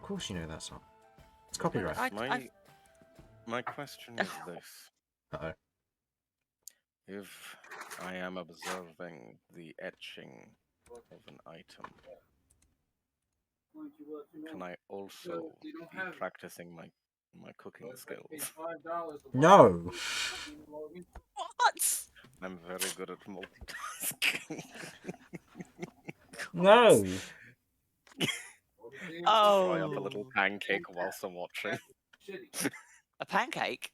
course you know that song. It's copyright. My question is this. Uh-oh. If I am observing the etching of an item, can I also be practicing my cooking skills? No. What? I'm very good at multitasking. No. Fry up a little pancake whilst I'm watching. A pancake?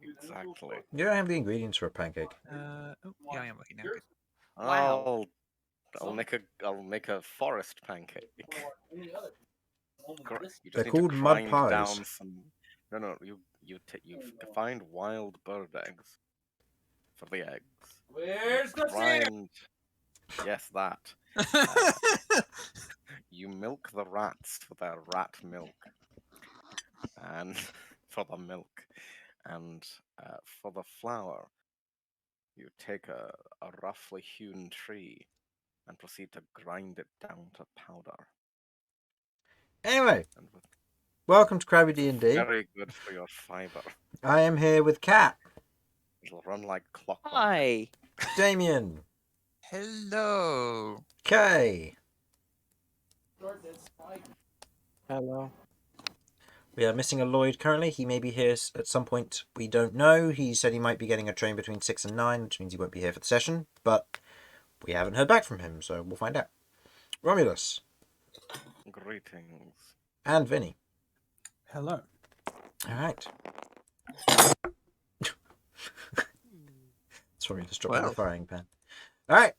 Exactly. You don't have the ingredients for a pancake. Yeah, I am looking now. Good. Wow. I'll make a forest pancake. You just They're need called to mud grind pies. down some. No. You find wild bird eggs for the eggs. Where's the Grind. Yes, that. You milk the rats for their rat milk, and for the milk, and for the flour, you take a roughly hewn tree and proceed to grind it down to powder. Anyway, And welcome to Crabby D&D. very good for your fiber. I am here with Cat, It'll run like clockwork. Hi. Damian, Hello. Kay. Hello. We are missing a Lloyd currently. He may be here at some point. We don't know. He said he might be getting a train between 6 and 9, which means he won't be here for the session. But we haven't heard back from him, so we'll find out. Romulus. Greetings. And Vinny. Hello. All right. Sorry, just dropped the frying pan. All right.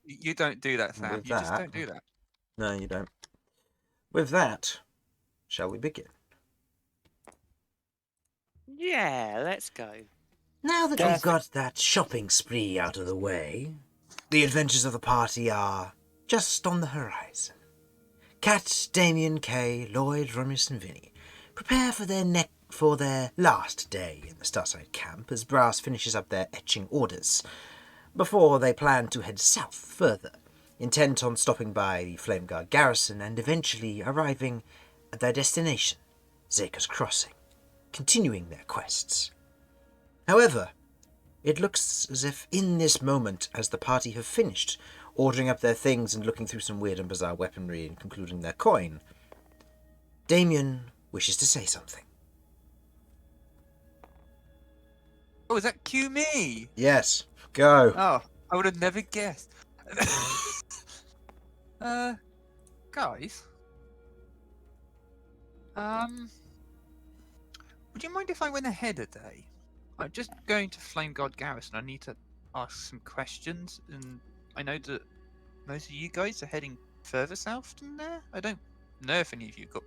You don't do that, Sam. With You just that- don't do that. No, you don't. With that, shall we begin? Yeah, let's go. Now that we've got that shopping spree out of the way, the adventures of the party are just on the horizon. Cat, Damian, Kay, Lloyd, Romulus, and Vinny prepare for their last day in the Starsight camp as Brass finishes up their etching orders, before they plan to head south further, intent on stopping by the Flame Guard garrison and eventually arriving at their destination, Zaker's Crossing, continuing their quests. However, it looks as if in this moment, as the party have finished ordering up their things and looking through some weird and bizarre weaponry and concluding their coin, Damian wishes to say something. Oh, is that cue me? Yes, go. Oh, I would have never guessed. Guys. Would you mind if I went ahead a day? I'm just going to Flame God Garrison. I need to ask some questions, and I know that most of you guys are heading further south than there. I don't know if any of you got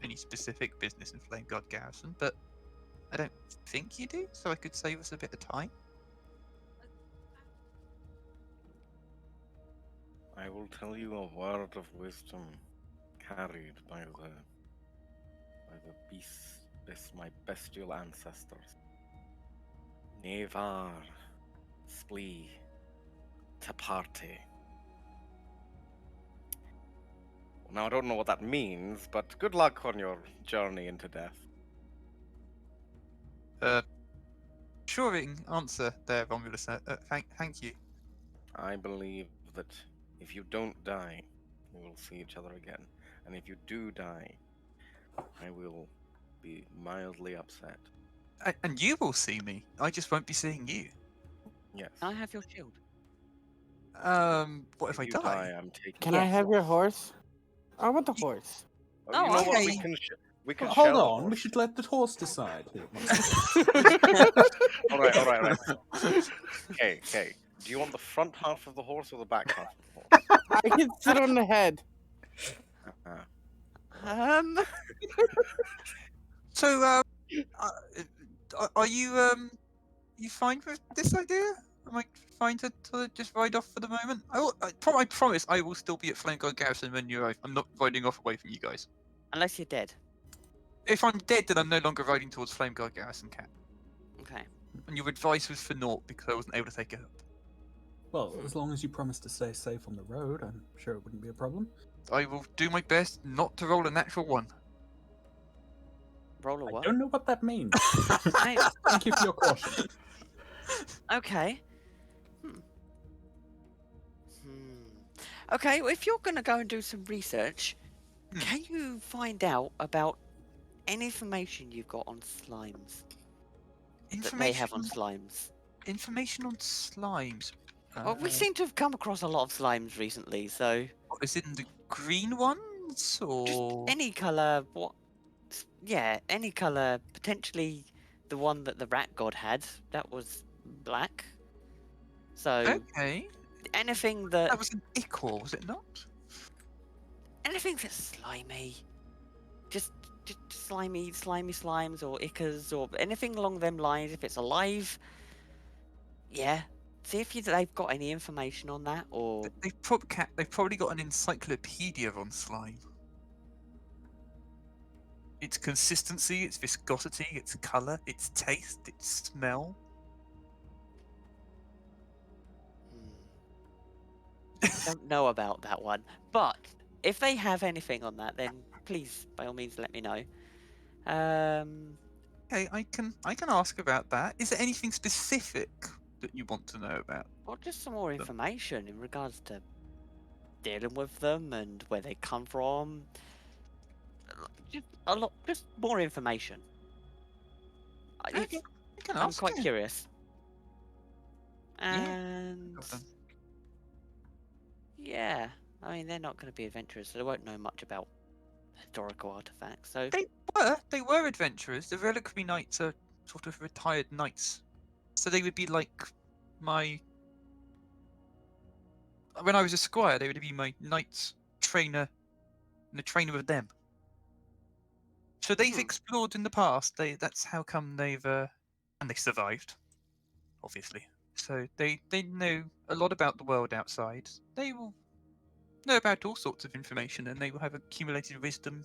any specific business in Flame God Garrison, but I don't think you do, so I could save us a bit of time. I will tell you a word of wisdom carried by the beasts, my bestial ancestors. Nevar splee taparte. Now I don't know what that means, but good luck on your journey into death. Assuring answer there, Romulus. Thank you. I believe that if you don't die, we will see each other again. And if you do die, I will be mildly upset. And you will see me. I just won't be seeing you. Yes. Can I have your shield? What if I you die? I'm taking. Can I Yes. have your horse? I want the horse. Oh, Oh, you know what? okay. We can Hold share the on, we horse. should let the horse decide. All right. Okay. Do you want the front half of the horse or the back half of the horse? I can sit on the head. So, are you fine with this idea? Am I fine to just ride off for the moment? I promise I will still be at Flame God Garrison when you arrive. I'm not riding off away from you guys. Unless you're dead. If I'm dead, then I'm no longer riding towards Flame God Garrison, Cat. Okay. And your advice was for naught because I wasn't able to take it up. Well, as long as you promise to stay safe on the road, I'm sure it wouldn't be a problem. I will do my best not to roll a natural one. Roll a I what? don't know what that means. Hey, Thank you for your caution. okay. Hmm. Okay, well, if you're going to go and do some research, can you find out about any information you've got on slimes? That they have on slimes? Information on slimes. Well, we seem to have come across a lot of slimes recently, so What, is it in the green ones or just any colour. What? Yeah, any colour. Potentially the one that the rat god had. That was black. So Okay, anything that that was an ichor, was it not? anything that's slimy, just slimy slimes or ichors or anything along them lines. If it's alive, yeah. See if they've got any information on that, or They've probably got an encyclopedia on slime. Its consistency, its viscosity, its colour, its taste, its smell. don't know about that one. But if they have anything on that, then please, by all means, let me know. Okay, I can ask about that. Is there anything specific that you want to know about? Or just some more information in regards to dealing with them and where they come from. Just more information. Okay, I can I'm ask. quite Yeah. curious. Yeah, And problem. yeah, I mean they're not going to be adventurers, so they won't know much about historical artifacts. So They were adventurers. The Reliquary Knights are sort of retired knights, so they would be like my. When I was a squire, they would be my knights trainer, and the trainer of them. So they've explored in the past. That's how come they've and they survived, obviously. So they know a lot about the world outside. They will know about all sorts of information, and they will have accumulated wisdom.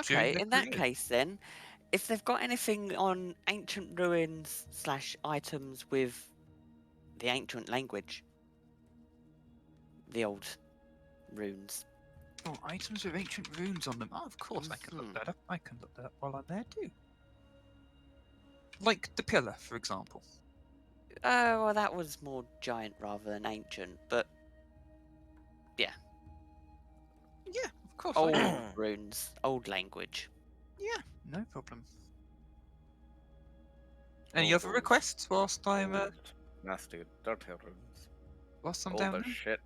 during okay, their in that career. case then, if they've got anything on ancient ruins / items with the ancient language, the old runes. Oh, items with ancient runes on them. Oh, of course, I can look that up. I can look that up while I'm there too. Like the pillar, for example. Oh, well, that was more giant rather than ancient, but yeah. Yeah, of course. Old runes, old language. Yeah, no problem. Any other requests whilst I'm nasty, dirty runes. whilst I'm All down the there? shit.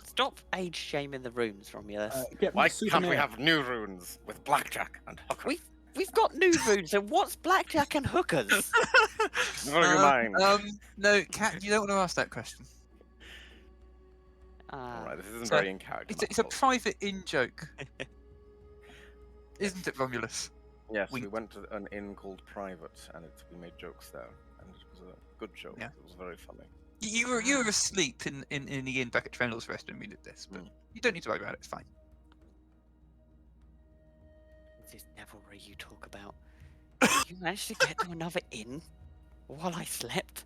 Stop age shaming the runes, Romulus. Get me Why a can't we souvenir. have new runes with blackjack and hookers? We've got new runes, and what's blackjack and hookers? Never you mind. No, Cat, you don't want to ask that question. Alright, this isn't So, very in character. It's a private in-joke. Isn't it, Romulus? Yes, Wink. we went to an inn called Private, and we made jokes there, and it was a good joke. Yeah. It was very funny. You were asleep in the inn back at Trendle's Rest when we did this, but you don't need to worry about it. It's fine. This devilry you talk about. You managed to get to another inn while I slept?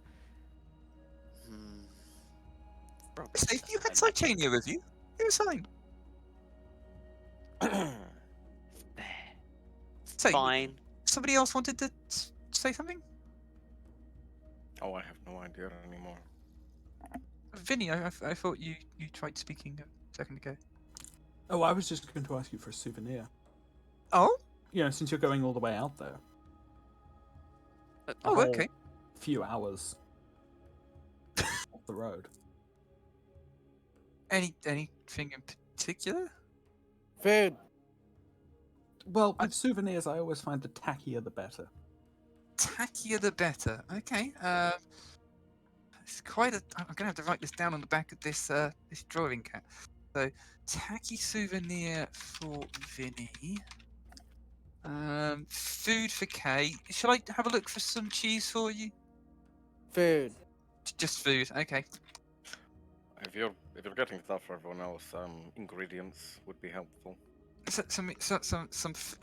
So you had Titania with you. It was fine. So, Fine. somebody else wanted to say something? Oh, I have no idea anymore. Vinny, I thought you tried speaking a second ago. Oh, I was just going to ask you for a souvenir. Oh? You know, since you're going all the way out there. Oh, okay. Few hours off the road. Anything in particular? Food. Well, with souvenirs, I always find the tackier the better. Tackier the better. Okay. It's quite a. I'm gonna have to write this down on the back of this this drawing, Cat. So, tacky souvenir for Vinny. Food for Kay. Shall I have a look for some cheese for you? Food. Just food. Okay. If you're getting stuff for everyone else, ingredients would be helpful. Some.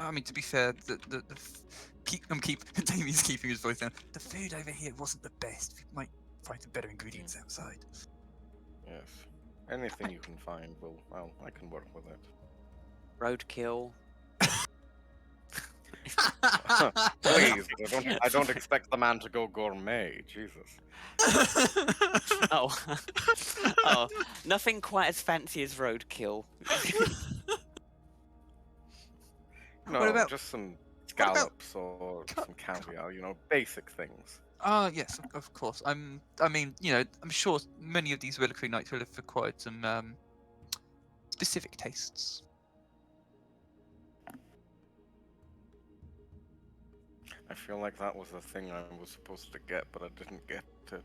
I mean, to be fair, Damian's keeping his voice down. The food over here wasn't the best. We might find some better ingredients outside. Yes. Anything you can find will, well, I can work with it. Roadkill. Please, I don't expect the man to go gourmet. Jesus. Oh. Oh, nothing quite as fancy as roadkill. No, about- just some about scallops or some caviar. You know, basic things. Yes, of course. I mean, I'm sure many of these reliquary knights will have acquired some specific tastes. I feel like that was the thing I was supposed to get, but I didn't get it.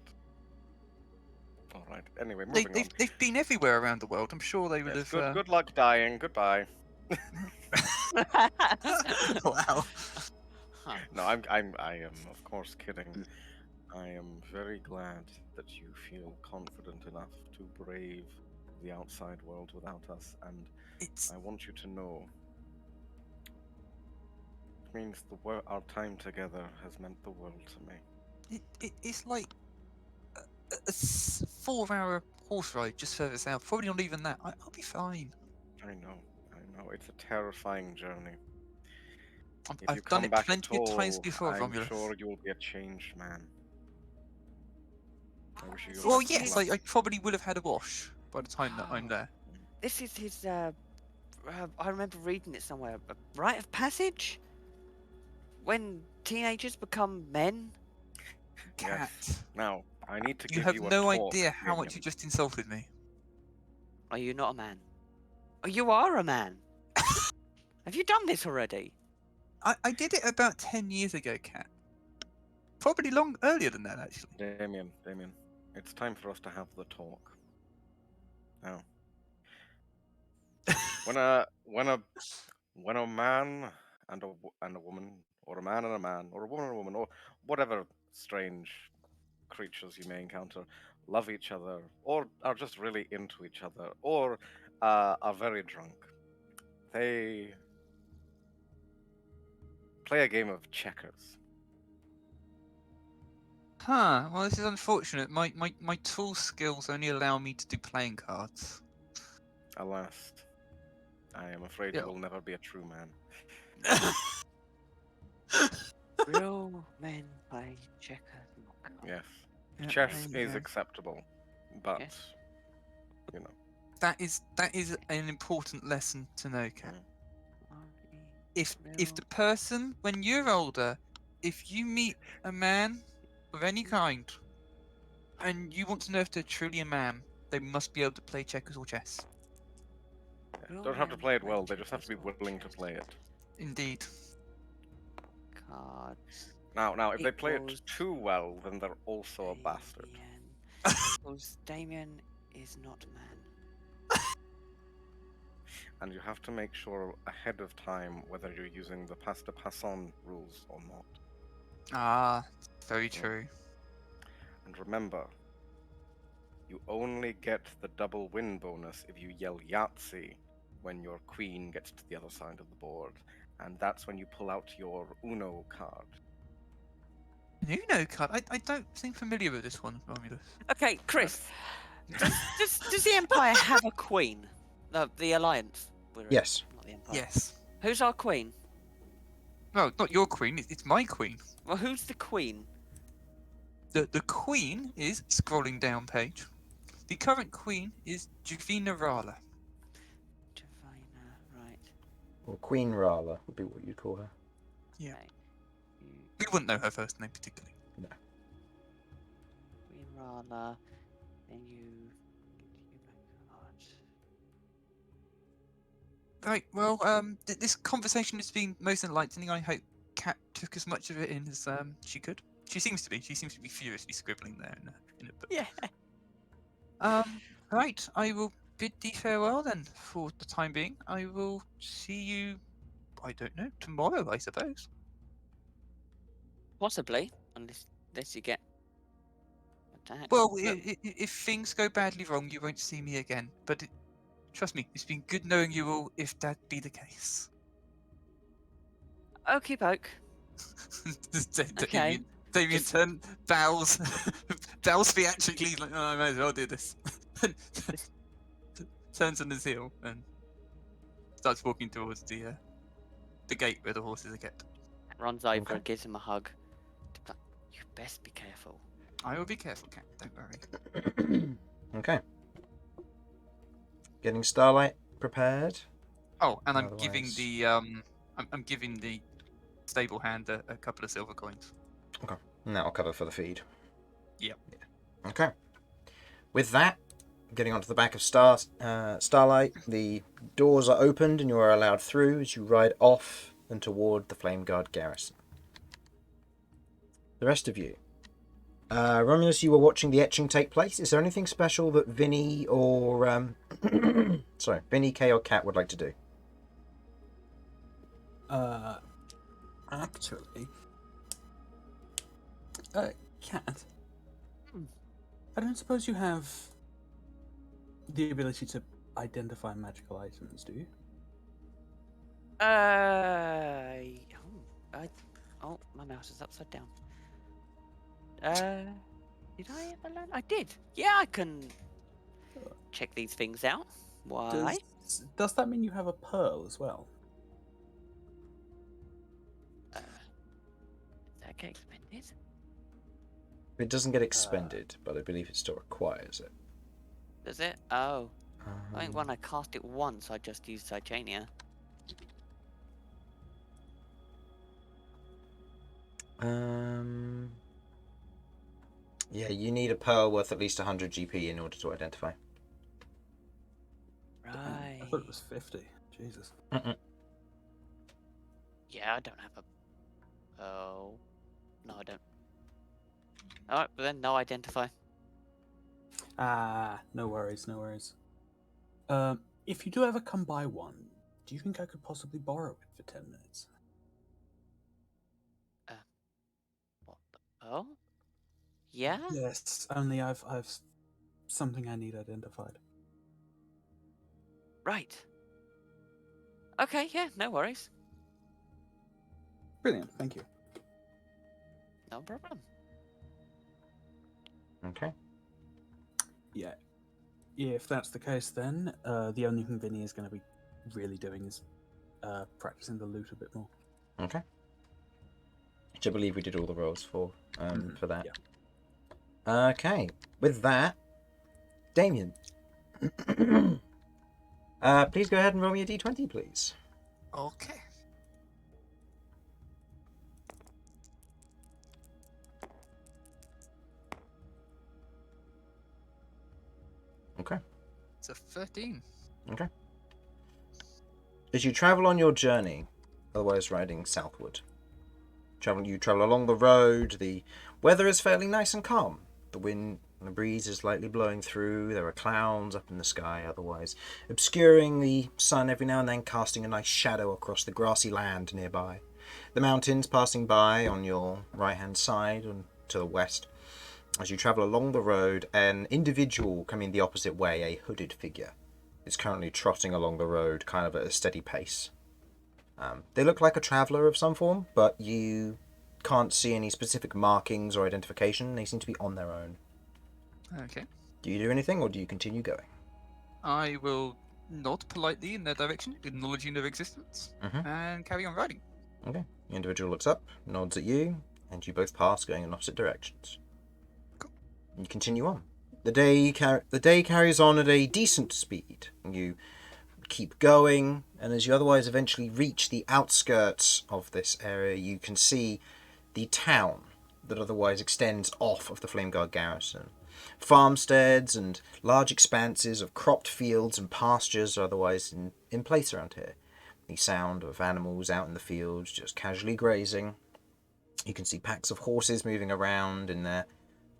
All right. Anyway, moving on. They've been everywhere around the world. I'm sure they would Yes, have. good luck dying. Goodbye. Wow. Huh. No, I am of course kidding. I am very glad that you feel confident enough to brave the outside world without us, and It's I want you to know it means our time together has meant the world to me. it's like a 4-hour horse ride just further south. Probably not even that. I'll be fine. I know. It's a terrifying journey. If you I've come done it back plenty at of times all, before, I'm Romulus. sure you will be a changed man. I wish you Well, best of yes, luck. I probably will have had a wash by the time that I'm there. This is his, I remember reading it somewhere. A rite of passage? When teenagers become men? Cat, Now, I need to you give have you a no talk, idea how much Damian. you just insulted me. Are you not a man? Oh, you are a man. Have you done this already? I did it about 10 years ago, Cat. Probably earlier than that, actually. Damian, it's time for us to have the talk. Now, when a man and a woman, or a man and a man, or a woman and a woman, or whatever strange creatures you may encounter, love each other, or are just really into each other, or are very drunk, they play a game of checkers. Huh, well, this is unfortunate. My tool skills only allow me to do playing cards. Alas, I am afraid Yeah. you will never be a true man. Real men play checkers. Yes. Yeah, Chess there you is go. acceptable, but Yes. you know. That is an important lesson to know, Cat. If the person, when you're older, if you meet a man of any kind, and you want to know if they're truly a man, they must be able to play checkers or chess. Don't have to play it well, they just have to be willing to play it. Indeed. Cards. Now, if they play it Equals too well, then they're also a bastard. Equals Damian is not man. And you have to make sure ahead of time whether you're using the pass to pass on rules or not. Ah, very true. And remember, you only get the double win bonus if you yell Yahtzee when your queen gets to the other side of the board. And that's when you pull out your Uno card. An Uno card? I don't seem familiar with this one, Romulus. Okay, Chris. Does the Empire have a queen? No, the Alliance. We're in, Yes. not the Empire. Yes. Who's our queen? No, not your queen. It's my queen. Well, who's the queen? The queen is scrolling down page. The current queen is Juvina Rala. Divina, right. Or Queen Rala would be what you'd call her. Yeah. Okay. We wouldn't know her first name particularly. Queen Rala, then you card. Right. Well, this conversation has been most enlightening. I hope Kat took as much of it in as she could. She seems to be. She seems to be furiously scribbling there in a book. Yeah. Right. I will bid thee farewell then for the time being. I will see you. I don't know. Tomorrow, I suppose. Possibly, unless you get attacked. Well, But- if things go badly wrong, you won't see me again. But trust me, it's been good knowing you all. If that be the case. Okey poke. Okay. Damian Just- bows theatrically. Like, oh, I might as well do this. turns on his heel and starts walking towards the gate where the horses are kept. Runs over Okay. and gives him a hug. You best be careful. I will be careful, Cat. Don't worry. Okay. Getting Starlight prepared. Oh, and I'm giving Otherwise- the I'm giving the stable hand a couple of silver coins. And that'll cover for the feed. Yep. Yeah. Okay. With that, getting onto the back of Starlight, the doors are opened and you are allowed through as you ride off and toward the Flame Guard garrison. The rest of you. Romulus, you were watching the etching take place. Is there anything special that Vinny or Vinny, Kay, or Cat would like to do? Actually, Cat, Hmm. I don't suppose you have the ability to identify magical items, do you? Oh, my mouse is upside down. Did I ever learn? I did. Yeah, I can check these things out. Why? Does that mean you have a pearl as well? Does that get expended? It doesn't get expended, but I believe it still requires it. Does it? Oh. I think when I cast it once, I just used Titania. Yeah, you need a pearl worth at least 100 GP in order to identify. Right. I thought it was 50. Jesus. Yeah, I don't have a. Oh. No, I don't. Alright, but then no identify. No worries, no worries. If you do ever come by one, do you think I could possibly borrow it for 10 minutes? What the? Oh? Yeah? Yes, only I've something I need identified. Right. Okay, yeah, no worries. Brilliant, thank you. No problem. Okay. Yeah, if that's the case, then the only thing Vinny is going to be really doing is practicing the loot a bit more. Okay. Which I believe we did all the rolls for that. Yeah. Okay. With that, Damian. Please go ahead and roll me a d20, please. Okay. Okay. It's a 13. Okay. As you travel on your journey, otherwise riding southward, you travel along the road. The weather is fairly nice and calm. The wind and the breeze is lightly blowing through. There are clouds up in the sky, otherwise obscuring the sun every now and then, casting a nice shadow across the grassy land nearby. The mountains passing by on your right-hand side and to the west. As you travel along the road, an individual coming the opposite way, a hooded figure, is currently trotting along the road, kind of at a steady pace. They look like a traveller of some form, but you can't see any specific markings or identification. They seem to be on their own. Okay. Do you do anything, or do you continue going? I will nod politely in their direction, acknowledging their existence, and carry on riding. Okay. The individual looks up, nods at you, and you both pass, going in opposite directions. Cool. You continue on. The day carries on at a decent speed. You keep going, and as you otherwise eventually reach the outskirts of this area, you can see the town that otherwise extends off of the Flameguard garrison. Farmsteads and large expanses of cropped fields and pastures are otherwise in place around here. The sound of animals out in the fields just casually grazing. You can see packs of horses moving around in their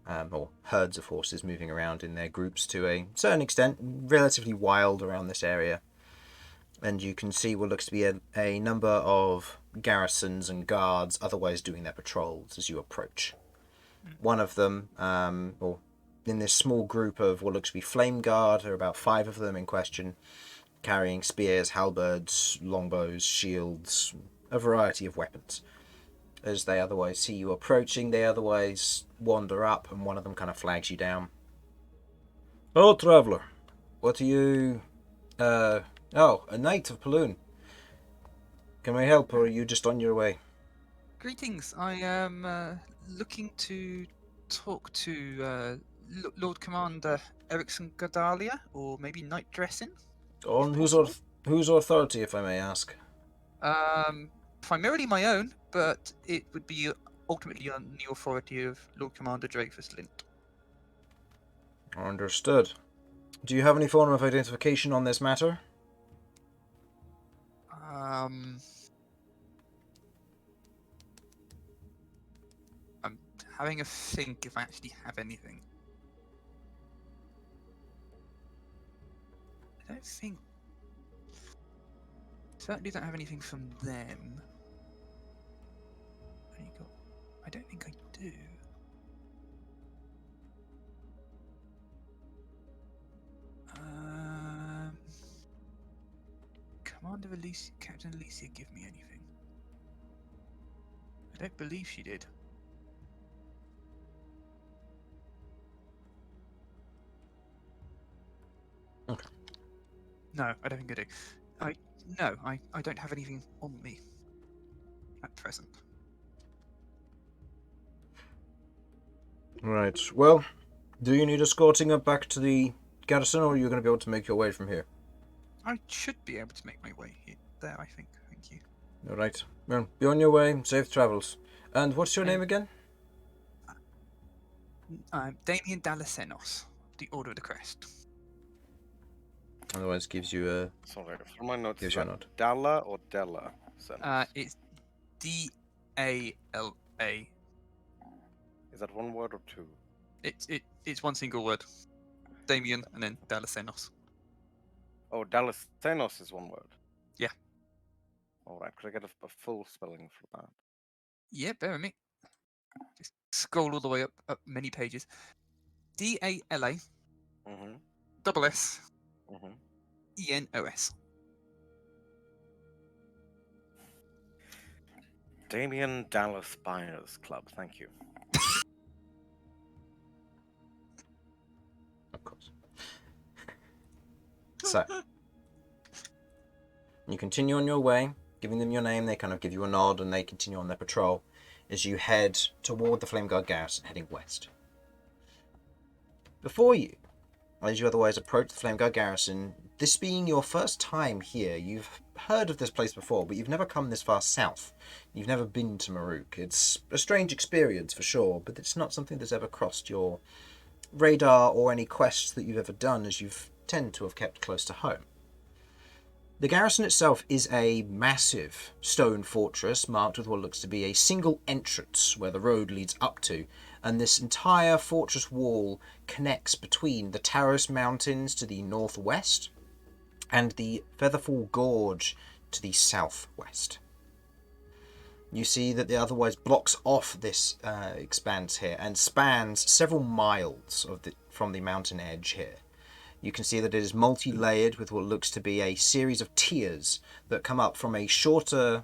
or herds of horses moving around in their groups to a certain extent, relatively wild around this area. And you can see what looks to be a number of garrisons and guards otherwise doing their patrols as you approach. One of them, or in this small group of what looks to be flame guard, there are about 5 of them in question, carrying spears, halberds, longbows, shields, a variety of weapons. As they otherwise see you approaching, they otherwise wander up, and one of them kind of flags you down. "Oh, traveller, what are you Oh, a knight of Paloon. Can we help, or are you just on your way? Greetings. I am looking to talk to Lord Commander Erickson Gardalia, or maybe Knight Dressing. On possible. whose authority, if I may ask? Primarily my own, but it would be ultimately on the authority of Lord Commander Dreyfus Lint. Understood. Do you have any form of identification on this matter? I'm having a think if I actually have anything. I don't think. Certainly don't have anything from them. I don't think I do. Commander Alicia, Captain Alicia, give me anything? I don't believe she did. Okay. No, I don't think I do. I don't have anything on me at present. Right. Well, do you need escorting up back to the garrison, or are you going to be able to make your way from here? I should be able to make my way there, I think. Thank you. All right. Well, be on your way. Safe travels. And what's your name again? Damian Dalasenos, the Order of the Crest. Otherwise, gives you a Sorry, from my notes, gives is you a that nod. Dalla or Della? Senos? It's D-A-L-A. Is that one word or two? It's one single word. Damian and then Dalasenos. Oh, Dalasenos is one word. Yeah. All right, could I get a full spelling for that? Yeah, bear with me. Just scroll all the way up many pages. D-A-L-A Mm-hmm. double S Mm-hmm. E-N-O-S. Damian Dallas Buyers Club. Thank you. Of course. So, you continue on your way, giving them your name. They kind of give you a nod, and they continue on their patrol as you head toward the Flame Guard garrison, heading west. Before you, as you otherwise approach the Flame Guard garrison, this being your first time here, you've heard of this place before, but you've never come this far south. You've never been to Maruk. It's a strange experience for sure, but it's not something that's ever crossed your radar or any quests that you've ever done, as you've tend to have kept close to home. The garrison itself is a massive stone fortress marked with what looks to be a single entrance where the road leads up to, and this entire fortress wall connects between the Taros Mountains to the northwest and the Featherfall Gorge to the southwest. You see that it otherwise blocks off this expanse here and spans several miles from the mountain edge here. You can see that it is multi-layered with what looks to be a series of tiers that come up from a shorter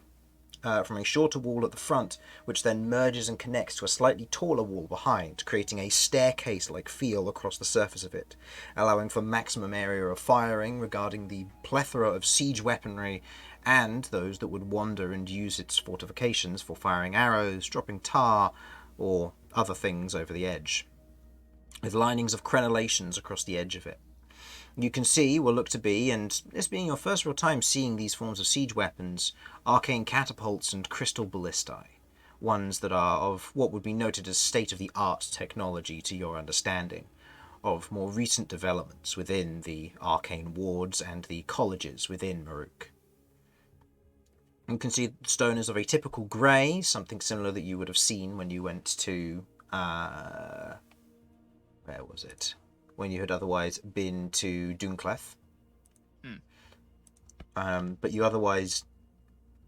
wall at the front, which then merges and connects to a slightly taller wall behind, creating a staircase-like feel across the surface of it, allowing for maximum area of firing regarding the plethora of siege weaponry and those that would wander and use its fortifications for firing arrows, dropping tar, or other things over the edge, with linings of crenellations across the edge of it. You can see what look to be, and this being your first real time seeing these forms of siege weapons, arcane catapults and crystal ballistae, ones that are of what would be noted as state-of-the-art technology to your understanding, of more recent developments within the arcane wards and the colleges within Maruk. You can see the stone is of a typical grey, something similar that you would have seen when you went to... where was it? When you had otherwise been to Duncleth. But you otherwise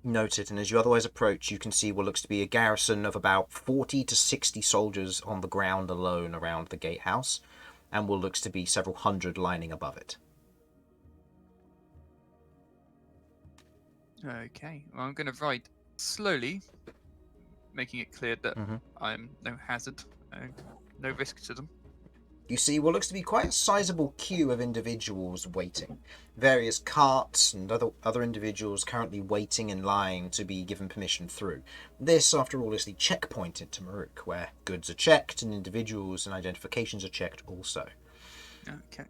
note it, and as you otherwise approach, you can see what looks to be a garrison of about 40 to 60 soldiers on the ground alone around the gatehouse, and what looks to be several hundred lining above it. Okay, well, I'm going to ride slowly, making it clear that I'm no hazard, no risk to them. you see what looks to be quite a sizable queue of individuals waiting. Various carts and other individuals currently waiting in line to be given permission through. This, after all, is the checkpoint into Maruk, where goods are checked and individuals and identifications are checked also. Okay.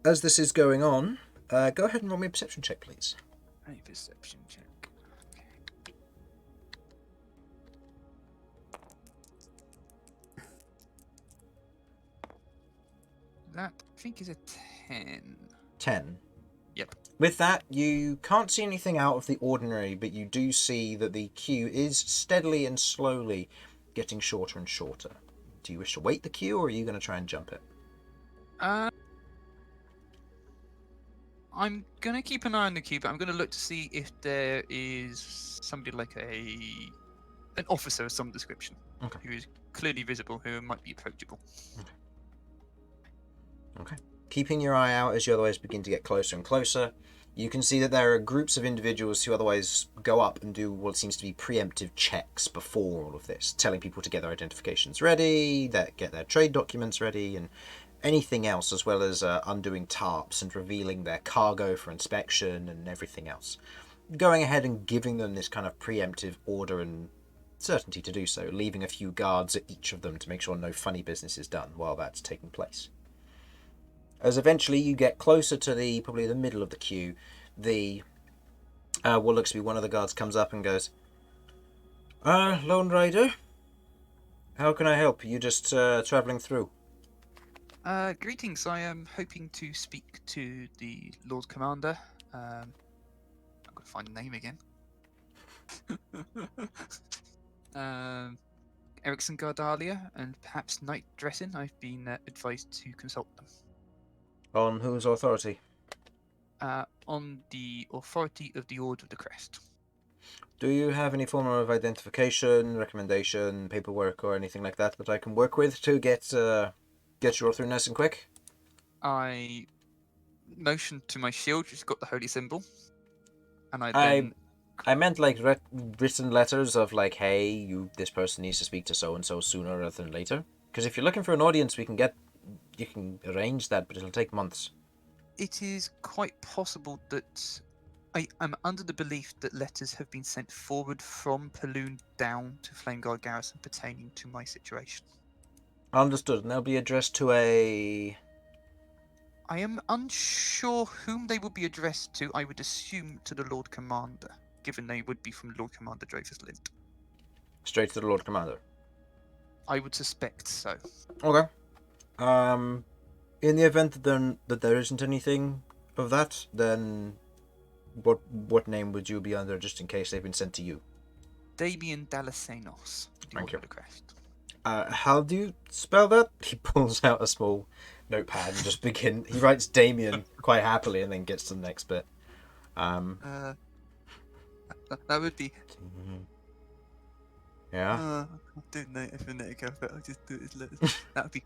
As this is going on, go ahead and roll me a perception check, please. A perception check. That, I think, is a 10. 10. Yep. With that, you can't see anything out of the ordinary, but you do see that the queue is steadily and slowly getting shorter and shorter. Do you wish to wait the queue, or are you going to try and jump it? I'm going to keep an eye on the queue, but I'm going to look to see if there is somebody like an officer of some description who is clearly visible, who might be approachable. Okay. Keeping your eye out as you otherwise begin to get closer and closer, you can see that there are groups of individuals who otherwise go up and do what seems to be preemptive checks before all of this, telling people to get their identifications ready, get their trade documents ready, and anything else, as well as undoing tarps and revealing their cargo for inspection and everything else. Going ahead and giving them this kind of preemptive order and certainty to do so, leaving a few guards at each of them to make sure no funny business is done while that's taking place. As eventually you get closer to probably the middle of the queue, what looks to be one of the guards comes up and goes, Lone Rider, how can I help? You just travelling through? Greetings. I am hoping to speak to the Lord Commander. I've got to find the name again. Erickson Gardalia and perhaps Night Dressing. I've been advised to consult them. On whose authority? On the authority of the Order of the Crest. Do you have any form of identification, recommendation, paperwork, or anything like that I can work with to get you all through nice and quick? I motioned to my shield, which has got the holy symbol, and I meant like written letters of like, hey, this person needs to speak to so and so sooner rather than later. Because if you're looking for an audience, you can arrange that, but it'll take months. It is quite possible that I am under the belief that letters have been sent forward from Paloon down to Flameguard Garrison pertaining to my situation. Understood, and they'll be addressed to a... I am unsure whom they will be addressed to. I would assume to the Lord Commander, given they would be from Lord Commander Dreyfus Lint. Straight to the Lord Commander? I would suspect so. Okay. In the event that there isn't anything of that, then what name would you be under, just in case they've been sent to you? Damian Dalasenos, the Thank Order you. of the Crest. How do you spell that? He pulls out a small notepad and just he writes Damian quite happily and then gets to the next bit. That would be... Yeah? I don't know if phonetic alphabet, I'll just do it as letters. That would be...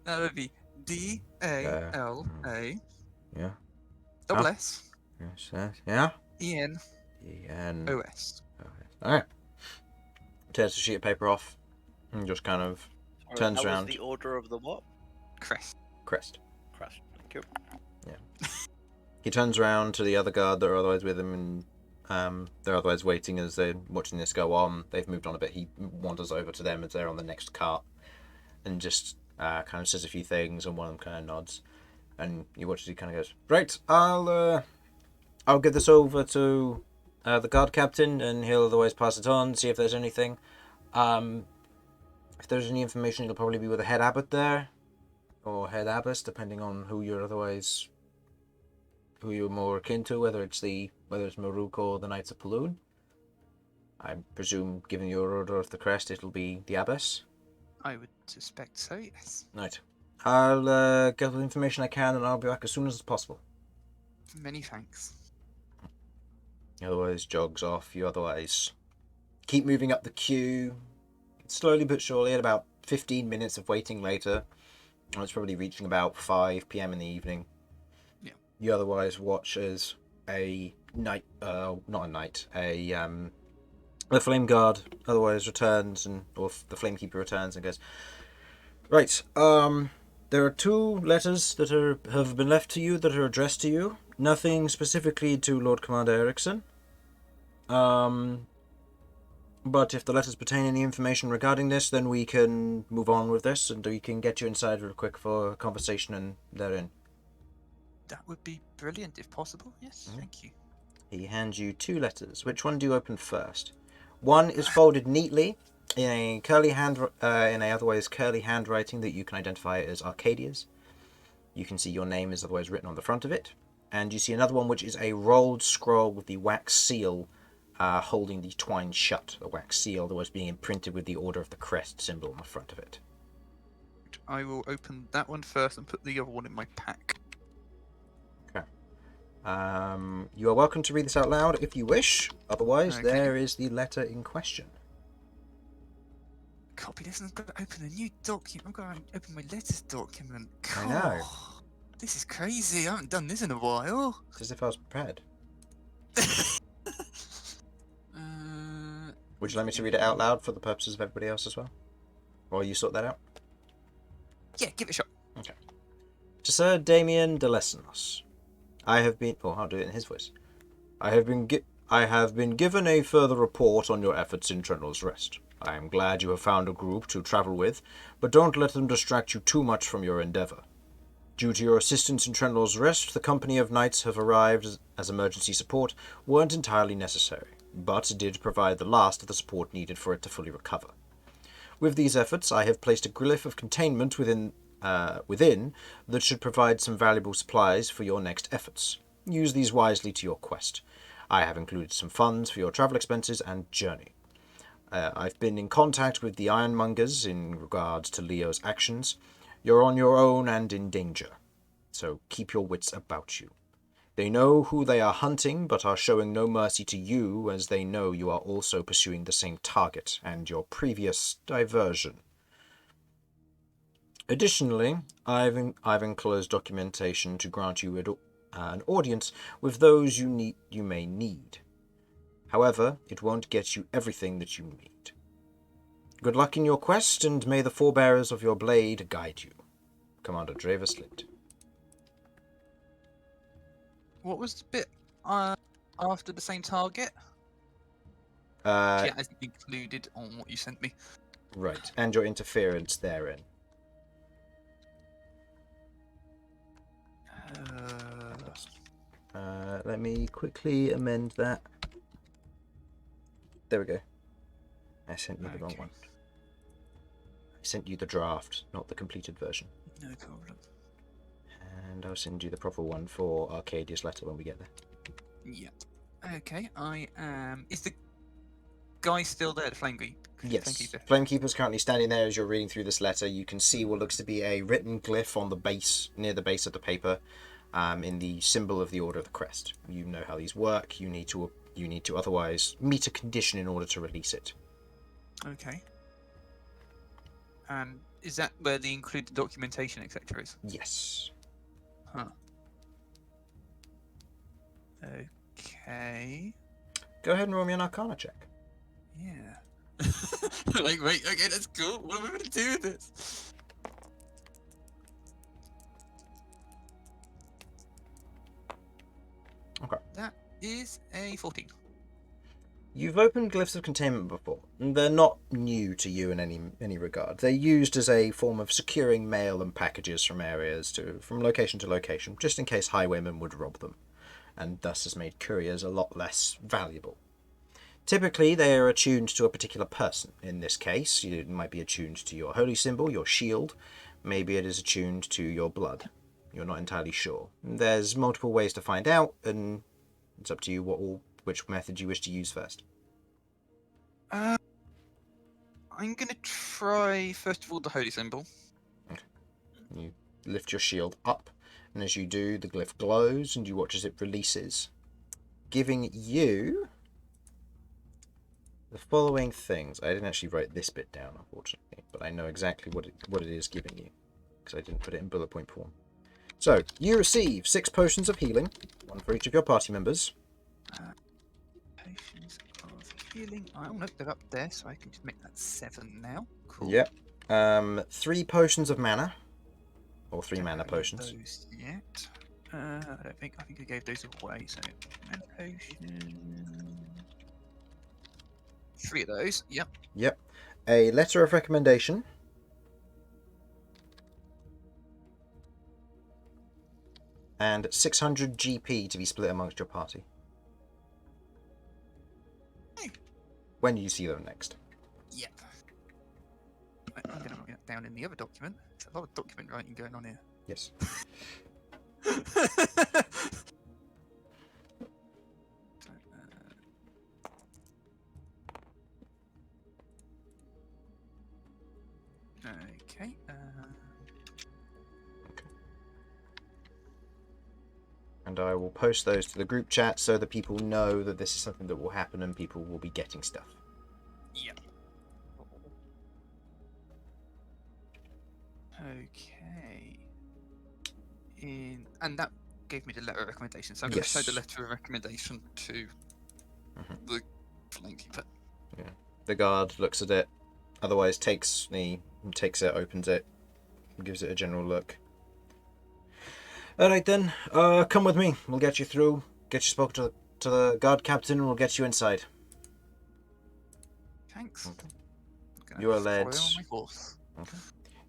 that would be D-A-L-A... Yeah. Double S... Yeah? E-N... E-N... O-S. Alright. Tears the sheet of paper off and just kind of turns around. The order of the what? Crest. Crest. Crest. Thank you. Yeah. He turns around to the other guard that are otherwise with him, and they're otherwise waiting as they're watching this go on. They've moved on a bit. He wanders over to them as they're on the next cart and just kind of says a few things, and one of them kind of nods. And you watch as he kind of goes, right, I'll get this over to the guard captain, and he'll otherwise pass it on, see if there's anything. If there's any information, it'll probably be with the head abbot there, or head abbess, depending on who you're more akin to, whether it's Maruk or the Knights of Paloon. I presume, given your order of the crest, it'll be the abbess. I would suspect so, yes. Right. I'll get all the information I can, and I'll be back as soon as possible. Many thanks. He otherwise jogs off. You otherwise keep moving up the queue. Slowly but surely, at about 15 minutes of waiting later, and it's probably reaching about 5 p.m. in the evening. Yeah. You otherwise watch as a The Flame Guard otherwise returns, or the Flamekeeper returns and goes, right, there are 2 letters that have been left to you that are addressed to you. Nothing specifically to Lord Commander Erickson. But if the letters pertain any information regarding this, then we can move on with this, and we can get you inside real quick for a conversation and therein. That would be brilliant if possible. Yes, thank you. He hands you 2 letters. Which one do you open first? One is folded neatly in a otherwise curly handwriting that you can identify as Arcadia's. You can see your name is otherwise written on the front of it, and you see another one which is a rolled scroll with the wax seal holding the twine shut. The wax seal otherwise being imprinted with the Order of the Crest symbol on the front of it. I will open that one first and put the other one in my pack. Okay. You are welcome to read this out loud if you wish. Otherwise, Okay. there is the letter in question. Copy this, and I've got to open a new document. I've got to open my letters document. I know. Oh, this is crazy. I haven't done this in a while. It's as if I was prepared. Would you like me to read it out loud for the purposes of everybody else as well? While you sort that out? Yeah, give it a shot. Okay. To Sir Damian de Lessenos, I have been... Oh, I'll do it in his voice. I have been given a further report on your efforts in Trenel's Rest. I am glad you have found a group to travel with, but don't let them distract you too much from your endeavour. Due to your assistance in Trenel's Rest, the company of knights have arrived as emergency support weren't entirely necessary, but did provide the last of the support needed for it to fully recover. With these efforts, I have placed a glyph of containment within that should provide some valuable supplies for your next efforts. Use these wisely to your quest. I have included some funds for your travel expenses and journey. I've been in contact with the Ironmongers in regards to Leo's actions. You're on your own and in danger, so keep your wits about you. They know who they are hunting, but are showing no mercy to you, as they know you are also pursuing the same target and your previous diversion. Additionally, I've enclosed documentation to grant you an audience with those you may need. However, it won't get you everything that you need. Good luck in your quest, and may the forebearers of your blade guide you. Commander Dravis Lind. What was the bit after the same target? Uh, It hasn't included on what you sent me. right, and your interference therein. Let me quickly amend that. There we go. I sent you the wrong Okay. one. I sent you the draft, not the completed version. No problem. And I'll send you the proper one for Arcadia's letter when we get there. Yep. Okay, I am. Is the guy still there, the Flamekeeper? Yes. Flamekeeper. Flamekeeper's currently standing there as you're reading through this letter. You can see what looks to be a written glyph on the base, near the base of the paper, in the symbol of the Order of the Crest. You know how these work. You need to otherwise meet a condition in order to release it. Okay. And is that where the included documentation, etc. is? Yes. Huh. Okay. Go ahead and roll me an Arcana check. Yeah. Like, wait, okay, that's cool. What am I going to do with this? Okay. That is a 14. You've opened glyphs of containment before, and they're not new to you in any regard. They're used as a form of securing mail and packages from location to location, just in case highwaymen would rob them, and thus has made couriers a lot less valuable. Typically, they are attuned to a particular person. In this case, it might be attuned to your holy symbol, your shield. Maybe it is attuned to your blood. You're not entirely sure. There's multiple ways to find out, and it's up to you which method you wish to use first. I'm going to try, first of all, the holy symbol. You lift your shield up, and as you do, the glyph glows, and you watch as it releases, giving you the following things. I didn't actually write this bit down, unfortunately, but I know exactly what it is giving you, because I didn't put it in bullet point form. So, you receive 6 potions of healing, one for each of your party members. Potions of healing. Oh no, they're up there, so I can just make that 7 now. Cool. Yep. 3 potions of mana. Or 3 Don't mana have any of potions. those yet. I don't think. I think I gave those away. So mana potion. 3 of those. Yep. Yep. A letter of recommendation. And 600 GP to be split amongst your party. Hey. When you see them next. Yep. I'm going to write that down in the other document. There's a lot of document writing going on here. Yes. Okay. And I will post those to the group chat so that people know that this is something that will happen and people will be getting stuff. Yep. Okay. And that gave me the letter of recommendation. So I'm going to show the Yes. letter of recommendation to the Flamekeeper. The guard looks at it, otherwise takes it, opens it, and gives it a general look. Alright then, come with me. We'll get you through, get you spoken to the guard captain, and we'll get you inside. Thanks. Okay. Gonna You are follow led. on my horse. Okay.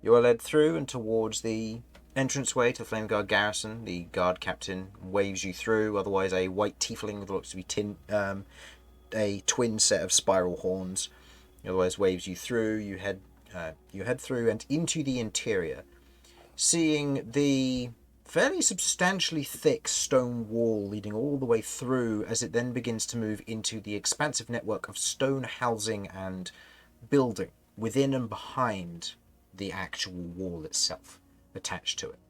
You are led through and towards the entranceway to the Flame Guard garrison. The guard captain waves you through, otherwise a white tiefling that looks to be a twin set of spiral horns. Otherwise waves you through. You head through and into the interior, seeing the fairly substantially thick stone wall leading all the way through, as it then begins to move into the expansive network of stone housing and building within and behind the actual wall itself, attached to it.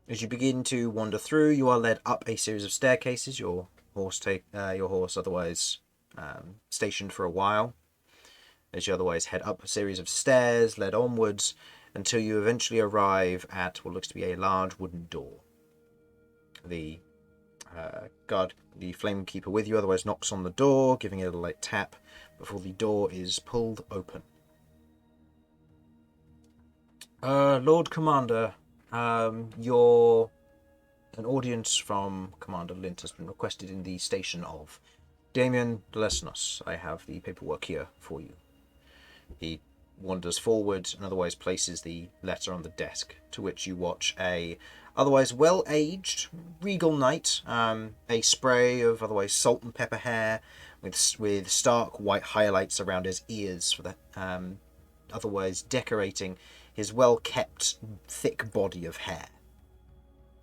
As you begin to wander through, you are led up a series of staircases. Your horse, otherwise stationed for a while, as you otherwise head up a series of stairs, led onwards, until you eventually arrive at what looks to be a large wooden door. The guard, the Flamekeeper with you, otherwise knocks on the door, giving it a light tap before the door is pulled open. Lord Commander, an audience from Commander Lint has been requested in the station of Damian Lesnos. I have the paperwork here for you. He wanders forward and otherwise places the letter on the desk, to which you watch a otherwise well-aged regal knight, a spray of otherwise salt and pepper hair with stark white highlights around his ears for the otherwise decorating his well-kept thick body of hair.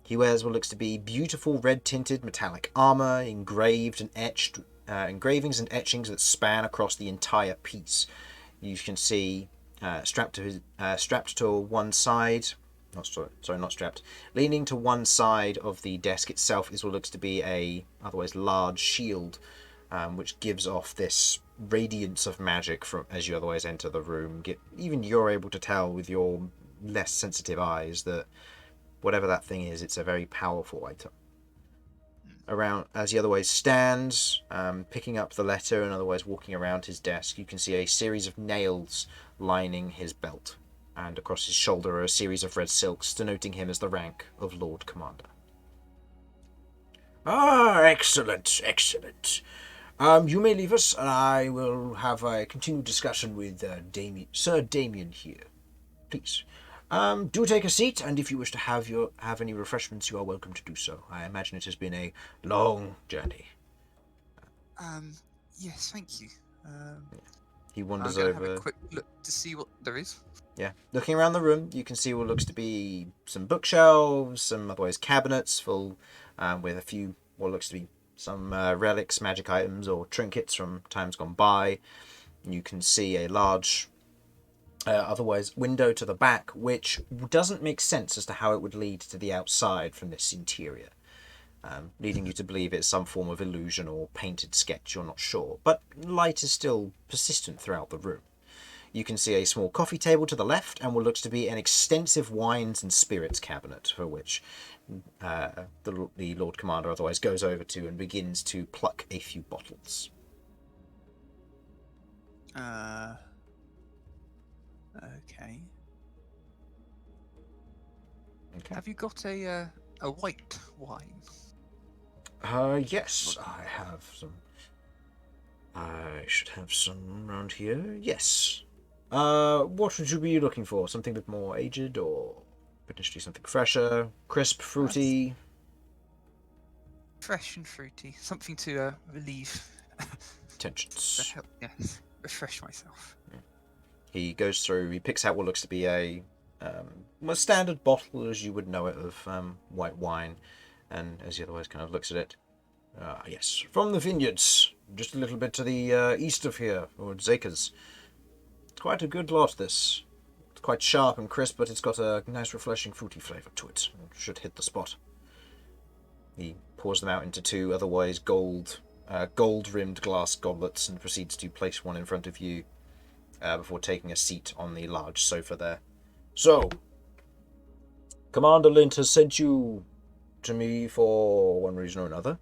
He wears what looks to be beautiful red-tinted metallic armor, engraved and etched engravings and etchings that span across the entire piece. You can see strapped to one side, leaning to one side of the desk itself is what looks to be a otherwise large shield, which gives off this radiance of magic from as you otherwise enter the room. Even you're able to tell with your less sensitive eyes that whatever that thing is, it's a very powerful item. Around as he otherwise stands, picking up the letter and otherwise walking around his desk, you can see a series of nails lining his belt, and across his shoulder are a series of red silks denoting him as the rank of Lord Commander. Ah, excellent, excellent. You may leave us, and I will have a continued discussion with Sir Damian here. Please. Do take a seat, and if you wish to have any refreshments, you are welcome to do so. I imagine it has been a long journey. Yes, thank you. He wanders I'm gonna over. have a quick look to see what there is. Yeah, looking around the room, you can see what looks to be some bookshelves, some otherwise cabinets full with a few what looks to be some relics, magic items, or trinkets from times gone by. You can see a large otherwise window to the back, which doesn't make sense as to how it would lead to the outside from this interior, leading you to believe it's some form of illusion or painted sketch, you're not sure, but light is still persistent throughout the room. You can see a small coffee table to the left and what looks to be an extensive wines and spirits cabinet, for which the Lord Commander otherwise goes over to and begins to pluck a few bottles. Okay. Okay. Have you got a white wine? Yes, I have some. I should have some around here. Yes. What would you be looking for? Something a bit more aged, or potentially something fresher, crisp, fruity? Fresh and fruity. Something to relieve the Tensions. help. Yes. Refresh myself. He goes through. He picks out what looks to be a standard bottle as you would know it of white wine, and as he otherwise kind of looks at it. Yes, from the vineyards, just a little bit to the east of here, or Zakers. It's quite a good lot, this. It's quite sharp and crisp, but it's got a nice, refreshing, fruity flavour to it. It should hit the spot. He pours them out into two otherwise gold-rimmed glass goblets and proceeds to place one in front of you before taking a seat on the large sofa there. So, Commander Lint has sent you to me for one reason or another.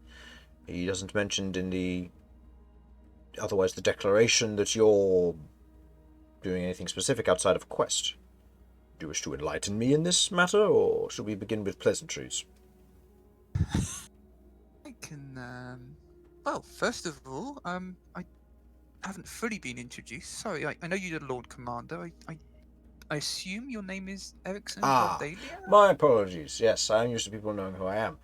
He doesn't mention in the declaration that you're doing anything specific outside of a quest. Do you wish to enlighten me in this matter, or should we begin with pleasantries? I can. Well, first of all, I haven't fully been introduced. Sorry, I know you're the Lord Commander. I assume your name is Erickson Cordelia? My apologies. Yes, I am used to people knowing who I am.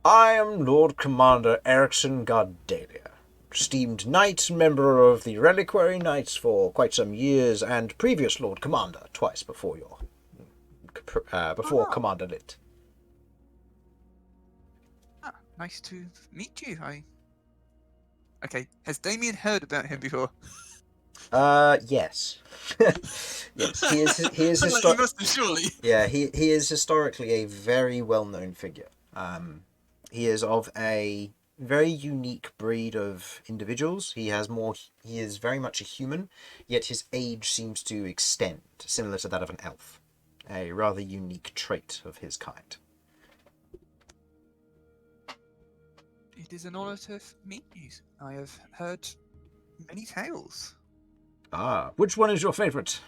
I am Lord Commander Erickson Gardelia, esteemed knight, member of the Reliquary Knights for quite some years, and previous Lord Commander twice before Commander Lit. Nice to meet you. Okay, has Damian heard about him before? Yes. Yes, he is He must have, surely. Yeah, he is historically a very well-known figure. He is of a very unique breed of individuals. He is very much a human, yet his age seems to extend, similar to that of an elf. A rather unique trait of his kind. It is an honor to meet you. I have heard many tales. Which one is your favorite?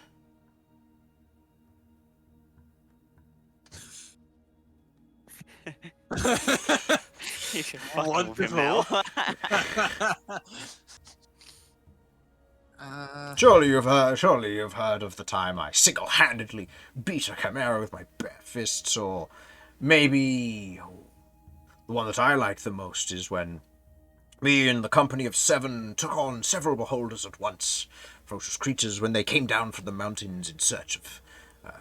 You should fucking with him now. Surely you've heard of the time I single-handedly beat a chimera with my bare fists, or maybe the one that I like the most is when me and the company of 7 took on several beholders at once, ferocious creatures, when they came down from the mountains in search of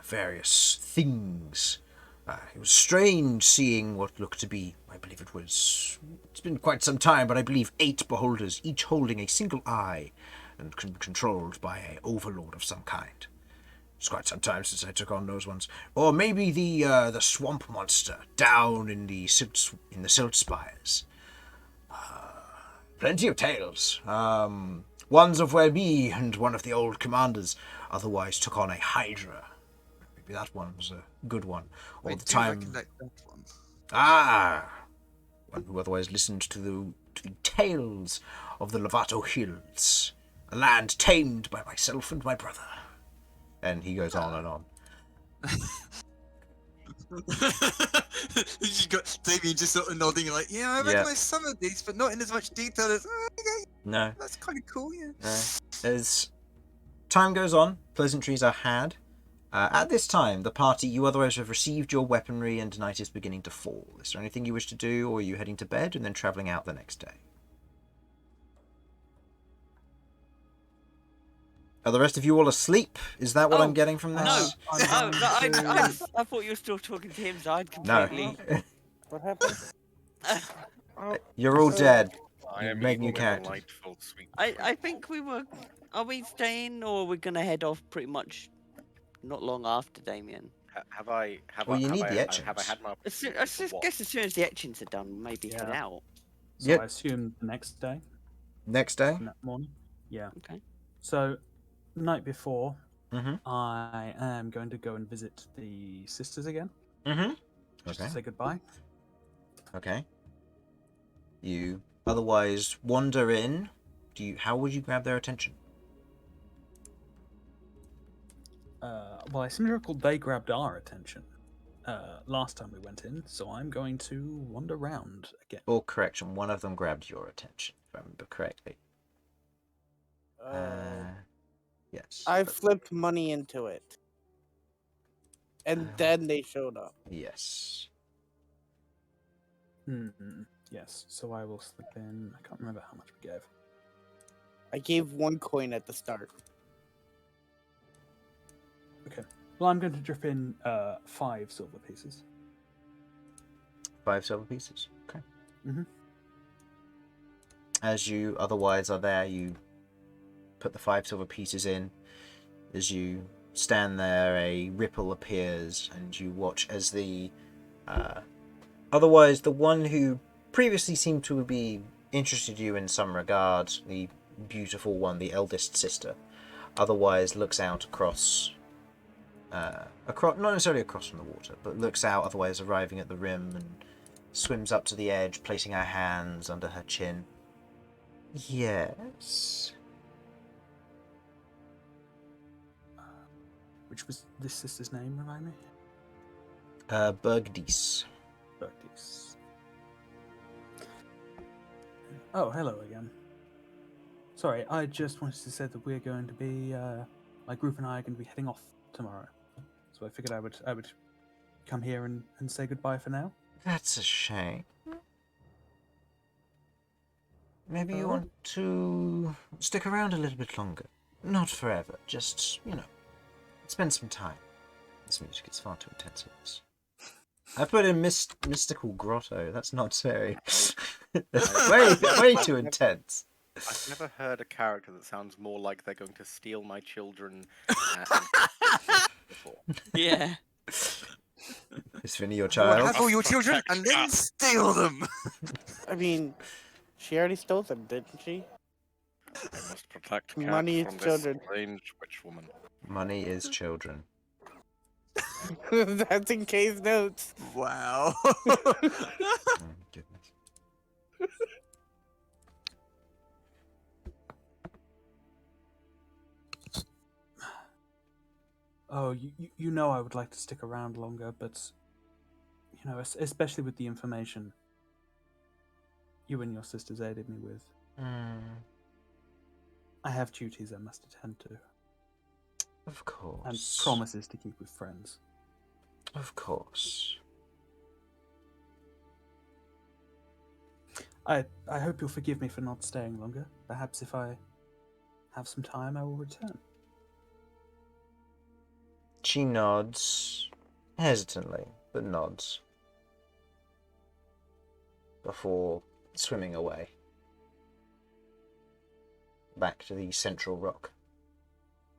various things. It was strange seeing what looked to be, I believe it's been quite some time, but I believe 8 beholders, each holding a single eye, and controlled by an overlord of some kind. It's quite some time since I took on those ones. Or maybe the swamp monster down in the silt spires. Plenty of tales. Ones of where me and one of the old commanders otherwise took on a hydra. Maybe that one was a good one. All the time. Recollect that one. One who otherwise listened to the tales of the Lovato Hills, a land tamed by myself and my brother. And he goes on and on. You got Damian just sort of nodding like, yeah, I recognize some of these, but not in as much detail as, okay, No. that's kind of cool, yeah. No. As time goes on, pleasantries are had. At this time, the party, you otherwise have received your weaponry and night is beginning to fall. Is there anything you wish to do, or are you heading to bed and then travelling out the next day? Are the rest of you all asleep? Is that what I'm getting from this? No, I thought you were still talking to him, so I'd completely... No. What happened? You're all dead. I am Make new evil, characters. delightful, sweet. I think we were... Are we staying, or are we going to head off pretty much not long after Damian? Have I had the my etchings. what? I guess as soon as the etchings are done, maybe head out. So Yep. I assume the next day, Next day? in that morning. Yeah. Okay. So, the night before, Mm-hmm. I am going to go and visit the sisters again. Mm-hmm. Just Okay. to say goodbye. Okay. You otherwise wander in. How would you grab their attention? Well, I seem to recall they grabbed our attention last time we went in, so I'm going to wander around again. Or correction, one of them grabbed your attention, if I remember correctly. Yes. I flipped money into it. And then they showed up. Yes. Yes, so I will slip in. I can't remember how much we gave. I gave 1 coin at the start. Okay. Well, I'm going to drip in 5 silver pieces. 5 silver pieces. Okay. Mm-hmm. As you otherwise are there, you put the 5 silver pieces in. As you stand there, a ripple appears, and you watch as the otherwise the one who previously seemed to be interested you in some regard, the beautiful one, the eldest sister, otherwise looks out across not necessarily across from the water, but looks out otherwise arriving at the rim and swims up to the edge, placing her hands under her chin. Yes. Which was this sister's name, remind me? Bergdis. Bergdis. Oh, hello again. Sorry, I just wanted to say that we're going to be, my group and I are going to be heading off tomorrow. So I figured I would come here and say goodbye for now. That's a shame. Maybe you want to stick around a little bit longer. Not forever, just, spend some time. This music is far too intense for this. I put in mystical grotto. That's not very... That's way too intense. I've never heard a character that sounds more like they're going to steal my children before. Yeah. Is Vinny your We'll child? have all your children and then Protect steal them. I mean, she already stole them, didn't she? I must protect Cat Money is from children. this strange witch woman. Money is children. That's in case notes. Wow. Oh, goodness. Oh, you know I would like to stick around longer, but, especially with the information you and your sisters aided me with. I have duties I must attend to. Of course. And promises to keep with friends. Of course. I hope you'll forgive me for not staying longer. Perhaps if I have some time, I will return. She nods, hesitantly, but nods, before swimming away, back to the central rock,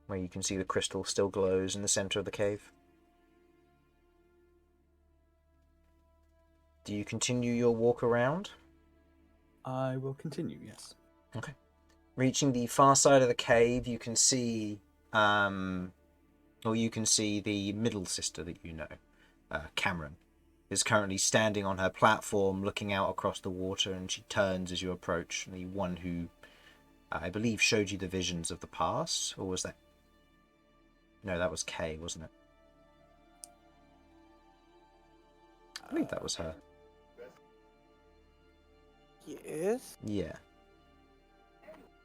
where you can see the crystal still glows in the center of the cave. Do you continue your walk around? I will continue, yes. Okay. Reaching the far side of the cave, you can see, you can see the middle sister that you know, Cameron, is currently standing on her platform looking out across the water, and she turns as you approach. The one who, I believe, showed you the visions of the past, or was that... No, that was Kay, wasn't it? I believe that was her. Yes? Yeah.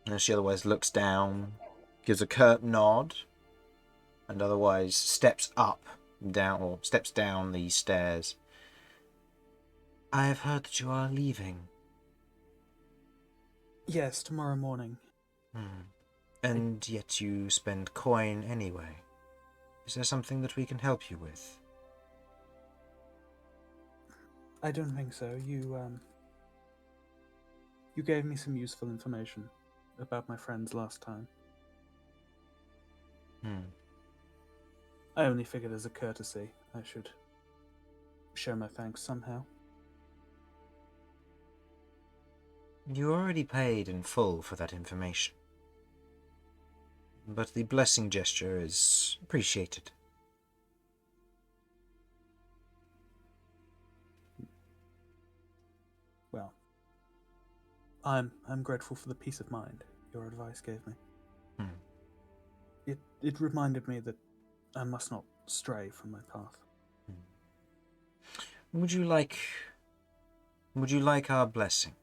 And she otherwise looks down, gives a curt nod, and otherwise steps down the stairs. I have heard that you are leaving. Yes, tomorrow morning. And yet you spend coin anyway. Is there something that we can help you with? I don't think so. You gave me some useful information about my friends last time. I only figured as a courtesy I should show my thanks somehow. You already paid in full for that information. But the blessing gesture is appreciated. Well, I'm grateful for the peace of mind your advice gave me. It reminded me that I must not stray from my path. Would you like our blessing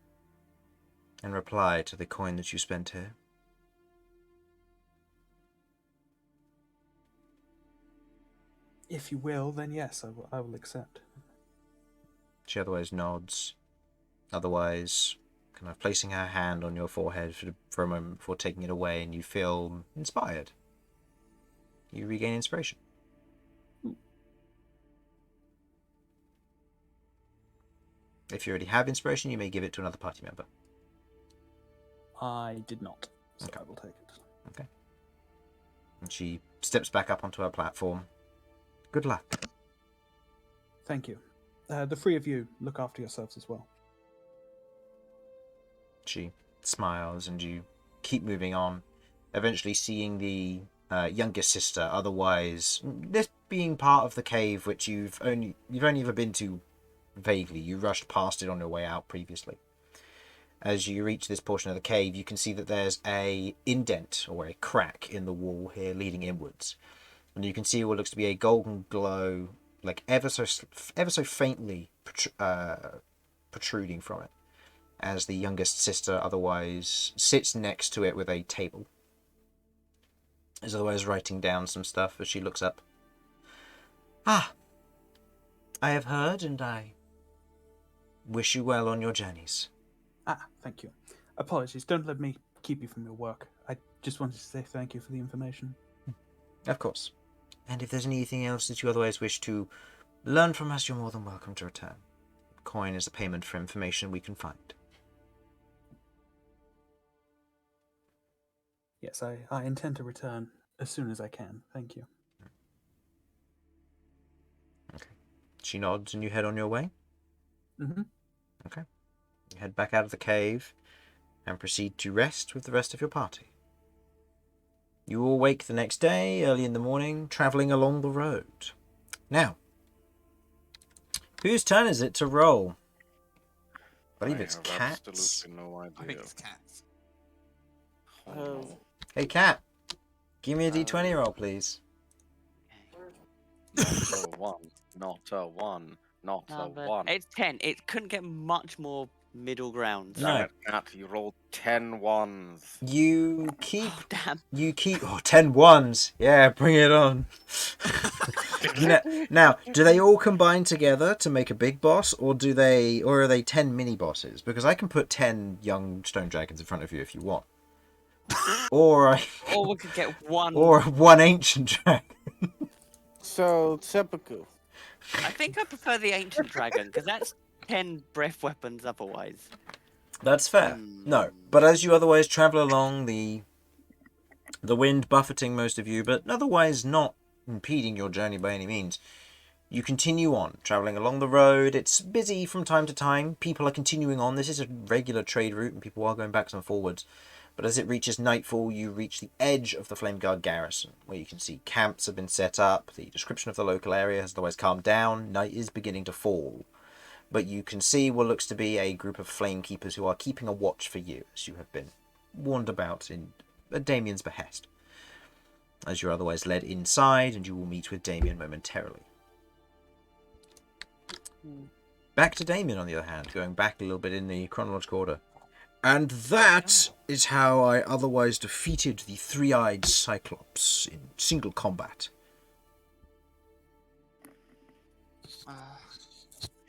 in reply to the coin that you spent here? If you will, then yes, I will accept. She otherwise nods, otherwise kind of placing her hand on your forehead for a moment before taking it away, and you feel inspired. You regain inspiration. If you already have inspiration, you may give it to another party member. I did not, so Okay. I will take it. Okay. And she steps back up onto her platform. Good luck. Thank you. The three of you, look after yourselves as well. She smiles and you keep moving on, eventually seeing the youngest sister, otherwise this being part of the cave which you've only ever been to vaguely. You rushed past it on your way out previously. As you reach this portion of the cave, you can see that there's a indent or a crack in the wall here leading inwards, and you can see what looks to be a golden glow, like ever so faintly protruding from it, as the youngest sister otherwise sits next to it with a table. Is otherwise writing down some stuff as she looks up. Ah, I have heard, and I wish you well on your journeys. Ah, thank you. Apologies, don't let me keep you from your work. I just wanted to say thank you for the information. Of course. And if there's anything else that you otherwise wish to learn from us, you're more than welcome to return. Coin is a payment for information we can find. Yes, I intend to return as soon as I can. Thank you. Okay. She nods and you head on your way? Mm-hmm. Okay. You head back out of the cave and proceed to rest with the rest of your party. You all wake the next day, early in the morning, travelling along the road. Now, whose turn is it to roll? I believe it's have Cat's. absolutely no I idea. think it's cats. Oh, Oh. no. Hey, Cat. Give me a d20 roll, please. Not a one. Not a one. Not a Number- one. It's 10. It couldn't get much more middle ground. No. Damn it, Cat, you rolled 10 ones. You keep... Oh, damn. Oh, 10 ones. Yeah, bring it on. Now, do they all combine together to make a big boss, or are they 10 mini bosses? Because I can put 10 young stone dragons in front of you if you want. Or Or we could get one. or one ancient dragon. So, seppuku. I think I prefer the ancient dragon because that's 10 breath weapons otherwise. That's fair. No, but as you otherwise travel along, the wind buffeting most of you, but otherwise not impeding your journey by any means, you continue on, travelling along the road. It's busy from time to time. People are continuing on. This is a regular trade route, and people are going backwards and forwards. But as it reaches nightfall, you reach the edge of the Flameguard garrison, where you can see camps have been set up. The description of the local area has otherwise calmed down. Night is beginning to fall. But you can see what looks to be a group of flamekeepers who are keeping a watch for you, as you have been warned about at Damian's behest. As you're otherwise led inside, and you will meet with Damian momentarily. Back to Damian, on the other hand, going back a little bit in the chronological order. And that is how I otherwise defeated the three-eyed Cyclops in single combat.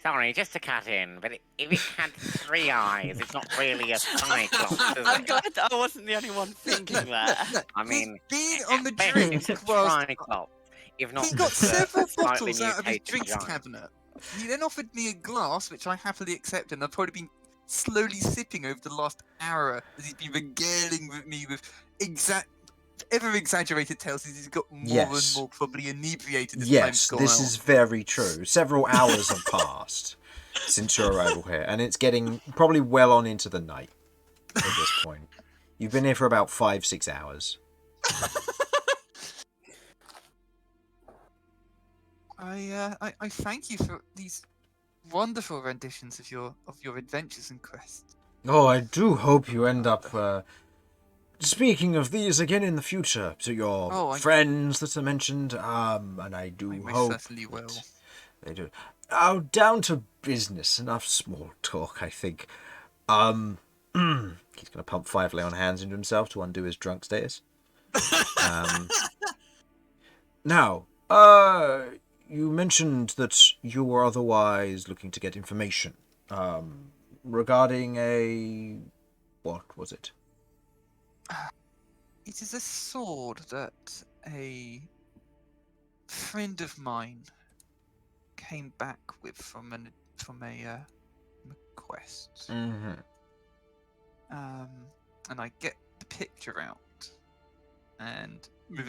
Sorry, just to cut in, but if it had 3 eyes, it's not really a cyclops, is I'm it? glad that I wasn't the only one thinking that. I mean, being on the best drinks it's a whilst cyclops, if not he got just a several slightly bottles out of his mutated drinks giant. cabinet. He then offered me a glass, which I happily accepted, and I've probably been slowly sipping over the last hour as he's been regaling with me with ever exaggerated tales as he's got more Yes. and more probably inebriated as Yes, time's gone this on. is very true. Several hours have passed since your arrival here, and it's getting probably well on into the night at this point. You've been here for about 5-6 hours. I thank you for these wonderful renditions of your adventures and quests. Oh, I do hope you end up speaking of these again in the future, to your Oh, friends that are mentioned, and I do I most hope certainly will. that they do. Oh, down to business. Enough small talk, I think. He's gonna pump 5 lay on hands into himself to undo his drunk status. Now, you mentioned that you were otherwise looking to get information, regarding a... what was it? It is a sword that a friend of mine came back with from a quest. Mm-hmm. And I get the picture out, and with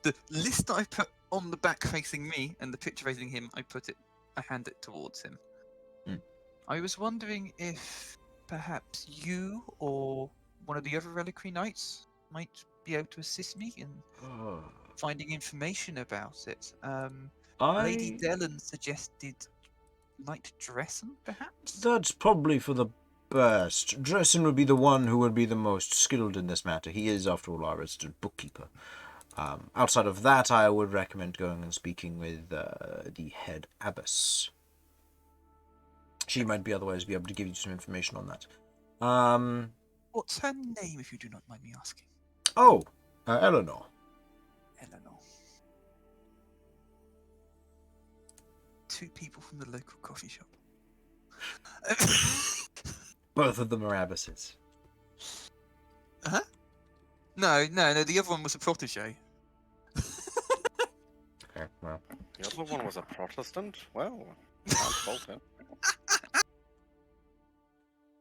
the list that I put on the back facing me and the picture facing him, I hand it towards him. Mm. I was wondering if perhaps you or one of the other reliquary knights might be able to assist me in finding information about it. Lady Dellen suggested Knight Dressen, perhaps? That's probably for the best. Dressen would be the one who would be the most skilled in this matter. He is, after all, our resident bookkeeper. Outside of that, I would recommend going and speaking with the head abbess. She might be otherwise be able to give you some information on that. What's her name, if you do not mind me asking? Oh, Eleanor. Eleanor. 2 people from the local coffee shop. Both of them are abbesses. Huh? No, the other one was a protege. Okay, well. The other one was a Protestant? Well, can't fault him.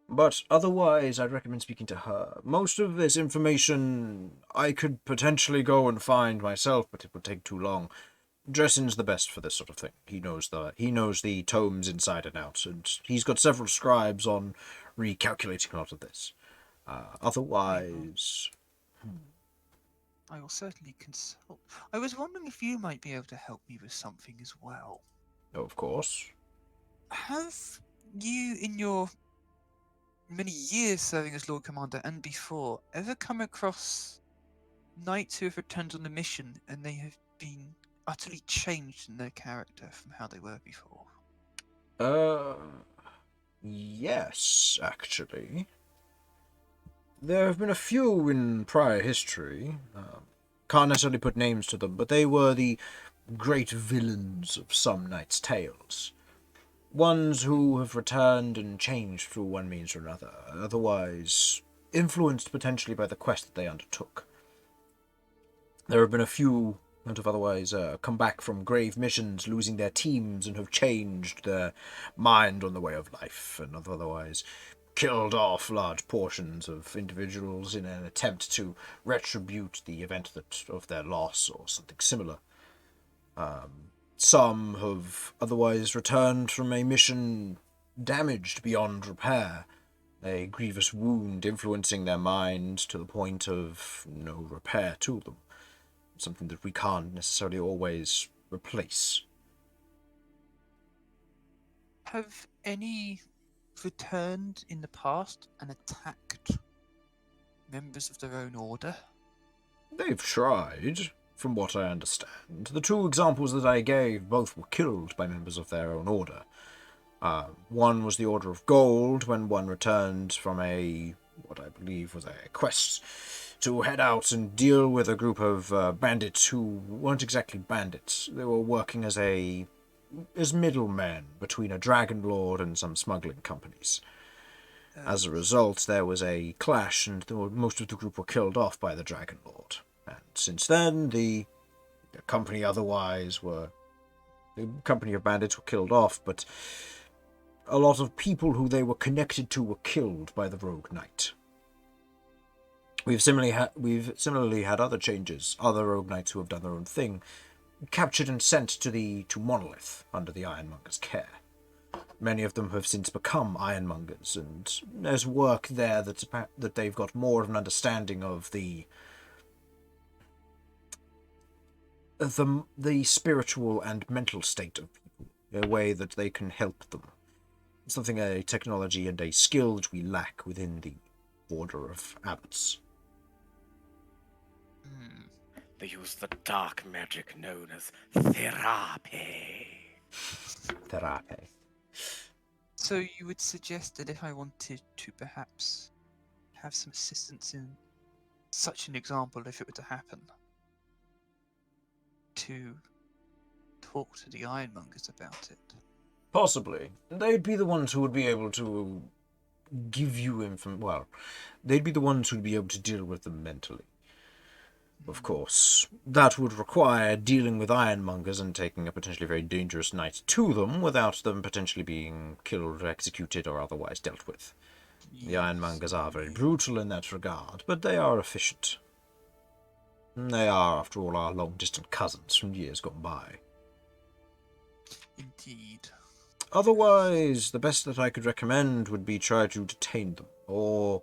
But otherwise, I'd recommend speaking to her. Most of this information I could potentially go and find myself, but it would take too long. Dressen's the best for this sort of thing. He knows the tomes inside and out, and he's got several scribes on recalculating a lot of this. Otherwise... I will certainly consult. I was wondering if you might be able to help me with something as well. Of course. Have you, in your many years serving as Lord Commander and before, ever come across knights who have returned on a mission and they have been utterly changed in their character from how they were before? Yes, actually. There have been a few in prior history. Can't necessarily put names to them, but they were the great villains of some knights' tales. Ones who have returned and changed through one means or another, otherwise influenced potentially by the quest that they undertook. There have been a few that have otherwise come back from grave missions, losing their teams, and have changed their mind on the way of life, and have otherwise killed off large portions of individuals in an attempt to retribute the event of their loss or something similar. Some have otherwise returned from a mission damaged beyond repair, a grievous wound influencing their mind to the point of no repair to them. Something that we can't necessarily always replace. Have any returned in the past and attacked members of their own order? They've tried, from what I understand. The 2 examples that I gave both were killed by members of their own order. One was the Order of Gold, when one returned from what I believe was a quest to head out and deal with a group of bandits who weren't exactly bandits. They were working as middlemen between a dragon lord and some smuggling companies. As a result, there was a clash, and most of the group were killed off by the dragon lord. And since then, the company of bandits were killed off, but a lot of people who they were connected to were killed by the rogue knight. We've similarly had other changes, other rogue knights who have done their own thing, captured and sent to Monolith under the Ironmonger's care. Many of them have since become Ironmongers, and there's work there that they've got more of an understanding of the spiritual and mental state of people, a way that they can help them. Something, a technology and a skill that we lack within the Order of Abbots. They use the dark magic known as therapy. Therapy. So you would suggest that if I wanted to perhaps have some assistance in such an example, if it were to happen, to talk to the Ironmongers about it? Possibly. They'd be the ones who would be able to give you well, they'd be the ones who'd be able to deal with them mentally. Of course, that would require dealing with ironmongers and taking a potentially very dangerous knight to them without them potentially being killed, executed, or otherwise dealt with. The ironmongers are very brutal in that regard, but they are efficient. They are, after all, our long-distant cousins from years gone by. Indeed. Otherwise, the best that I could recommend would be try to detain them, or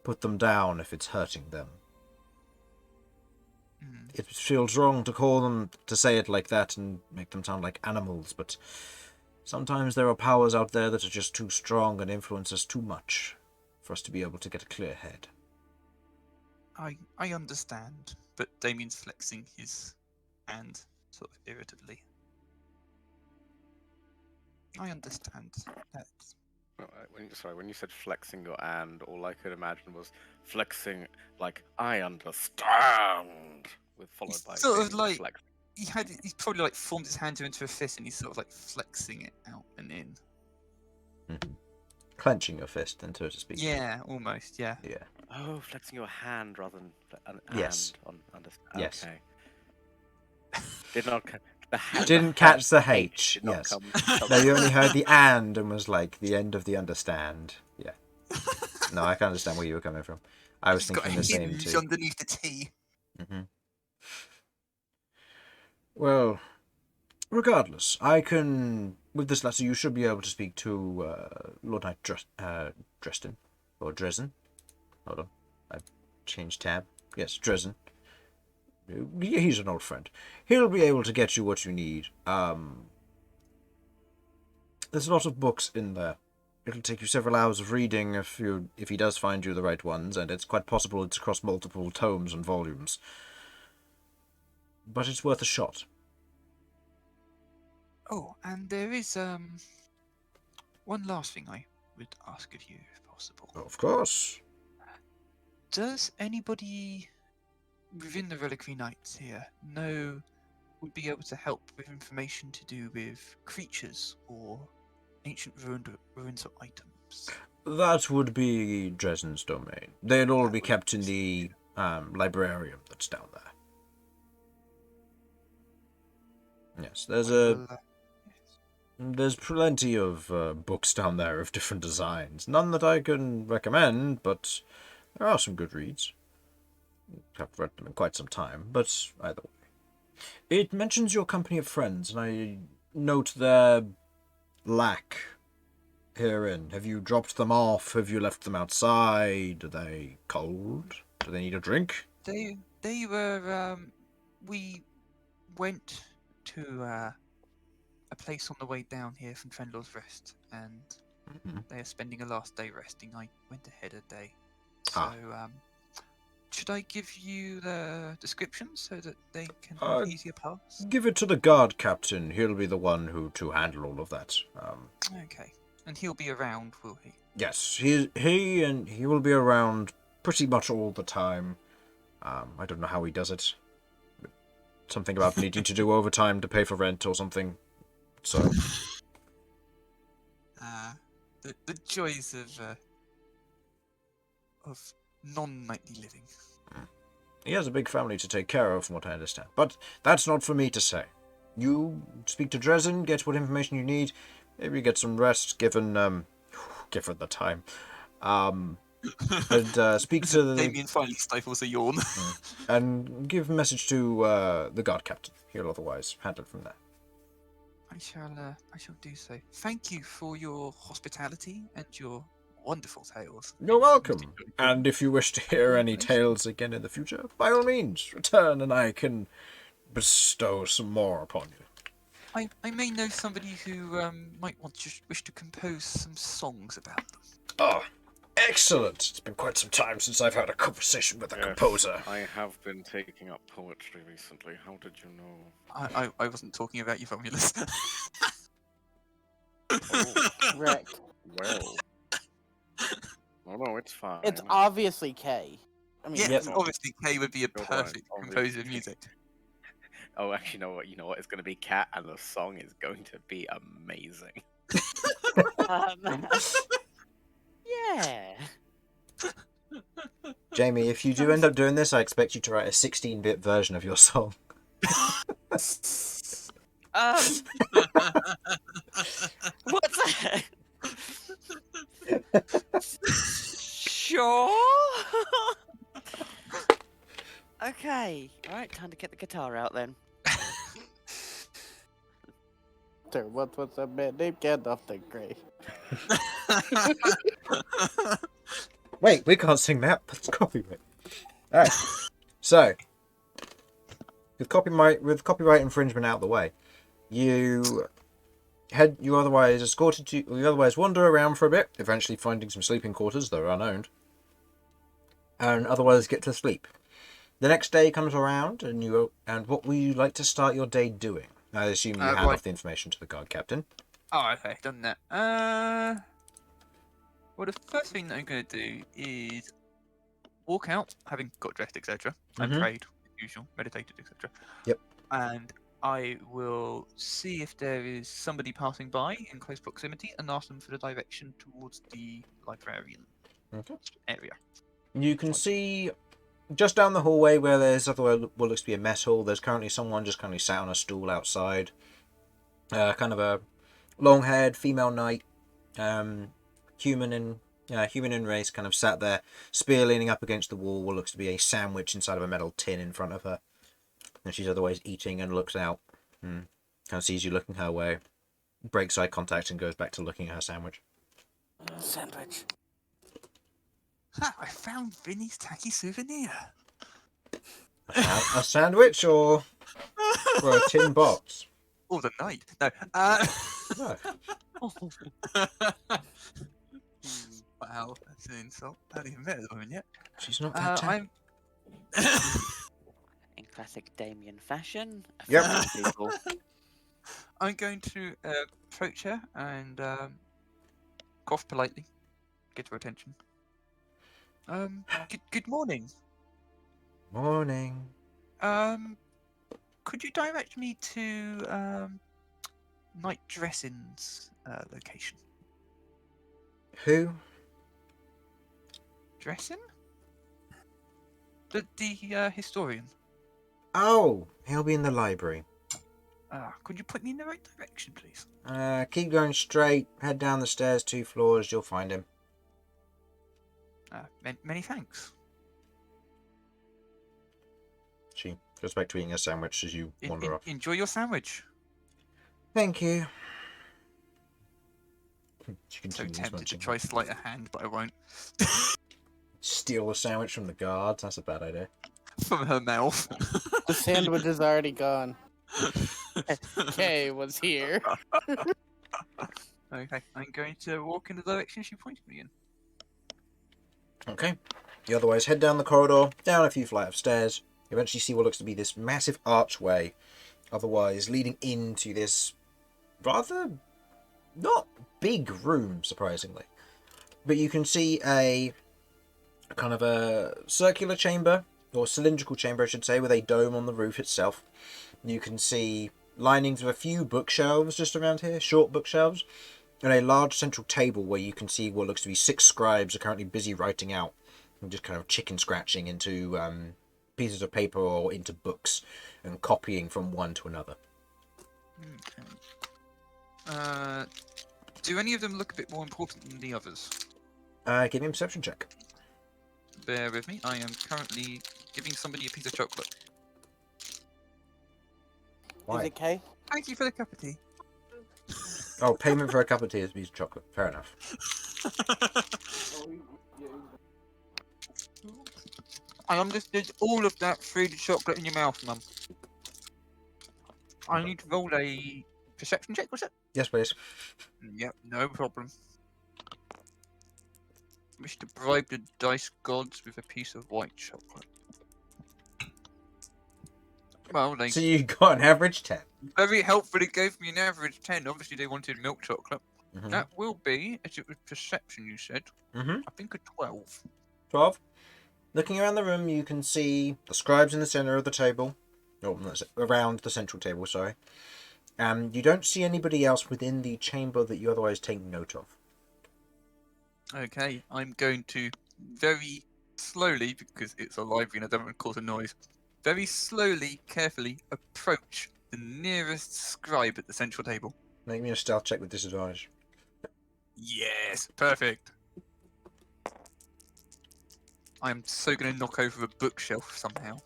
put them down if it's hurting them. It feels wrong to say it like that and make them sound like animals, but sometimes there are powers out there that are just too strong and influence us too much for us to be able to get a clear head. I understand, but Damian's flexing his hand sort of irritably. I understand that. When you said flexing your hand, all I could imagine was flexing like I understand, with followed by Sort of Damian like flex. he's probably like formed his hand into a fist and he's sort of like flexing it out and in. Clenching your fist, and so to speak. Yeah, almost. Yeah. Yeah. Oh, flexing your hand rather than an Yes. hand on understand. Yes. Okay. Did not Didn't catch the H. did not Yes. come No, you only heard the and was like the end of the understand. Yeah. No, I can understand where you were coming from. I was He's got thinking a the same hinge too. underneath the T. Well, regardless, I can. With this letter, you should be able to speak to Lord Knight Dresden. Or Dresden. Hold on. I've changed tab. Yes, Dresden. He's an old friend. He'll be able to get you what you need. There's a lot of books in there. It'll take you several hours of reading if he does find you the right ones, and it's quite possible it's across multiple tomes and volumes. But it's worth a shot. Oh, and there is one last thing I would ask of you, if possible. Of course. Does anybody within the Reliquary Knights here would be able to help with information to do with creatures or ancient ruins or items? That would be Dresden's domain. They'd all be kept in the librarium that's down there. Yes, there's plenty of books down there of different designs. None that I can recommend, but there are some good reads. I've read them in quite some time, but either way. It mentions your company of friends, and I note their lack herein. Have you dropped them off? Have you left them outside? Are they cold? Do they need a drink? They were we went to a place on the way down here from Fenlor's Rest, and they are spending a last day resting. I went ahead a day. So should I give you the description so that they can have easier paths? Give it to the guard captain. He'll be the one to handle all of that. Okay. And he'll be around, will he? Yes, he will be around pretty much all the time. I don't know how he does it. Something about needing to do overtime to pay for rent or something. So. The joys of non-nightly living. He has a big family to take care of, from what I understand. But that's not for me to say. You speak to Dresden, get what information you need, maybe get some rest, given the time. And speak to the... Damian finally stifles a yawn. And give a message to the guard captain. He'll otherwise handle it from there. I shall do so. Thank you for your hospitality and your wonderful tales. You're welcome. And if you wish to hear any tales again in the future, by all means, return and I can bestow some more upon you. I may know somebody who might wish to compose some songs about them. Oh, Excellent. It's been quite some time since I've had a conversation with a Yes, composer. I have been taking up poetry recently. How did you know? I wasn't talking about you, Romulus. Oh, Correct. well. No, it's fine. It's obviously K. I mean, Yeah, Yep. obviously Kay would be a You're right, perfect composer of obviously. music. Oh, actually, you know what? It's going to be Cat, and the song is going to be amazing. Yeah. Jamie, if you do end up doing this, I expect you to write a 16-bit version of your song. What's that? Sure. Okay. All right. Time to get the guitar out then. sir, what's that man named Gandalf the Grey? Wait, we can't sing that. That's copyright. Alright. So, with copyright infringement out of the way, you otherwise wander around for a bit, eventually finding some sleeping quarters that are unowned, and otherwise get to sleep. The next day comes around, and what would you like to start your day doing? I assume you hand right. off the information to the guard captain. Oh, okay, done that. Well, the first thing that I'm going to do is walk out, having got dressed, etc., and Mhm. prayed, as usual, meditated, etc. Yep. And I will see if there is somebody passing by in close proximity and ask them for the direction towards the librarian Okay. area. You can see just down the hallway where there's what looks to be a mess hall. There's currently someone just currently sat on a stool outside. Kind of a long-haired female knight, human in race, kind of sat there, spear leaning up against the wall. What looks to be a sandwich inside of a metal tin in front of her, and she's otherwise eating and looks out, kind of sees you looking her way, breaks eye contact and goes back to looking at her sandwich. Sandwich. Ha! I found Vinny's tacky souvenir. A sandwich or a tin box? Or the knight. No. No. Wow, that's an insult. I haven't even met the woman yet. She's not that tacky. In classic Damian fashion. Yep. offending people. I'm going to approach her and cough politely, get her attention. Good morning. Morning. Could you direct me to Knight Dressin's location? Who? Dressin? The historian. Oh, he'll be in the library. Could you put me in the right direction, please? Keep going straight, head down the stairs 2 floors, you'll find him. Many thanks. She goes back to eating a sandwich as you wander off. Enjoy your sandwich. Thank you. She So continues tempted to munching. try sleight of hand, but I won't. Steal a sandwich from the guards? That's a bad idea. From her mouth. The sandwich is already gone. K was here. Okay, I'm going to walk in the direction she pointed me in. Okay. You otherwise head down the corridor, down a few flights of stairs. You eventually see what looks to be this massive archway, otherwise leading into this rather not big room, surprisingly. But you can see a kind of a circular chamber, or cylindrical chamber, I should say, with a dome on the roof itself. You can see linings of a few bookshelves just around here, short bookshelves, and a large central table where you can see what looks to be 6 scribes are currently busy writing out, and just kind of chicken scratching into pieces of paper or into books, and copying from one to another. Okay. Do any of them look a bit more important than the others? Give me a perception check. Bear with me. I am currently giving somebody a piece of chocolate. Why? Is it K? Thank you for the cup of tea. Oh, payment for a cup of tea is a piece of chocolate. Fair enough. I understood all of that through the chocolate in your mouth, Mum. I need to roll a perception check, was it? Yes, please. Yep, no problem. Wish to bribe the dice gods with a piece of white chocolate. Well, they So you got an average 10. very helpfully gave me an average 10. Obviously, they wanted milk chocolate. Mm-hmm. That will be, as it was perception, you said, Mm-hmm. I think a 12. 12. Looking around the room, you can see the scribes in the center of the table. Oh, that's it, around the central table, sorry. You don't see anybody else within the chamber that you otherwise take note of. Okay, I'm going to very slowly, because it's a library and I don't want to cause a noise, very slowly, carefully approach the nearest scribe at the central table. Make me a stealth check with disadvantage. Yes, perfect. I'm so going to knock over a bookshelf somehow.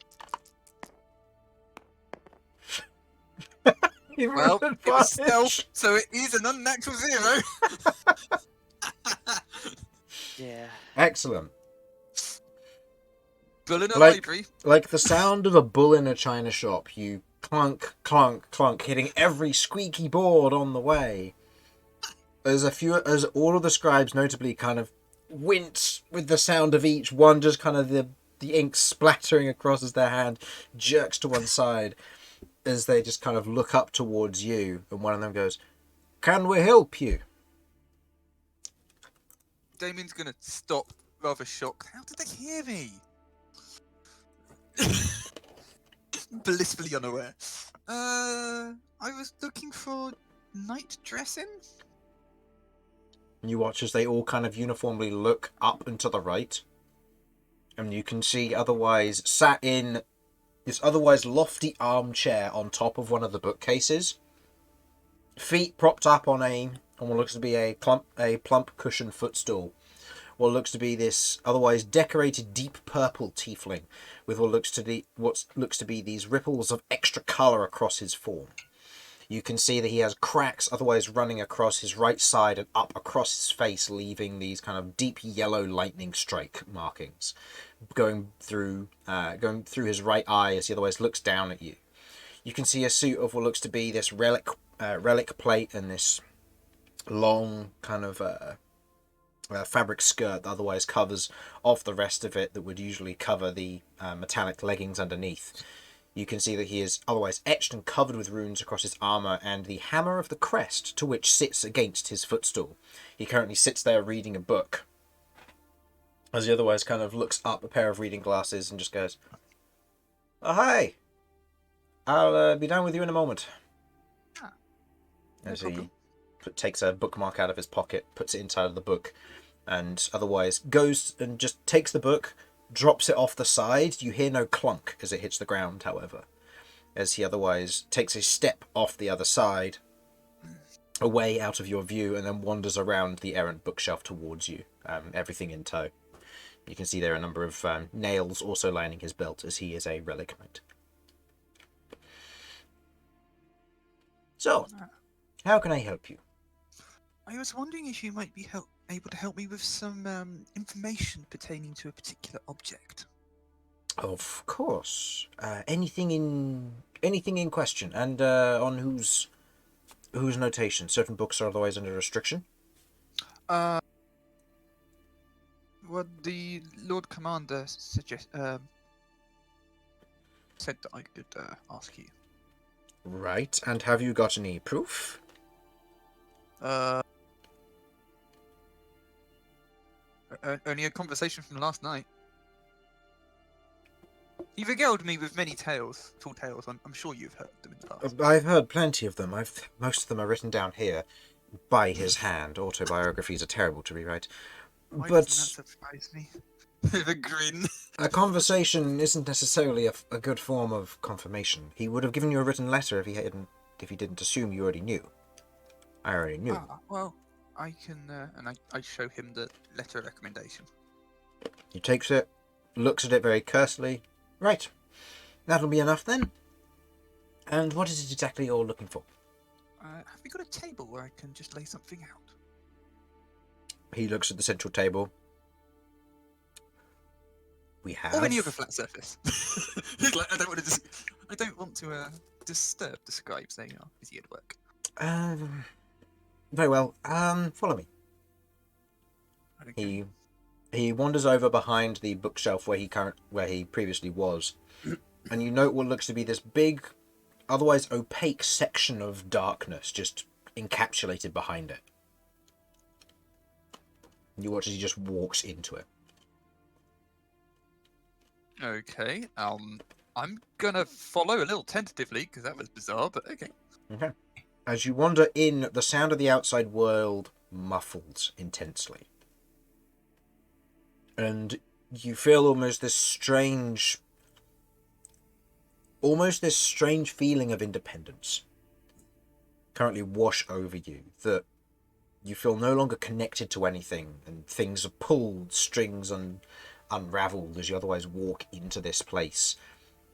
Well, it was stealth, so it is an unnatural 0. Yeah. Excellent. Bull in a Like- library. Like the sound of a bull in a china shop, you clunk, clunk, clunk, hitting every squeaky board on the way. As all of the scribes notably kind of wince with the sound of each one, just kind of the ink splattering across as their hand jerks to one side, as they just kind of look up towards you, and one of them goes, "Can we help you?" Damian's going to stop, rather shocked. How did they hear me? Blissfully unaware. I was looking for night dressing. You watch as they all kind of uniformly look up and to the right, and you can see otherwise sat in this otherwise lofty armchair on top of one of the bookcases, feet propped up on what looks to be a plump cushion footstool. What looks to be this otherwise decorated deep purple tiefling with what looks to be these ripples of extra colour across his form. You can see that he has cracks otherwise running across his right side and up across his face, leaving these kind of deep yellow lightning strike markings going through his right eye as he otherwise looks down at you. You can see a suit of what looks to be this relic plate and this long kind of fabric skirt that otherwise covers off the rest of it that would usually cover the metallic leggings underneath. You can see that he is otherwise etched and covered with runes across his armour and the hammer of the crest to which sits against his footstool. He currently sits there reading a book as he otherwise kind of looks up a pair of reading glasses and just goes, "Oh, hi. I'll be down with you in a moment." No As problem. he takes a bookmark out of his pocket, puts it inside of the book, and otherwise goes and just takes the book, drops it off the side. You hear no clunk as it hits the ground, however, as he otherwise takes a step off the other side, away out of your view, and then wanders around the errant bookshelf towards you, everything in tow. You can see there are a number of nails also lining his belt, as he is a relic knight. So, how can I help you? I was wondering if you might be able to help me with some information pertaining to a particular object. Of course. Anything in question, and on whose notation? Certain books are otherwise under restriction. Well, the Lord Commander said that I could ask you. Right. And have you got any proof? Only a conversation from last night. He regaled me with many tall tales. I'm sure you've heard them in the past. I've heard plenty of them. Most of them are written down here by his hand. Autobiographies are terrible to rewrite. Why But doesn't that surprise me? With a grin. a conversation isn't necessarily a good form of confirmation. He would have given you a written letter if he didn't assume you already knew. I already knew. Well, I can, and I show him the letter of recommendation. He takes it, looks at it very cursorily. Right. That'll be enough then. And what is it exactly you're looking for? Have we got a table where I can just lay something out? He looks at the central table. We have. Or any other flat surface. He's like, I don't want to disturb the scribes. They are busy at work. Very well. Follow me. Okay. He He wanders over behind the bookshelf where he previously was, and you note what looks to be this big, otherwise opaque section of darkness just encapsulated behind it. You watch as he just walks into it. Okay. I'm gonna follow a little tentatively because that was bizarre, but okay. Okay. As you wander in, the sound of the outside world muffles intensely. And you feel almost this strange feeling of independence currently wash over you, that you feel no longer connected to anything, and things are pulled, strings unraveled as you otherwise walk into this place.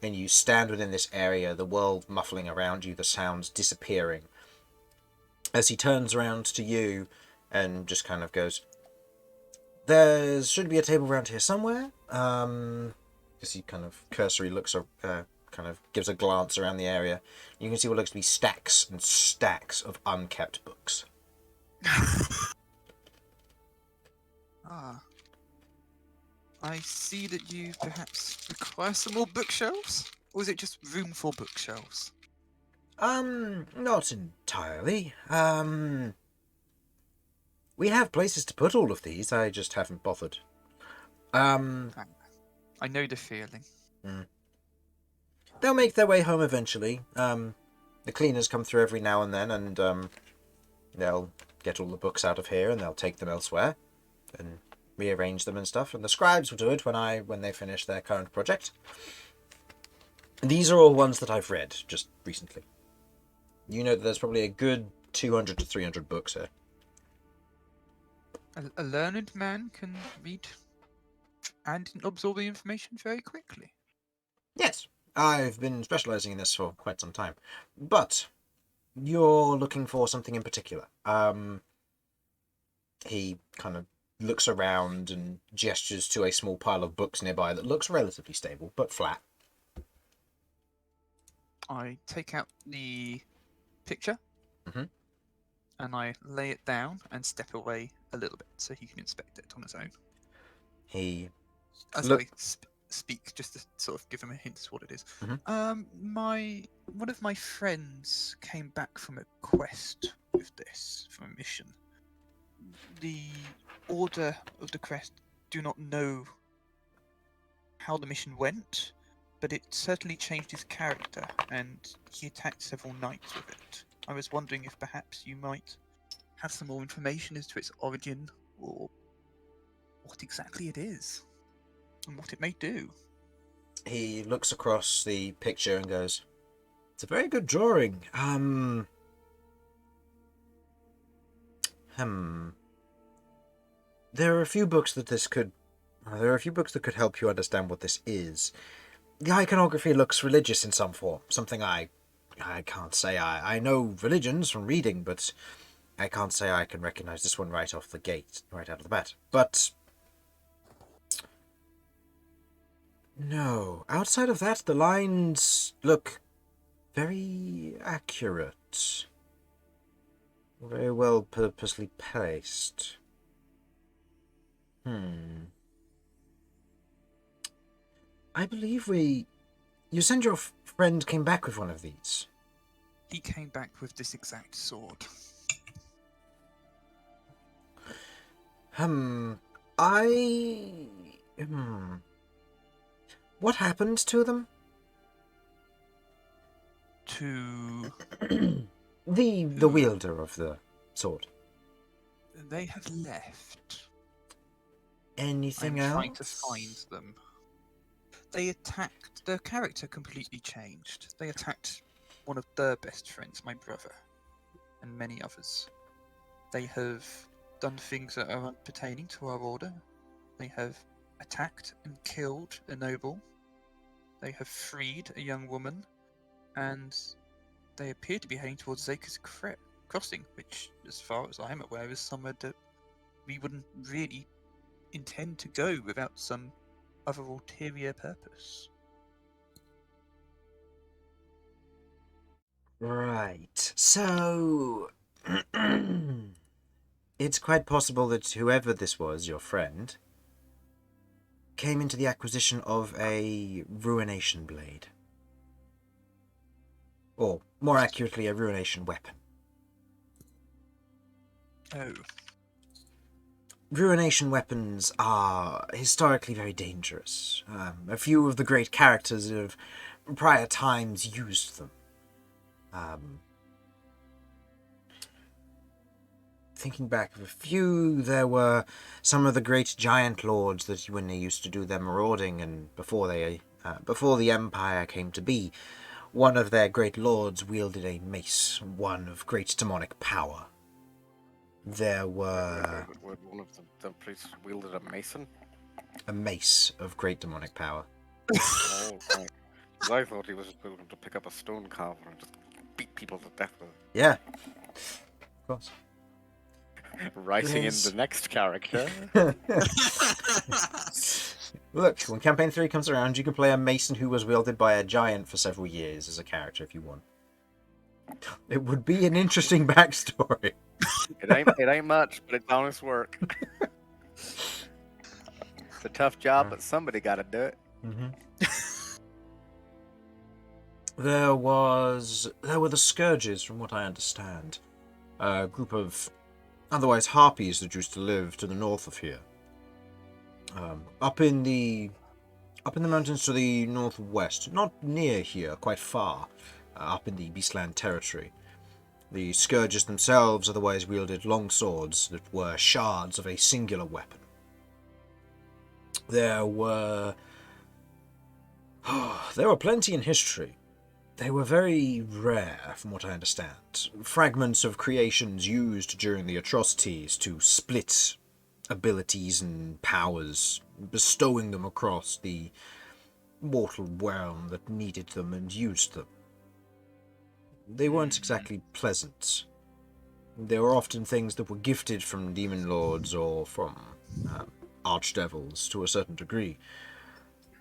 And you stand within this area, the world muffling around you, the sounds disappearing. As he turns around to you and just kind of goes, there should be a table around here somewhere. As he kind of cursory looks, kind of gives a glance around the area. You can see what looks to be stacks and stacks of unkept books. Ah. I see that you perhaps require some more bookshelves? Or is it just room for bookshelves? Not entirely. We have places to put all of these, I just haven't bothered. I know the feeling. They'll make their way home eventually. The cleaners come through every now and then, and they'll get all the books out of here and they'll take them elsewhere and rearrange them and stuff. And the scribes will do it when they finish their current project. And these are all ones that I've read just recently. You know that there's probably a good 200 to 300 books here. A learned man can read and absorb the information very quickly. Yes, I've been specialising in this for quite some time. But you're looking for something in particular. He kind of looks around and gestures to a small pile of books nearby that looks relatively stable, but flat. I take out the picture Mhm. and I lay it down and step away a little bit so he can inspect it on his own. He As Look- I speak, just to sort of give him a hint as what it is. Mhm. One of my friends came back from a quest with this, from a mission. The order of the quest do not know how the mission went, but it certainly changed his character, and he attacked several knights with it. I was wondering if perhaps you might have some more information as to its origin, or what exactly it is, and what it may do. He looks across the picture and goes, "It's a very good drawing. There are a few books that could help you understand what this is. The iconography looks religious in some form, something I can't say. I know religions from reading, but I can't say I can recognize this one right off the gate, right out of the bat. But no, outside of that, the lines look very accurate. Very well purposely placed. I believe you said your friend came back with one of these. He came back with this exact sword. What happened to them? To... The wielder of the sword. They have left. Anything I'm else? trying to find them. They attacked... Their character completely changed. They attacked one of their best friends, my brother, and many others. They have done things that are unpertaining to our order. They have attacked and killed a noble. They have freed a young woman, and they appear to be heading towards Zaker's Crossing, which, as far as I am aware, is somewhere that we wouldn't really intend to go without some other ulterior purpose. Right. So it's quite possible that whoever this was, your friend, came into the acquisition of a ruination blade. Or, more accurately, a ruination weapon. Oh. Ruination weapons are historically very dangerous. A few of the great characters of prior times used them. Thinking back of a few, there were some of the great giant lords that when they used to do their marauding and before the Empire came to be, one of their great lords wielded a mace, one of great demonic power. There were Would one of the priests wielded a mason? a mace of great demonic power. Oh, right. 'Cause I thought he was just able to pick up a stone carver and just beat people to death with it. Yeah. Of course. Writing in Yes. the next character. Look, when Campaign 3 comes around, you can play a mason who was wielded by a giant for several years as a character if you want. It would be an interesting backstory. It ain't much, but it's honest work. It's a tough job, but somebody got to do it. Mm-hmm. There were the Scourges, from what I understand. A group of otherwise harpies that used to live to the north of here. Up in the mountains to the northwest, not near here, quite far, up in the Beastland territory. The Scourges themselves otherwise wielded long swords that were shards of a singular weapon. There were plenty in history. They were very rare, from what I understand. Fragments of creations used during the atrocities to split abilities and powers, bestowing them across the mortal realm that needed them and used them. They weren't exactly pleasant. They were often things that were gifted from demon lords or from archdevils to a certain degree.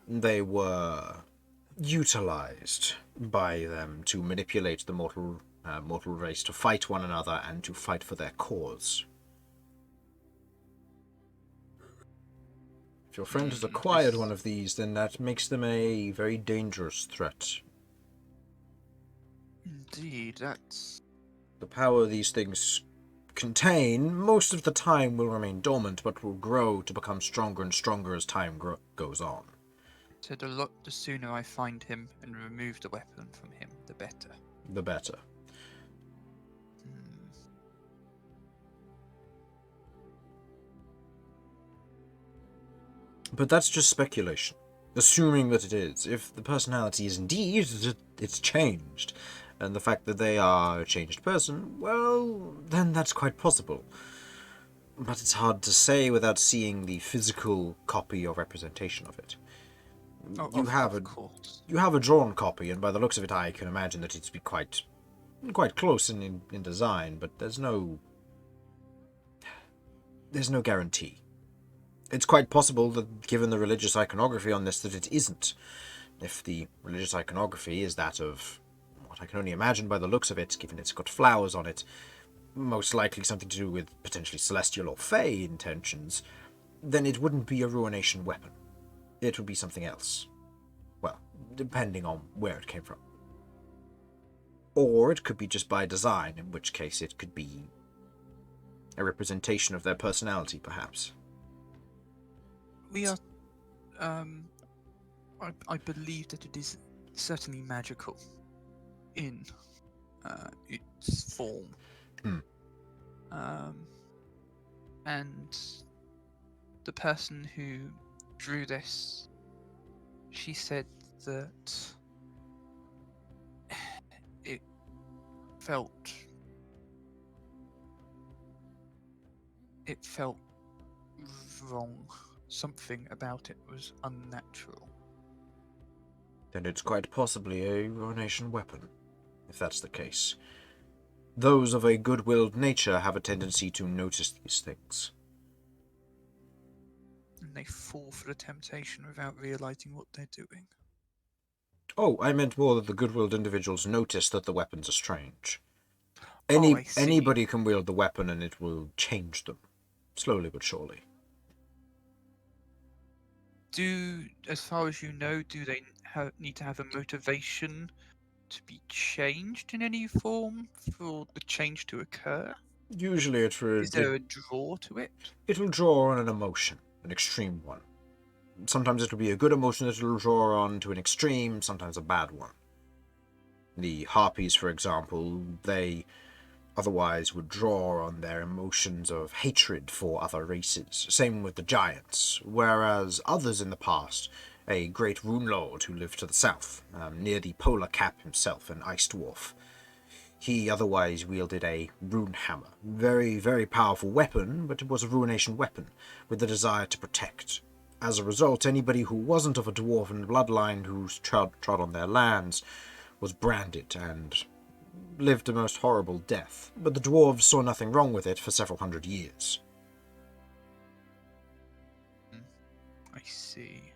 They were utilized by them to manipulate the mortal race to fight one another and to fight for their cause. If your friend has acquired one of these, then that makes them a very dangerous threat. Indeed, that's... The power these things contain, most of the time will remain dormant, but will grow to become stronger and stronger as time goes on. Said a lot. The sooner I find him and remove the weapon from him, the better. The better. But that's just speculation. Assuming that it is. If the personality is indeed, it's changed, and the fact that they are a changed person, well, then that's quite possible. But it's hard to say without seeing the physical copy or representation of it. You have a drawn copy, and by the looks of it, I can imagine that it'd be quite close in design, but there's no guarantee. It's quite possible that, given the religious iconography on this, that it isn't. If the religious iconography is that of what I can only imagine by the looks of it, given it's got flowers on it, most likely something to do with potentially celestial or fey intentions, then it wouldn't be a ruination weapon. It would be something else. Well, depending on where it came from. Or it could be just by design, in which case it could be a representation of their personality, perhaps. We are... I believe that it is certainly magical in its form. And the person who drew this, she said that it felt wrong. Something about it was unnatural. Then it's quite possibly a ruination weapon, if that's the case. Those of a good-willed nature have a tendency to notice these things. And they fall for the temptation without realizing what they're doing. Oh, I meant more that the good-willed individuals notice that the weapons are strange. I see. Anybody can wield the weapon and it will change them, slowly but surely. as far as you know, do they need to have a motivation to be changed in any form for the change to occur? Usually Is there a draw to it? it'll draw on an emotion, an extreme one. Sometimes it'll be a good emotion that it'll draw on to an extreme, sometimes a bad one. The harpies, for example, they otherwise would draw on their emotions of hatred for other races. Same with the giants, whereas others in the past, a great rune lord who lived to the south, near the polar cap himself, an ice dwarf, he otherwise wielded a rune hammer. Very, very powerful weapon, but it was a ruination weapon, with the desire to protect. As a result, anybody who wasn't of a dwarven bloodline who trod on their lands was branded and lived a most horrible death, but the dwarves saw nothing wrong with it for several hundred years. I see.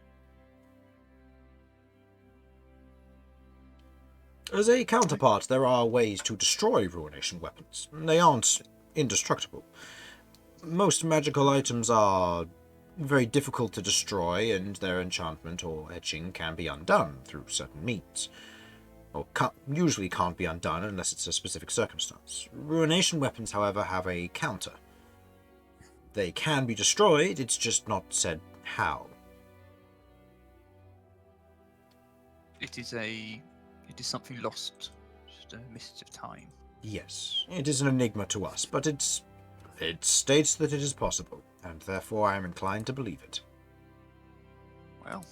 As a counterpart, there are ways to destroy ruination weapons. They aren't indestructible. Most magical items are very difficult to destroy, and their enchantment or etching can be undone through certain means. Or usually can't be undone unless it's a specific circumstance. Ruination weapons, however, have a counter. They can be destroyed, it's just not said how. It is something lost, just a mist of time. Yes, it is an enigma to us, but it states that it is possible, and therefore I am inclined to believe it. Well,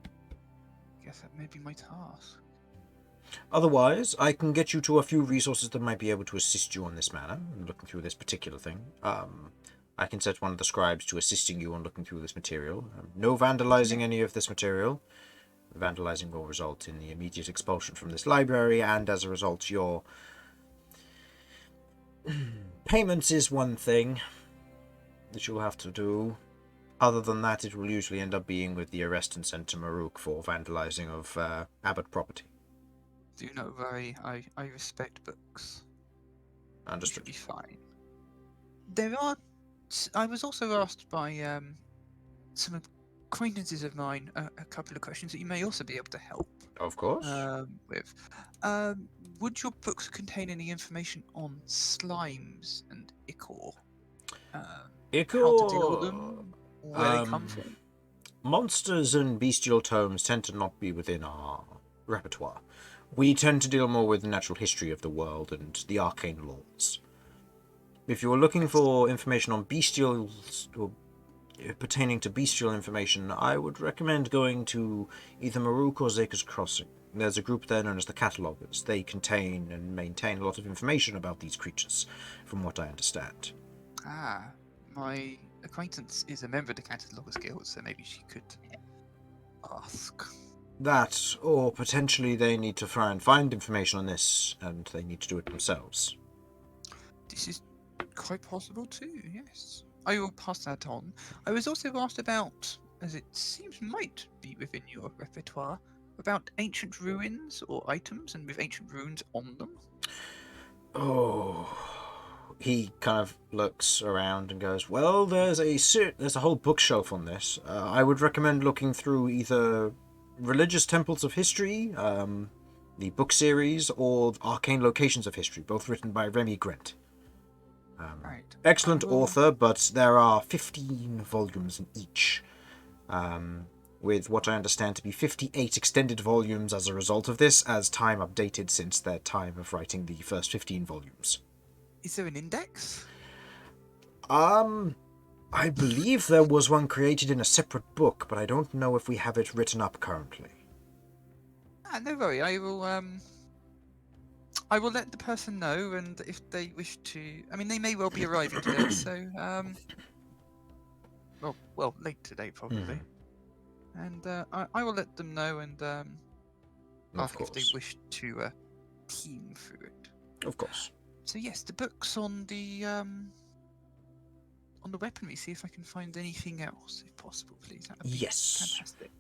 I guess that may be my task. Otherwise, I can get you to a few resources that might be able to assist you on this matter, looking through this particular thing. I can set one of the scribes to assisting you on looking through this material. No vandalizing any of this material. Vandalizing will result in the immediate expulsion from this library, and as a result, your payments is one thing that you'll have to do. Other than that, it will usually end up being with the arrest and sent to Maruk for vandalizing of Abbot property. Do you know, I respect books. Understood. It should be fine. I was also asked by some acquaintances of mine a couple of questions that you may also be able to help Of course. with. Would your books contain any information on slimes and ichor? How to deal with them? Where they come from? Monsters and bestial tomes tend to not be within our repertoire. We tend to deal more with the natural history of the world and the arcane laws. If you're looking for information on bestials, or pertaining to bestial information, I would recommend going to either Maruk or Zaker's Crossing. There's a group there known as the Catalogers. They contain and maintain a lot of information about these creatures, from what I understand. Ah, my acquaintance is a member of the Catalogers Guild, so maybe she could ask. That, or potentially they need to try and find information on this, and they need to do it themselves. This is quite possible too, yes. I will pass that on. I was also asked about, as it seems might be within your repertoire, about ancient ruins or items and with ancient runes on them. Oh, he kind of looks around and goes, well, there's a whole bookshelf on this. I would recommend looking through either Religious Temples of History, the book series, or Arcane Locations of History, both written by Remy Grant. Right. Excellent author, but there are 15 volumes in each, with what I understand to be 58 extended volumes as a result of this, as time updated since their time of writing the first 15 volumes. Is there an index? I believe there was one created in a separate book, but I don't know if we have it written up currently. No worry, I will let the person know, and if they wish to... I mean, they may well be arriving today, so... Well, late today, probably. And I will let them know and ask if they wish to team through it. Of course. So yes, the books on the weaponry, see if I can find anything else, if possible, please. That would be fantastic.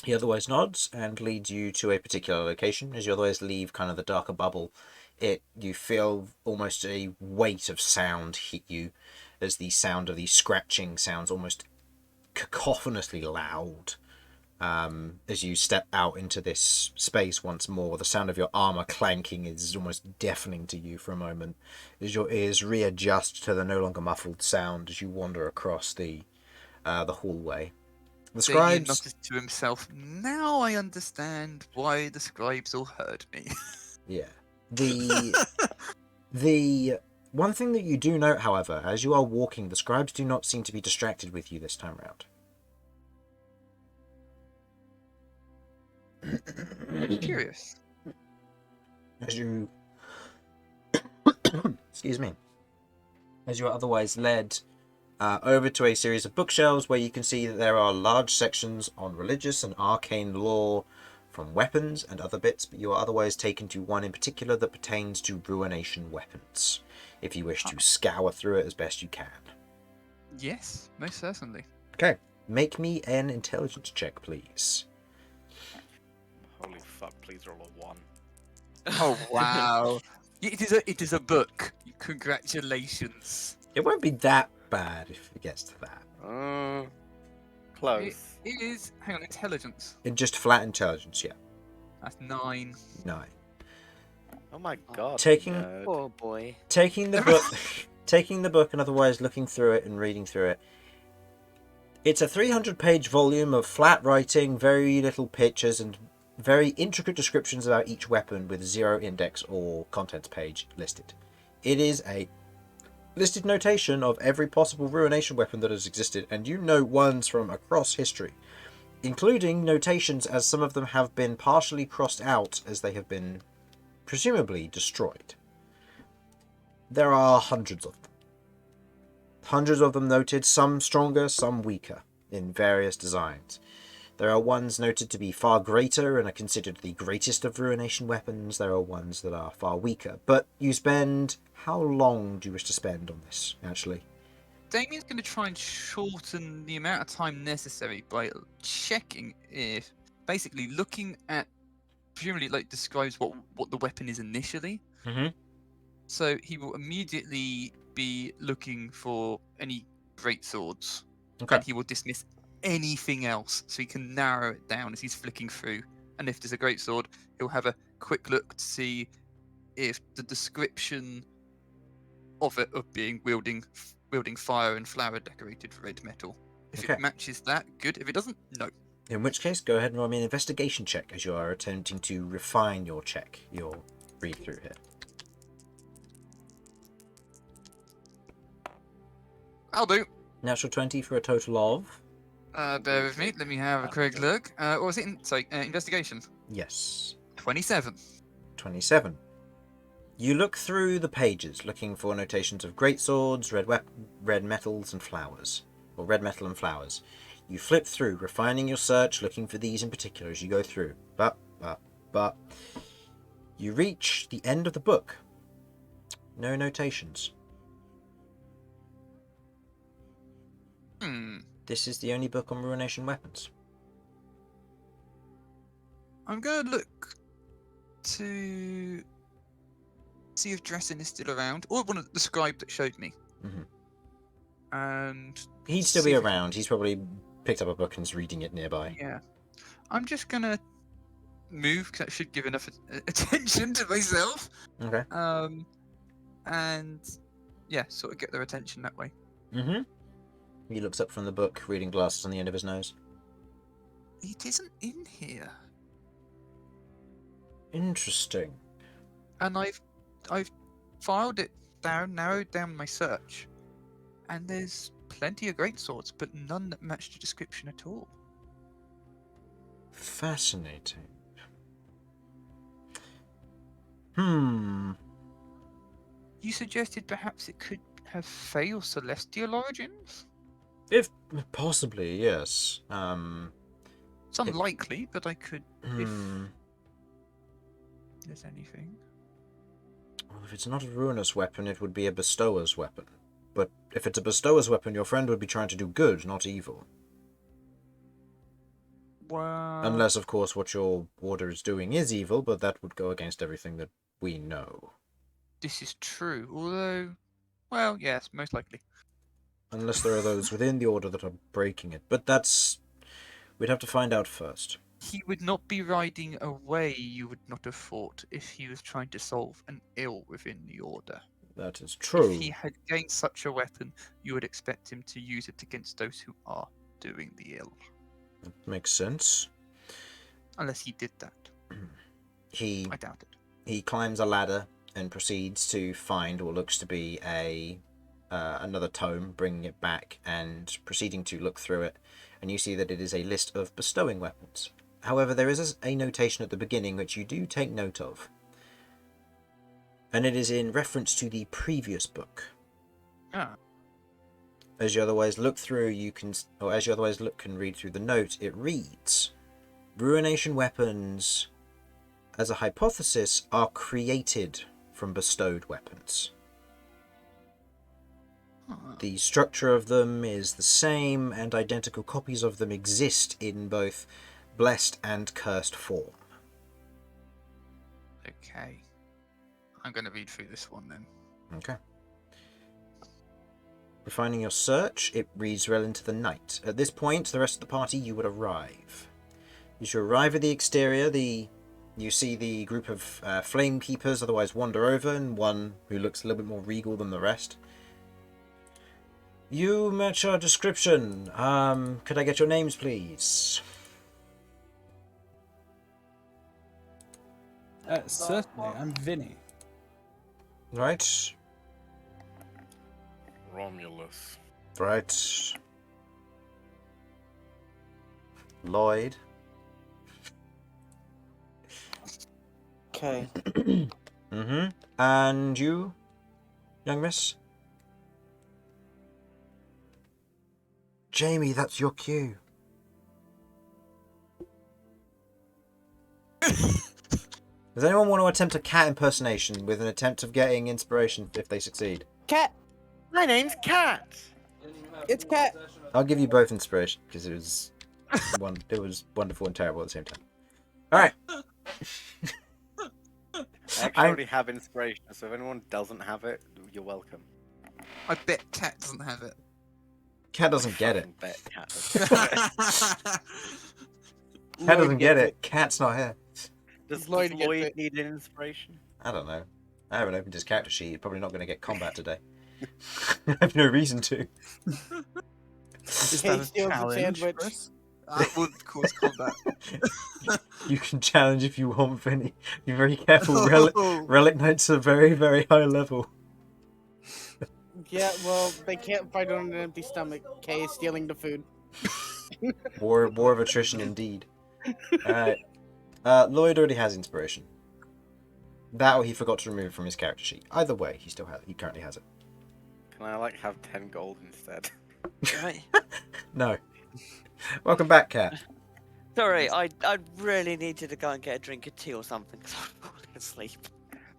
He otherwise nods and leads you to a particular location. As you otherwise leave kind of the darker bubble, you feel almost a weight of sound hit you, as the sound of these scratching sounds almost cacophonously loud as you step out into this space once more. The sound of your armor clanking is almost deafening to you for a moment as your ears readjust to the no longer muffled sound as you wander across the hallway. The Damian scribes... mutters to himself, now I understand why the scribes all heard me. Yeah. The one thing that you do note, however, as you are walking, the scribes do not seem to be distracted with you this time round. Curious. As you... Excuse me. As you are otherwise led over to a series of bookshelves where you can see that there are large sections on religious and arcane lore from weapons and other bits, but you are otherwise taken to one in particular that pertains to ruination weapons, if you wish to scour through it as best you can. Yes, most certainly. Okay, make me an intelligence check, please. Holy fuck, please roll a 1. Oh wow! It is a book. Congratulations. It won't be that bad if it gets to that. Close. It is. Hang on, intelligence. In just flat intelligence, yeah. That's 9. 9. Oh my god. Taking- nerd. Oh boy. Taking the book, taking the book, and otherwise looking through it and reading through it. It's a 300-page volume of flat writing, very little pictures, and very intricate descriptions about each weapon with 0 index or contents page listed. It is a listed notation of every possible ruination weapon that has existed, and you know ones from across history, including notations as some of them have been partially crossed out as they have been presumably destroyed. There are hundreds of them. Hundreds of them noted, some stronger, some weaker, in various designs. There are ones noted to be far greater and are considered the greatest of ruination weapons. There are ones that are far weaker. But you spend... How long do you wish to spend on this, actually? Damien's going to try and shorten the amount of time necessary by checking if, basically looking at, presumably like describes what the weapon is initially. Mm-hmm. So he will immediately be looking for any great swords, Okay. and he will dismiss anything else so he can narrow it down as he's flicking through. And if there's a great sword, he'll have a quick look to see if the description of it of being wielding fire and flower decorated red metal. If Okay. it matches that, good. If it doesn't, no. In which case, go ahead and roll me an investigation check as you are attempting to refine your check, your read through here. I'll do. Natural 20 for a total of... Bear with me. Let me have a quick look. What was it? Investigation. Yes. 27. 27. You look through the pages, looking for notations of great swords, red metals, and flowers. Or red metal and flowers. You flip through, refining your search, looking for these in particular as you go through. But... You reach the end of the book. No notations. This is the only book on ruination weapons. I'm going to look to see if Dresden is still around, or one of the scribe that showed me. Mm-hmm. And He'd still see be if- around. He's probably picked up a book and is reading it nearby. Yeah. I'm just going to move, because that should give enough attention to myself. Okay. And yeah, sort of get their attention that way. Mm-hmm. He looks up from the book, reading glasses on the end of his nose. It isn't in here. Interesting. And I've filed it down, narrowed down my search, and there's plenty of great swords, but none that match the description at all. Fascinating. You suggested perhaps it could have Fey or Celestial origins? If possibly, yes. It's unlikely, but I could if Hmm. there's anything. Well, if it's not a ruinous weapon, it would be a bestower's weapon. But if it's a bestower's weapon, your friend would be trying to do good, not evil. Well, Unless, of course, what your order is doing is evil, but that would go against everything that we know. this is true. Although, well, yes, most likely. unless there are those within the order that are breaking it. But we'd have to find out first. He would not be riding away, you would not have thought, if he was trying to solve an ill within the order. That is true. If he had gained such a weapon, you would expect him to use it against those who are doing the ill. That makes sense. Unless he did that. I doubt it. He climbs a ladder and proceeds to find what looks to be another tome, bringing it back and proceeding to look through it. And you see that it is a list of bestowing weapons. However, there is a notation at the beginning which you do take note of. And it is in reference to the previous book. Ah. As you otherwise look through, can read through the note, it reads, Ruination weapons, as a hypothesis, are created from bestowed weapons. The structure of them is the same, and identical copies of them exist in both blessed and cursed form. Okay. I'm going to read through this one then. Okay. Refining your search, it reads well into the night. At this point, the rest of the party, you would arrive. As you arrive at the exterior, you see the group of flame keepers otherwise wander over, and one who looks a little bit more regal than the rest. You match our description. Could I get your names, please? Certainly, I'm Vinny. Right. Romulus. Right. Lloyd. Okay. Mm-hmm. And you, young miss? Jamie, that's your cue. Does anyone want to attempt a cat impersonation with an attempt of getting inspiration if they succeed? Cat. My name's Cat. It's Cat. I'll give you both inspiration because it was wonderful and terrible at the same time. All right. I actually already have inspiration, so if anyone doesn't have it, you're welcome. I bet Cat doesn't have it. Cat doesn't get it. Fucking bet Cat doesn't. Cat doesn't get it. Cat's not here. Does Lloyd Lloyd, gets Lloyd it. need an inspiration? I don't know. I haven't opened his character sheet. He's probably not going to get combat today. I have no reason to. Is Hey, that a steals the challenge sandwich. for us? That would cause combat. You can challenge if you want, Vinny. Be very careful. Relic Knights are very, very high level. Yeah, well, they can't fight on an empty stomach. Kay is stealing the food. War of attrition indeed. Alright. Lloyd already has inspiration. That or he forgot to remove it from his character sheet. Either way, he currently has it. Can I like have 10 gold instead? Right. No. Welcome back, Cat. Sorry, I really needed to go and get a drink of tea or something because I'm falling asleep.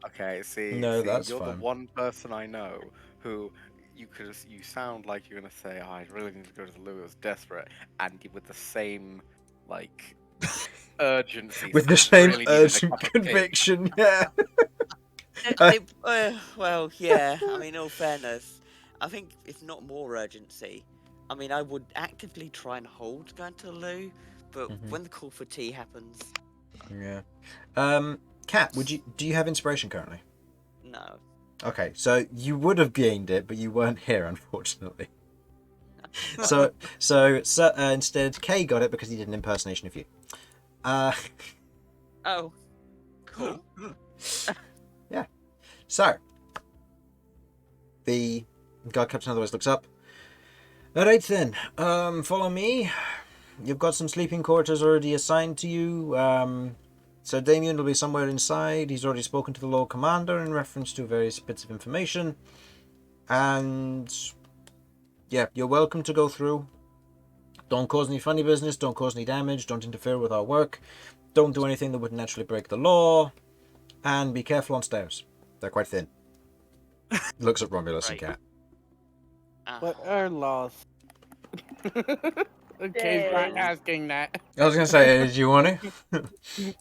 Okay, see, No, that's you're fine. the one person I know who you sound like you're gonna say, oh, I really need to go to the loo, I was desperate, and with the same like urgency. With the saying, same "I really needed a urgent cup of tea." conviction, yeah. Well, yeah. I mean, in all fairness, I think if not more urgency, I mean, I would actively try and hold going to the loo, but Mhm. when the call for tea happens, Yeah. Cat, do you have inspiration currently? no. Okay, so you would have gained it, but you weren't here, unfortunately. So instead, Kay got it because he did an impersonation of you. Oh, cool. Yeah. So the guard captain otherwise looks up. Alright then, follow me. You've got some sleeping quarters already assigned to you. So Damian will be somewhere inside. He's already spoken to the Lord Commander in reference to various bits of information. And yeah, you're welcome to go through. Don't cause any funny business, don't cause any damage, don't interfere with our work. Don't do anything that would naturally break the law. And be careful on stairs. They're quite thin. Looks at Romulus and Right. Cat. What are laws? Kay's not asking that. I was going to say, do you want to?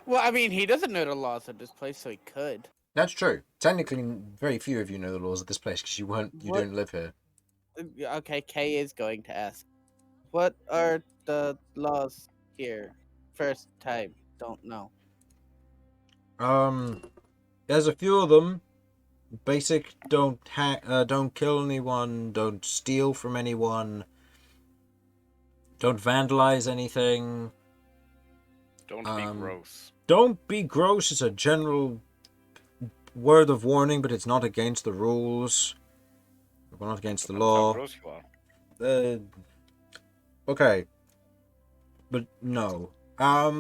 Well, I mean, he doesn't know the laws of this place, so he could. That's true. Technically, very few of you know the laws of this place because you What? don't live here. Okay, Kay is going to ask. What are the laws here? First time, don't know. There's a few of them. Basic: don't kill anyone, don't steal from anyone, don't vandalize anything. Don't be gross. Don't be gross is a general word of warning, but it's not against the rules. We're not against the Depends how law. gross you are. Okay. But no. At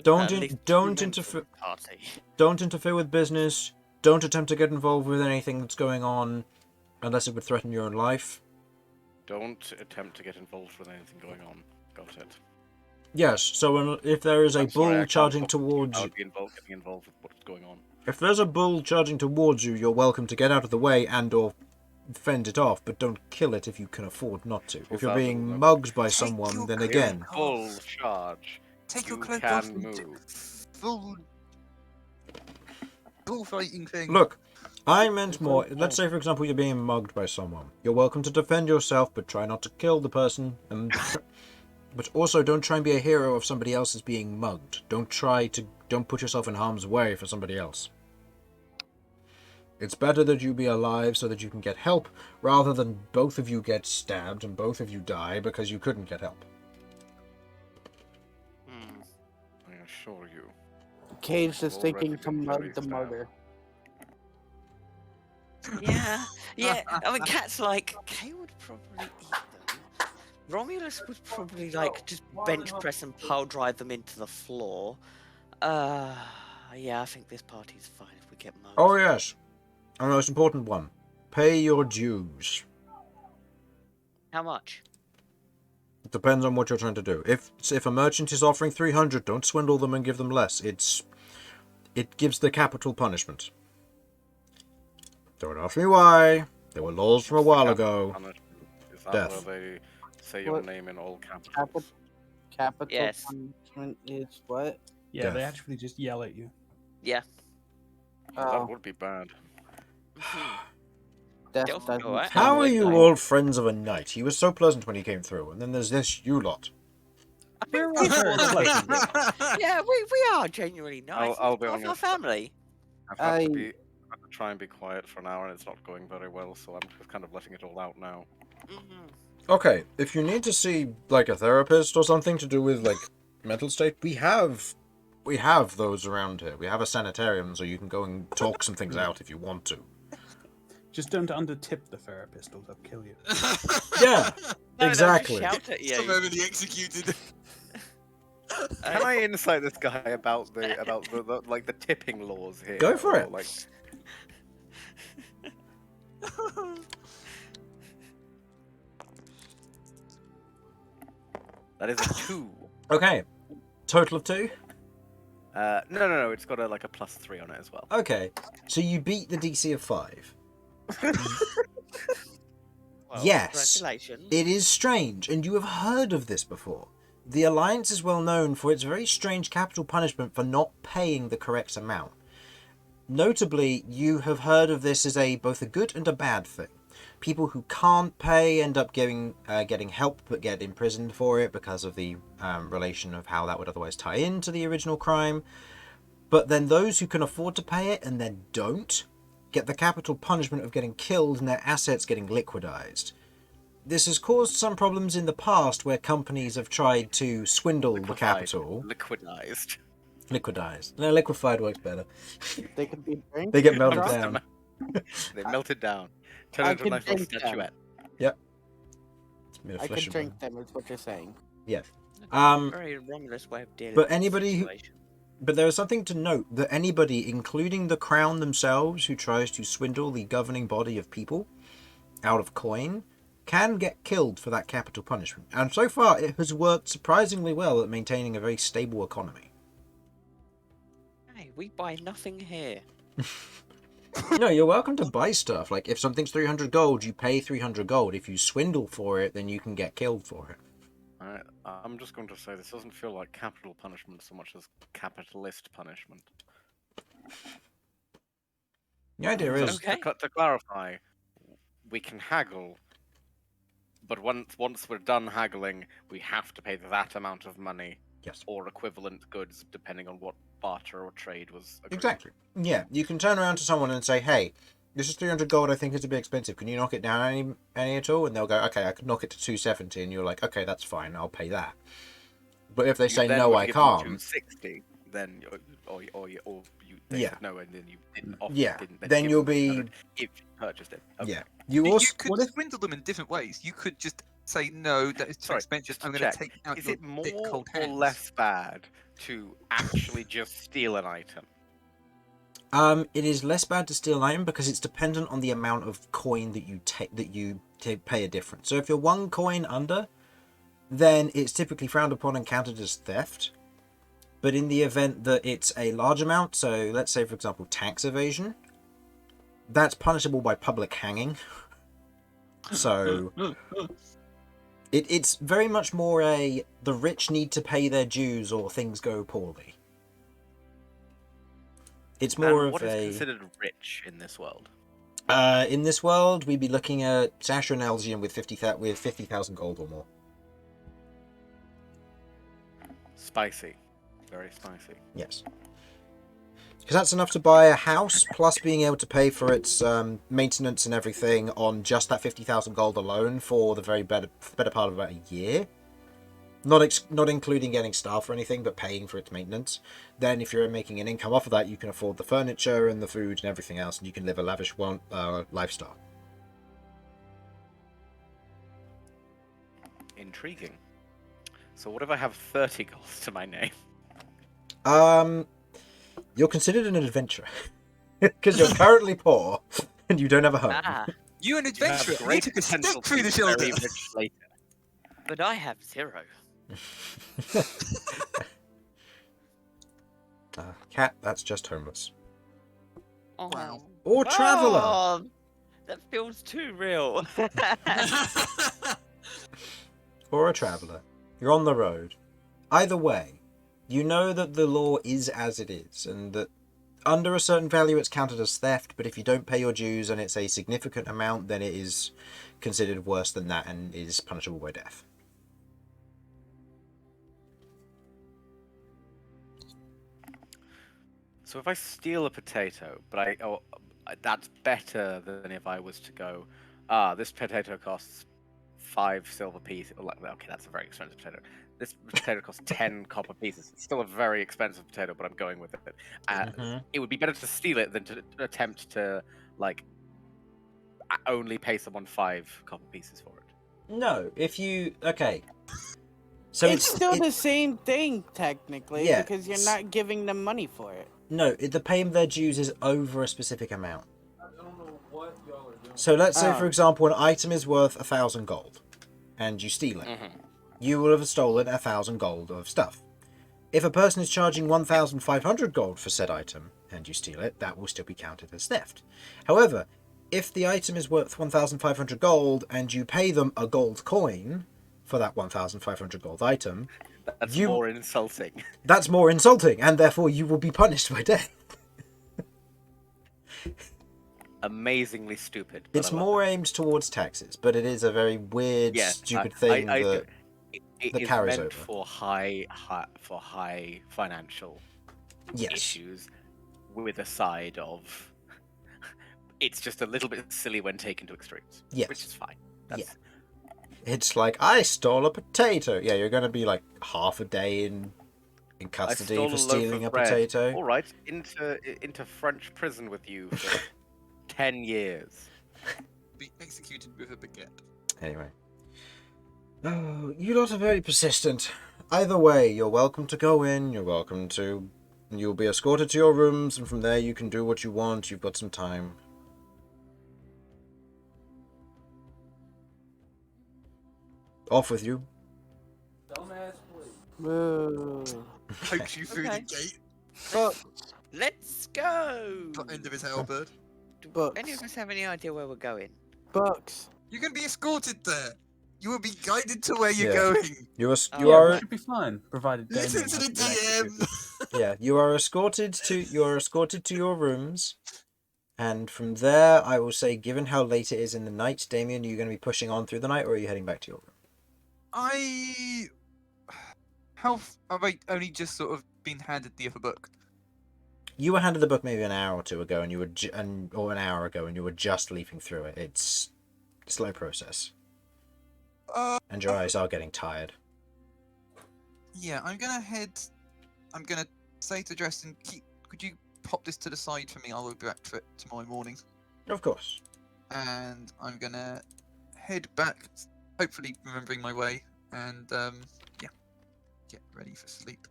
Don't least don't two interfere. members of the Party. Don't interfere with business. Don't attempt to get involved with anything that's going on, unless it would threaten your own life. Don't attempt to get involved with anything going on. Got it. Yes. So if there is a I'm sorry, I bull can't charging talk to you towards about you, getting involved with what's going on. if there's a bull charging towards you, you're welcome to get out of the way and/or fend it off, but don't kill it if you can afford not to. If you're being mugged by someone, then again. Full charge. Take your You cloak can off and move. full bullfighting thing. Look, I meant more. Let's say, for example, you're being mugged by someone. You're welcome to defend yourself, but try not to kill the person. But also, don't try and be a hero if somebody else is being mugged. Don't put yourself in harm's way for somebody else. It's better that you be alive so that you can get help, rather than both of you get stabbed and both of you die because you couldn't get help. I assure you. Kay's just Already thinking to been very mug the stabbed. mugger. Yeah. I mean, cats like Kay would probably eat them. Romulus would probably just bench press and pile drive them into the floor. Yeah, I think this party's fine if we get mugged. Oh yes, and the most important one: pay your dues. How much? It depends on what you're trying to do. If a merchant is offering 300, don't swindle them and give them less. It gives the capital punishment. Don't ask me why. There were laws from a while ago. Is that Death. where they say your What? name in all capitals? Capital Yes. punishment is what? Yeah, they Death. actually just yell at you. Yeah. That Oh, would be bad. death Don't doesn't go out. sound How are like you that. all friends of a knight? He was so pleasant when he came through, and then there's this you lot. I think We're all very pleasant. yeah, we are genuinely nice. I'll It's be part of our honest. family. I've had to I- try and be quiet for an hour, and it's not going very well, so I'm just kind of letting it all out now. Okay, if you need to see like a therapist or something to do with like mental state, we have those around here. We have a sanitarium, so you can go and talk some things out if you want to. Just don't undertip the therapist or they'll kill you. Yeah, No, exactly. No, just shout at you. Summarily executed. Can I insight this guy about the like the tipping laws here? Go for or, it. Like, that is a 2. Okay, total of 2. No. It's got a +3 on it as well. Okay, so you beat the DC of 5. Well, Yes. Congratulations. It is strange, and you have heard of this before. The Alliance is well known for its very strange capital punishment for not paying the correct amount. Notably, you have heard of this as both a good and a bad thing. People who can't pay end up getting help but get imprisoned for it because of the relation of how that would otherwise tie into the original crime. But then those who can afford to pay it and then don't get the capital punishment of getting killed and their assets getting liquidized. This has caused some problems in the past where companies have tried to swindle the capital. Liquidized. Liquidized. No, liquefied works better. They could be drinking. They get melted Drunk? down. They melted down. Turn I into a can nice little drink them. statuette. It's made of I flesh can and drink bone. them, is what you're saying. Yes. Very Romulus way of dealing but with the anybody who- situation. But there is something to note that anybody, including the Crown themselves, who tries to swindle the governing body of people out of coin, can get killed for that capital punishment. And so far, it has worked surprisingly well at maintaining a very stable economy. Hey, we buy nothing here. No, you're welcome to buy stuff. Like, if something's 300 gold, you pay 300 gold. If you swindle for it, then you can get killed for it. Alright, I'm just going to say this doesn't feel like capital punishment so much as capitalist punishment. The idea is... Okay. To clarify, we can haggle, but once we're done haggling, we have to pay that amount of money Yes. or equivalent goods, depending on what barter or trade was agreed. Exactly. Yeah, you can turn around to someone and say, "Hey, this is 300 gold. I think it's a bit expensive. Can you knock it down any at all?" And they'll go, "Okay, I could knock it to 270." And you're like, "Okay, that's fine. I'll pay that." But if they say, then "No, would I give them can't," 260, then they Yeah. said no, and then you didn't offer. Yeah, Didn't then give you'll them be 200 if you purchased it. Okay. yeah. You You also could what if- swindle them in different ways. You could just say, no, that is too Sorry, expensive. just I'm to going to check, take out is your it more thick, cold or hands. less bad to actually just steal an item? It is less bad to steal an item because it's dependent on the amount of coin that you pay a difference. So if you're 1 coin under, then it's typically frowned upon and counted as theft. But in the event that it's a large amount, so let's say for example tax evasion, that's punishable by public hanging. So it's very much more the rich need to pay their dues or things go poorly. It's more And of what is a considered rich in this world? in this world we'd be looking at Sasha and Elgian with 50,000 gold or more. Spicy, very spicy. Yes. Because that's enough to buy a house, plus being able to pay for its maintenance and everything on just that 50,000 gold alone for the better part of about a year. Not including getting staff or anything, but paying for its maintenance. Then if you're making an income off of that, you can afford the furniture and the food and everything else, and you can live a lavish lifestyle. Intriguing. So what if I have 30 gold to my name? You're considered an adventurer. Because you're currently poor, and you don't have a home. Ah, You an You have adventurer. You great took a potential step to through be the shoulder. very rich later. but I have 0. Cat, that's just homeless. Oh. Wow. Or traveller. Oh, that feels too real. Or a traveller. You're on the road. Either way, you know that the law is as it is, and that under a certain value it's counted as theft, but if you don't pay your dues and it's a significant amount, then it is considered worse than that and is punishable by death. So if I steal a potato, but that's better than if I was to go, this potato costs 5 silver pieces. Okay, that's a very expensive potato. This potato costs 10 copper pieces. It's still a very expensive potato, but I'm going with it. It would be better to steal it than to attempt to, only pay someone 5 copper pieces for it. No, if you... Okay. So it's still the same thing, technically, Yeah, because you're not giving them money for it. No, the payment of their dues is over a specific amount. So let's say, for example, an item is worth 1,000 gold, and you steal it. You will have stolen 1,000 gold of stuff. If a person is charging 1,500 gold for said item, and you steal it, that will still be counted as theft. However, if the item is worth 1,500 gold, and you pay them a gold coin for that 1,500 gold item... That's more insulting. That's more insulting, and therefore you will be punished by death. Amazingly stupid. But It's more aimed towards taxes, but it is a very weird, stupid thing that is carries meant over. for high financial issues, with a side of it's just a little bit silly when taken to extremes. Yes. Which is fine. It's like, I stole a potato. Yeah, you're going to be like half a day in custody for stealing a potato. All right, into French prison with you for 10 years. Be executed with a baguette. Anyway. Oh, you lot are very persistent. Either way, you're welcome to go in, you'll be escorted to your rooms, and from there you can do what you want. You've got some time. Off with you. Boo. Pokes you through the Okay. gate. Books. Let's go. Got end of his halberd. Do Books. any of us have any idea where we're going? Books. You're going to be escorted there. You will be guided to where you're Yeah. going. You Oh, are It should be fine, provided Damian Listen to the hasn't been executed. DM. yeah, you are escorted to your rooms. And from there, I will say, given how late it is in the night, Damian, are you going to be pushing on through the night, or are you heading back to your room? Have I only just sort of been handed the other book? You were handed the book maybe an hour or two ago, and you were or an hour ago, and you were just leafing through it. It's a slow process, and your eyes are getting tired. Yeah, I'm gonna say to Dresden, could you pop this to the side for me? I will be back for it tomorrow morning. Of course. And I'm gonna head back, hopefully remembering my way, and yeah, get ready for sleep.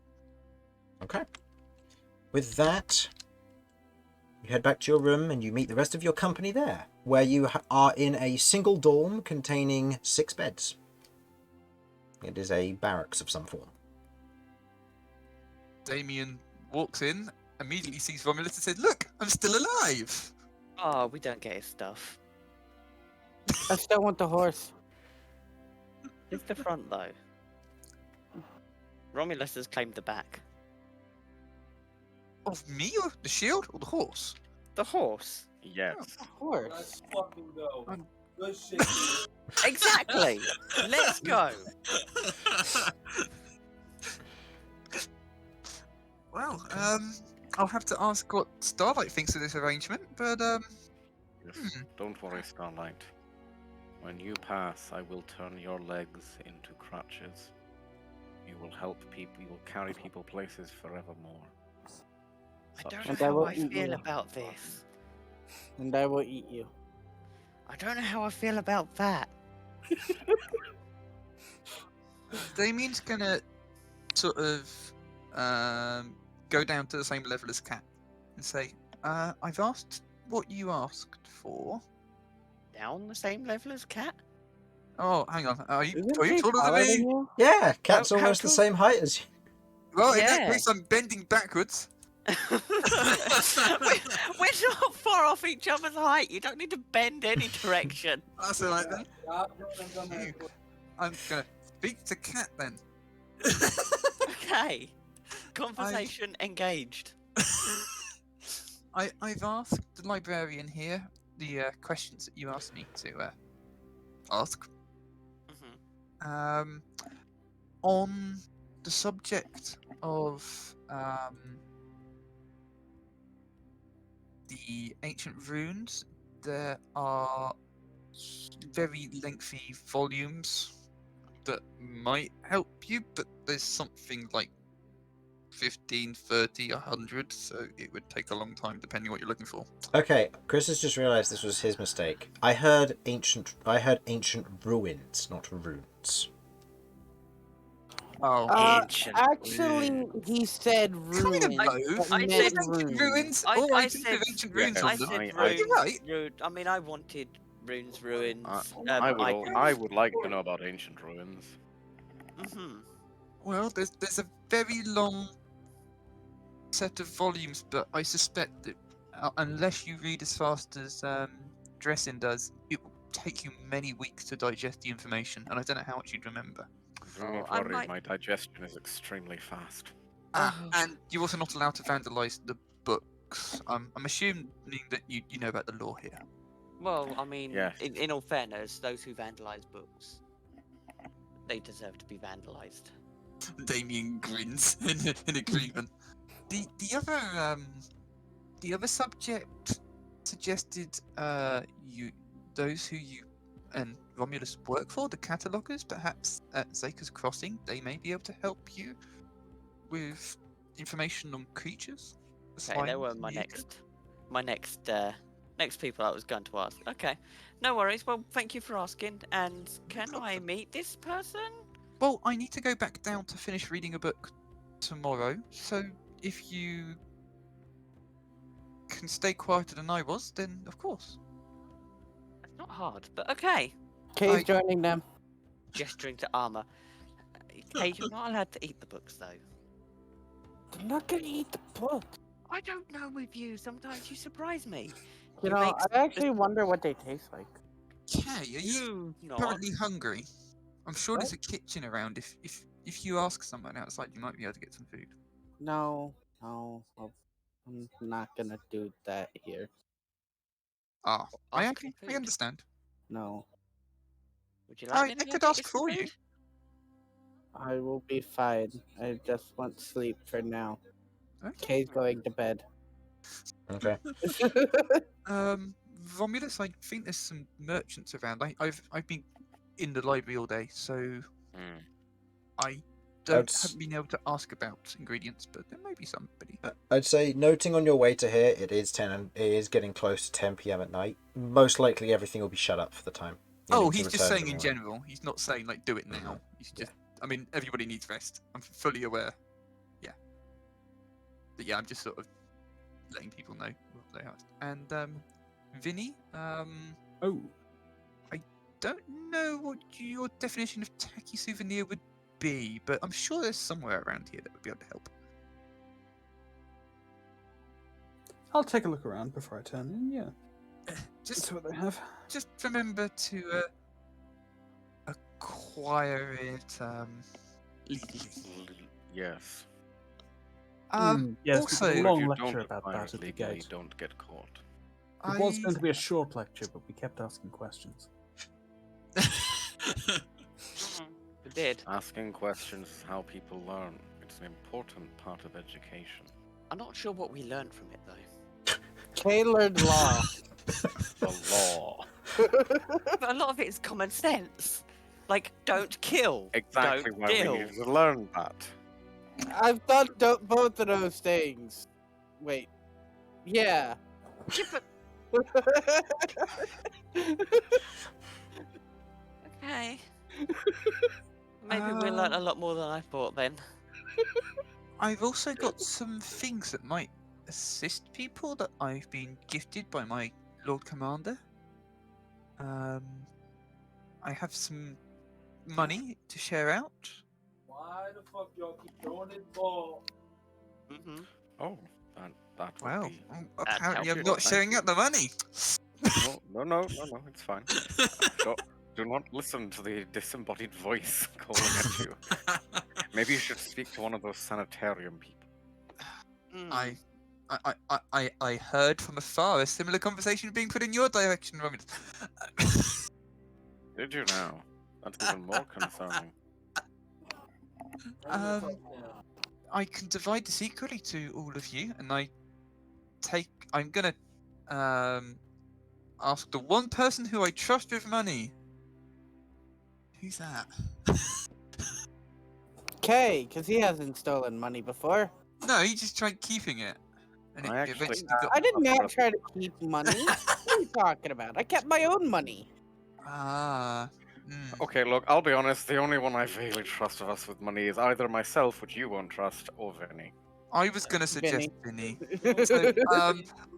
Okay. With that, you head back to your room and you meet the rest of your company there, where you are in a single dorm containing 6 beds. It is a barracks of some form. Damian walks in, immediately sees Romulus and says, "Look, I'm still alive!" Oh, we don't get his stuff. I still want the horse. It's the front, though. Romulus has claimed the back. Of me, or the shield, or the horse? The horse. Yes. The horse. Let's fucking go. I'm- Good shit. Exactly. Let's go. Well, I'll have to ask what Starlight thinks of this arrangement, but Yes. Don't worry, Starlight. When you pass, I will turn your legs into crutches. You will help people. You will carry people places forevermore. I don't And know I how will I eat feel you. about this. And I will eat you. I don't know how I feel about that. Damien's gonna sort of go down to the same level as Cat and say, I've asked what you asked for. Down the same level as Cat? Oh, hang on. Are you Isn't she taller than taller than me? you? Yeah, Cat's How almost the tall- same height as you. Well, in that Yeah. case, I'm bending backwards. we're not far off each other's height. You don't need to bend any direction. That's alright then. Yeah. I'm gonna speak to Cat then. Okay. Conversation engaged. I've asked the librarian here the questions that you asked me to ask. Mhm. On the subject of the ancient runes, there are very lengthy volumes that might help you, but there's something like 15, 30, 100, so it would take a long time depending what you're looking for. Okay, Chris has just realised this was his mistake. I heard ancient ruins, not runes. Oh, Ancient Actually, he said ruins. kind of both. but he I meant said Ancient ruins. I- All I items said- with ancient Yeah, runes I on them. said I- runes. You're right. I mean, I wanted runes, ruins. I icons. would like to know about ancient ruins. Mhm. Well, there's a very long set of volumes, but I suspect that unless you read as fast as Dresden does, it will take you many weeks to digest the information, and I don't know how much you'd remember. Do not I worry, might- my digestion is extremely fast. Oh. And you're also not allowed to vandalize the books. I'm assuming that you know about the law here. Well, I mean, Yes. in all fairness, those who vandalize books, they deserve to be vandalized. Damian grins in agreement. The other subject suggested those who you and Romulus work for, the catalogers, perhaps at Zaker's Crossing, they may be able to help you with information on creatures. Okay, they slimes were and my mutants. next people I was going to ask. Okay, no worries. Well, thank you for asking. And can I meet this person? Well, I need to go back down to finish reading a book tomorrow, so if you can stay quieter than I was, then of course. It's not hard, but okay. Kay's I- joining them. Gesturing to armor. Hey, you're not allowed to eat the books, though. I'm not gonna eat the book. I don't know with you. Sometimes you surprise me. You You know, make I actually wonder what they taste like. Kay, are you You not. currently hungry? I'm sure What? there's a kitchen around. If you ask someone outside, you might be able to get some food. No, I'm not gonna do that here. Ah, I Ask for actually, I food. understand. No, Would you like me I to go could get ask you some for you. bread? I will be fine. I just want sleep for now. Okay. Kay's going to bed. Okay. Romulus, I think there's some merchants around. I've been in the library all day, so Hmm. I I'd haven't been able to ask about ingredients, but there may be somebody. I'd say, noting on your way to here, it is 10 and it is getting close to 10 p.m. at night. Most likely everything will be shut up for the time. You'll Oh, need to he's just return saying in the morning. general. He's not saying like do it now. He's just. I mean, everybody needs rest. I'm fully aware. Yeah. But yeah, I'm just sort of letting people know what they are. And Vinny, Oh, don't know what your definition of tacky souvenir would be, but I'm sure there's somewhere around here that would be able to help. I'll take a look around before I turn in. Yeah, Just that's what they have. just remember to acquire it legally. Yes. Yes, also, we Or got a if long you lecture don't about acquire that it at the legally, gate. don't get caught. It was going to be a short lecture, but we kept asking questions. We did. Asking questions is how people learn. It's an important part of education. I'm not sure what we learned from it though. Kay learned law. The law. But a lot of it is common sense. Like, don't kill. Exactly Don't why kill. we needed to learn that. I've done both of those things. Wait. Yeah. Yeah, but okay. Maybe we learnt a lot more than I thought then. I've also got some things that might assist people that I've been gifted by my Lord Commander. I have some money to share out. Why the fuck y'all keep throwing it ball? Mm-hmm. Oh, that would Well, be. apparently I'm helpful, not thank sharing you. out the money. No, it's fine. Do not listen to the disembodied voice calling at you. Maybe you should speak to one of those sanitarium people. Mm. I heard from afar a similar conversation being put in your direction, Romulus. Did you now? That's even more concerning. I can divide the secretly to all of you, and I'm gonna ask the one person who I trust with money. Who's that? Kay, because he hasn't stolen money before. No, he just tried keeping it, and I it actually eventually have got. I did a not brother. try to keep money. What are you talking about? I kept my own money. Ah. Okay, look, I'll be honest, the only one I vaguely trust of us with money is either myself, which you won't trust, or Vinny. I was gonna suggest Vinny. Vinny. So,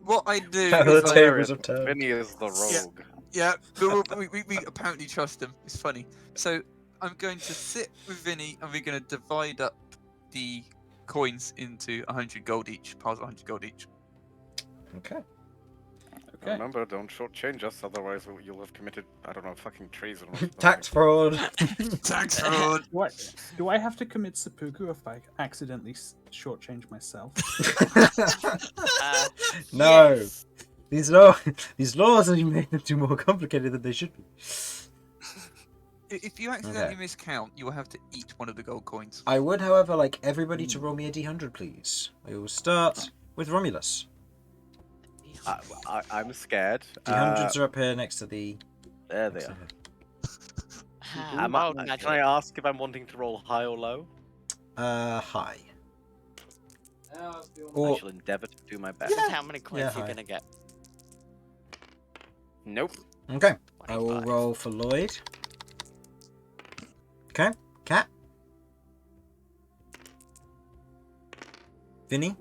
what I do The is tables have turned. Vinny is the rogue. Yeah, but we apparently trust him. It's funny. So I'm going to sit with Vinny, and we're going to divide up the coins into 100 gold each, piles of 100 gold each. Okay. Okay. Remember, don't shortchange us, otherwise you'll have committed, I don't know, fucking treason or something. Tax fraud. Tax fraud. Do I have to commit seppuku if I accidentally shortchange myself? No. Yes. These laws are made them too more complicated than they should be. If you accidentally Okay. miscount, you will have to eat one of the gold coins. I would, however, like everybody to roll me a d100, please. We will start with Romulus. I'm scared. D100s are up here next to the. There they are. Wild Can magic. I ask if I'm wanting to roll high or low? High. I Or shall endeavour to do my best. This is how many coins Yeah, you're hi. gonna get. Nope. okay. I will 25. roll for Lloyd. Okay. Cat. Vinny.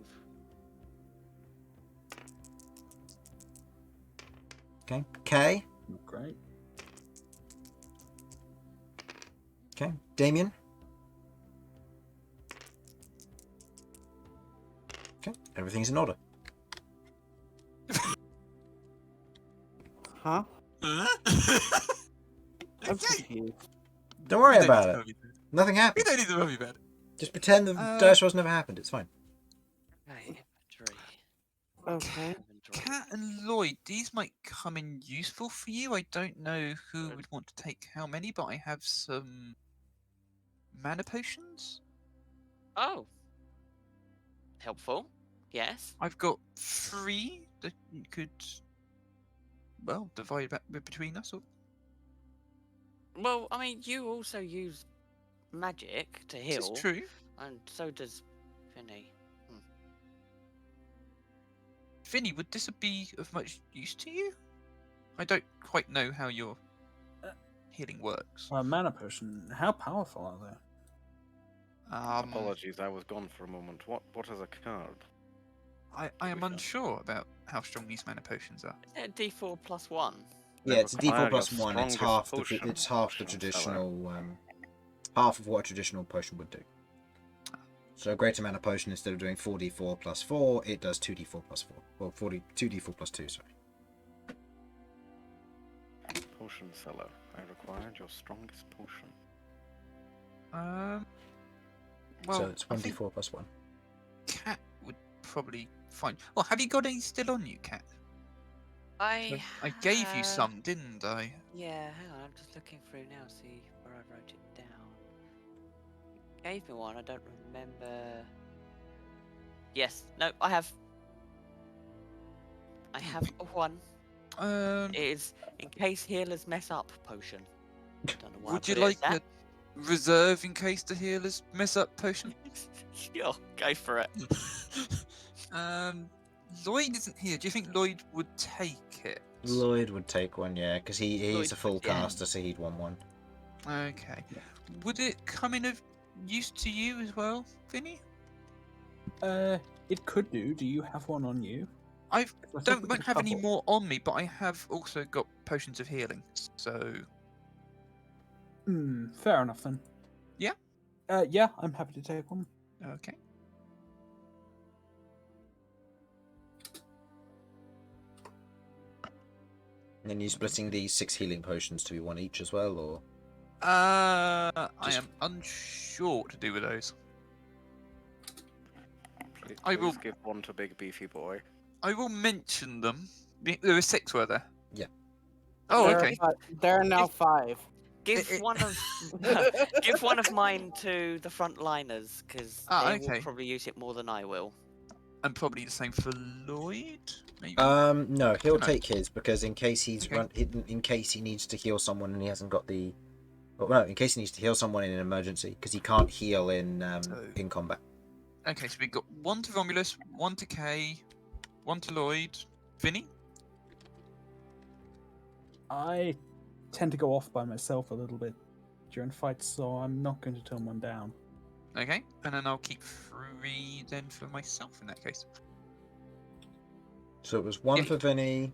Okay. Kay. Great. Okay. Damian. Okay. Everything's in order. Huh? Huh? I'm confused. Don't worry You don't about need it. to worry about it. Nothing You happened. don't need to worry about it. Just pretend the dice rolls never happened. It's fine. Okay, inventory. Okay. Cat and Lloyd, these might come in useful for you. I don't know who would want to take how many, but I have some mana potions. Oh. Helpful. Yes. I've got 3 that you could, well, divide between us. Or... Well, I mean, you also use magic to This heal. is true. And so does Vinny. Vinny, would this be of much use to you? I don't quite know how your healing works. Mana potion. How powerful are they? Apologies, I was gone for a moment. What has occurred? I am unsure about how strong these mana potions are. D4 plus 1. Yeah, it's a require D4 plus your 1. It's strongest half the potion, it's half the potion seller. traditional half of what a traditional potion would do. So a great amount of potion, instead of doing 4d4 plus 4, it does 2d4 plus 4. Well, 2d4 plus 2, sorry. Potion seller, I required your strongest potion. Well, So it's I think 1d4 plus 1. Cat would probably find. Well, have you got any still on you, Cat? I gave you some, didn't I? Yeah, hang on, I'm just looking through now, see where I wrote it down. You gave me one, I don't remember. Yes, no, I have one. It is in case healers mess up potion. Don't know why I Would you put it as like that. a reserve in case the healers mess up potion? Sure, go for it. Lloyd isn't here. Do you think Lloyd would take it? Lloyd would take one, yeah, because he's Lloyd a full would, yeah. caster, so he'd want one. Okay. Would it come in of use to you as well, Vinny? It could do. Do you have one on you? I 'Cause I thought we won't could have any couple. more on me, but I have also got potions of healing. So Fair enough then. Yeah? Yeah, I'm happy to take one. okay. And then you splitting these 6 healing potions to be 1 each as well, or? I Just- am unsure what to do with those. Please, I will- give one to big beefy boy. I will mention them. There were 6, were there? Yeah. Oh, There are okay. there are now 5. Give It- one of give one of mine to the frontliners because they will okay. probably use it more than I will. And probably the same for Lloyd, maybe. No, he'll No. take his, because in case he's Okay. in case he needs to heal someone and he hasn't got the, well, no, in case he needs to heal someone in an emergency, because he can't heal in combat. Okay, so we've got 1 to Romulus, 1 to Kay, 1 to Lloyd. Vinny? I tend to go off by myself a little bit during fights, so I'm not going to turn one down. Okay, and then I'll keep 3 then for myself in that case. So it was 1 Yeah. for Vinny,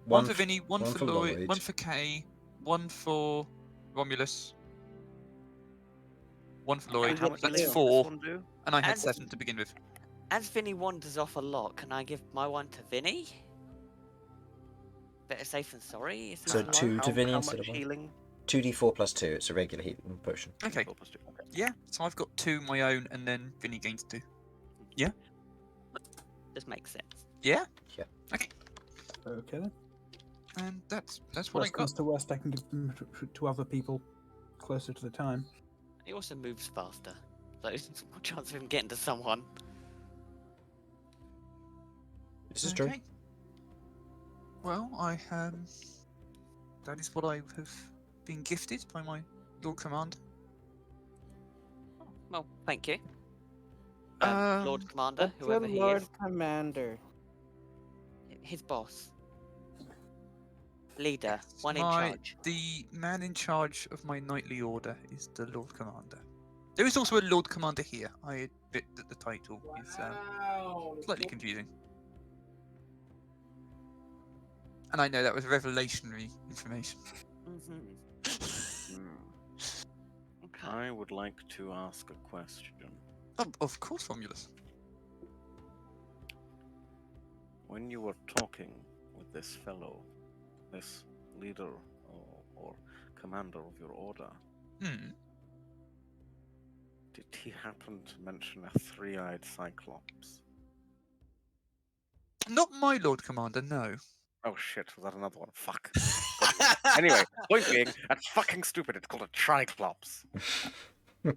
1 for Vinny, 1 one for for Lloyd, Lloyd. 1 for Kay, 1 for Romulus, 1 for Lloyd. how much That's healing does 4, One do? and I had And- 7 to begin with. As Vinny wanders off a lot, can I give my one to Vinny? Better safe than sorry. Is he So alive? 2 to Vinny how instead much of 1. healing? 2d4 plus 2, it's a regular healing potion. Okay, 4 plus 2. Okay. yeah, so I've got 2 my own, and then Vinny gains 2. Just makes sense. Yeah? Yeah. Okay, Okay then. and that's what I Worst got. comes to worst, I can give them to other people closer to the time. He also moves faster, so there's more chance of him getting to someone. This is true. Okay. Well, that is what I have been gifted by my Lord Commander. Well, thank you. Um, Lord Commander, What's whoever the he Lord is. Commander? His boss. Leader. Yes, One in my- charge. The man in charge of my knightly order is the Lord Commander. There is also a Lord Commander here. I admit that the title is slightly confusing. And I know that was revelationary information. Mm-hmm. Okay. I would like to ask a question. Of course, Romulus. When you were talking with this fellow, this leader or commander of your order, did he happen to mention a 3-eyed cyclops? Not my Lord Commander, no. Oh shit, was that another one? Fuck. Anyway, point being, that's fucking stupid. It's called a Triclops. I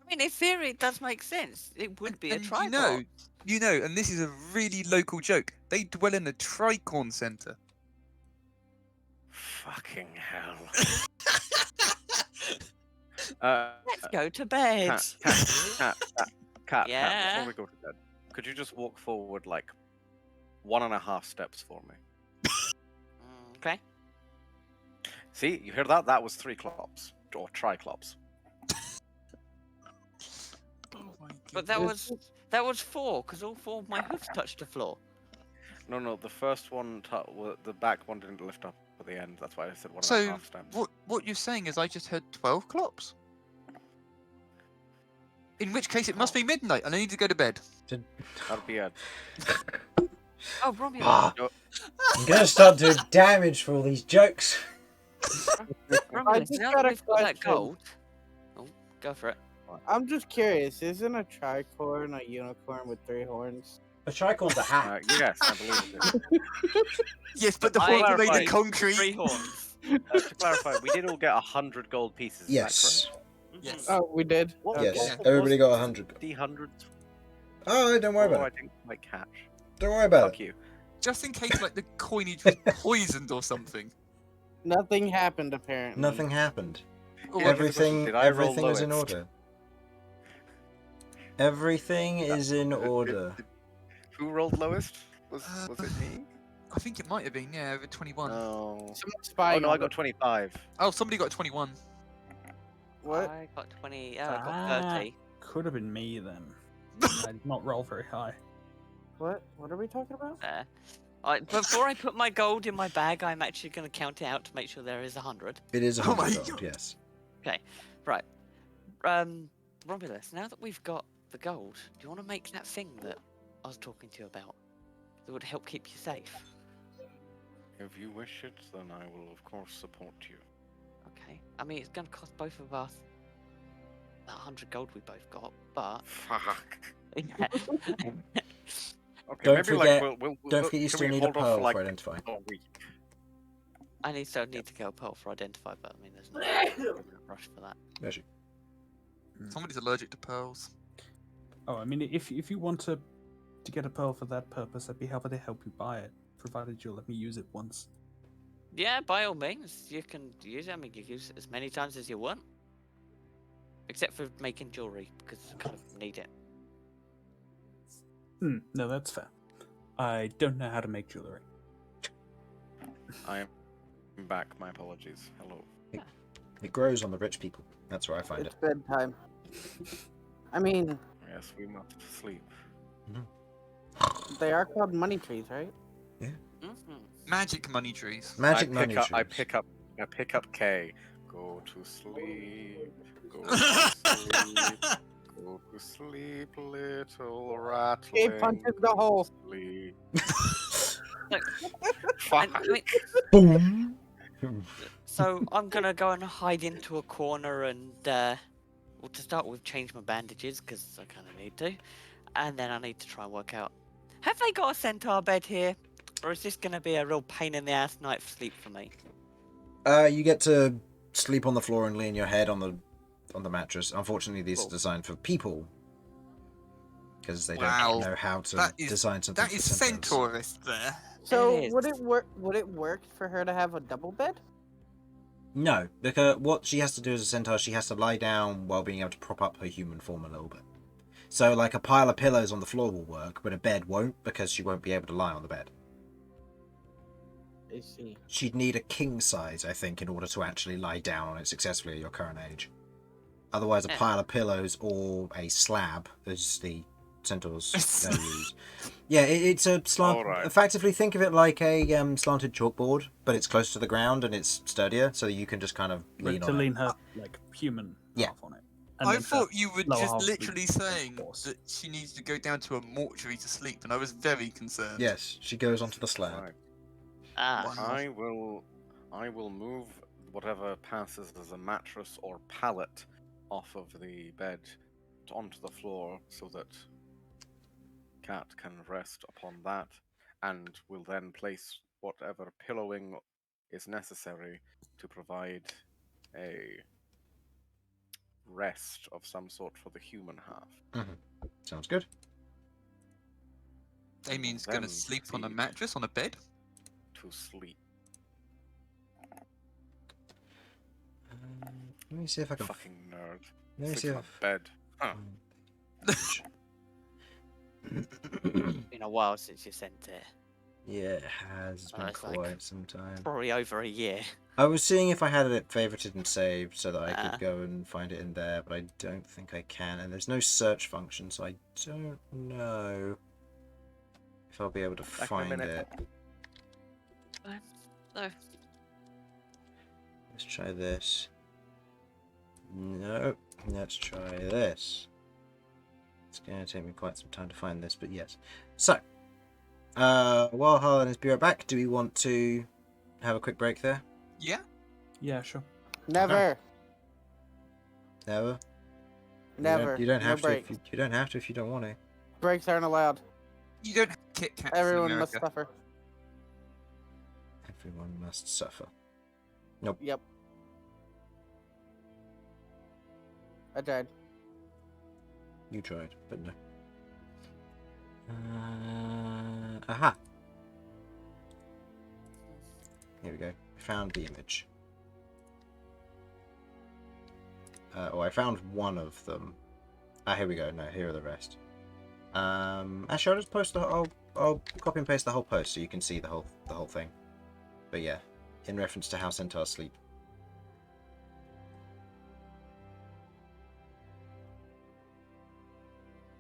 mean, in theory, it does make sense. It would be a And tripod. and this is a really local joke. They dwell in a tricorn center. Fucking hell. Let's go to bed. Cat, Yeah? before we go to bed, could you just walk forward like 1.5 steps for me? Okay. See, you hear that? That was 3 clops. Or Triclops. Oh my But goodness. that was 4, because all 4 of my hoofs touched the floor. No, the first one, the back one didn't lift up at the end. That's why I said 1.5 So steps. what you're saying is I just heard 12 clops. In which case it must be midnight and I need to go to bed. That'd be it. Oh, Romulus. Ah, I'm gonna start doing damage for all these jokes. Romulus, just now got that a we've got that question. gold... Oh, go for it. I'm just curious. Isn't a tricorn a unicorn with 3 horns? A tricorn's a hat. Yes, I believe it is. Yes, but the I horns are made clarify, of concrete. 3 horns. To clarify, we did all get 100 gold pieces. Is Yes. Yes. Oh, we did. What, Yes. Okay. what Everybody was got it? 100. The hundreds. Oh, don't worry Oh, about I it. didn't quite catch. Don't worry about Fuck it. you. Just in case like the coinage was poisoned or something. Nothing happened apparently. Nothing happened. Or Yeah, Everything, did I roll everything is in lowest? order. Everything is in order. Who rolled lowest? Was Uh, it me? I think it might have been, yeah, over 21. No. Someone's Oh spying no, I on got us. 25. Oh, somebody got 21. What? I got 20. I got 30. Could have been me then. I did not roll very high. What? What are we talking about? There. Before I put my gold in my bag, I'm actually going to count it out to make sure there is 100. It is Oh my 100 gold, God. yes. Right. Romulus, now that we've got the gold, do you want to make that thing that I was talking to you about? That would help keep you safe. If you wish it, then I will of course support you. Okay. I mean, it's going to cost both of us that 100 gold we both got, but... Fuck. Okay, Don't maybe forget- like we'll Don't forget you can still we need a hold off pearl for, like, for identifying. a week? I still need to get a pearl for identify, but I mean, there's no rush for that. Actually, Somebody's allergic to pearls. Oh, I mean, if you want to get a pearl for that purpose, I'd be happy to help you buy it, provided you'll let me use it once. Yeah, by all means, you can use it. I mean, you can use it as many times as you want. Except for making jewellery, because you kind of need it. No, that's fair. I don't know how to make jewelry. I am back. My apologies. Hello. it grows on the rich people. That's where I find It's it. bedtime. I mean, Yes, we must sleep. they are called money trees, right? Mm-hmm. Magic money trees. Magic I money pick trees. I pick up K. Go to sleep. Go to sleep. Go to sleep, little ratling. He punches the hole. Sleep. Look, Fuck. I mean, Boom! so I'm gonna go and hide into a corner and, well, to start with, change my bandages because I kind of need to, and then I need to try and work out: have they got a centaur bed here, or is this gonna be a real pain in the ass night for sleep for me? You get to sleep on the floor and lean your head on the mattress. Unfortunately, these are Cool. designed for people because they Wow. don't know how to That is- design something. That is for centaurs. centaurist there. So is. would it work? Would it work for her to have a double bed? No, because what she has to do as a centaur, she has to lie down while being able to prop up her human form a little bit. So, like, a pile of pillows on the floor will work, but a bed won't because she won't be able to lie on the bed. I see. She'd need a king size, I think, in order to actually lie down on it successfully at your current age. Otherwise, a Yeah. pile of pillows or a slab, as the centaurs use. Yeah, it's a slant. Alright. Effectively, think of it like a slanted chalkboard, but it's close to the ground and it's sturdier, so you can just kind of lean to on lean it. her like human Yeah. half on it. I then her thought you were lower just half would literally be saying force. that she needs to go down to a mortuary to sleep, and I was very concerned. Yes, she goes onto the slab. Right. Ah, Wow. I will move whatever passes as a mattress or pallet off of the bed onto the floor so that Cat can rest upon that. and will then place whatever pillowing is necessary to provide a rest of some sort for the human half. Sounds good. Damian's Then gonna sleep on a proceed mattress on a bed. to sleep. Let me see if I can. Fucking nerd. Let me see Sleep on if. a bed. Huh. Been a while since you sent it. Yeah, it has. It's been It's like quite some time. Probably over a year. I was seeing if I had it favorited and saved so that I Ah. could go and find it in there, but I don't think I can. And there's no search function, so I don't know if I'll be able to Back in a find minute. it. No. Let's try this. No, let's try this. It's going to take me quite some time to find this, but yes. So, while Harlan is be right back, do we want to have a quick break there? Yeah. Yeah, sure. Never. Never? Never. You don't No have to. breaks. You don't have to if you don't want to. Breaks aren't allowed. You don't have Kit Kats in Everyone America. must suffer. Everyone must suffer. Yep. I tried. You tried, but no. Aha! Here we go. Found the image. I found one of them. Here we go. No, here are the rest. Actually, I'll just post the. I'll copy and paste the whole post so you can see the whole thing. But yeah, in reference to how centaurs sleep.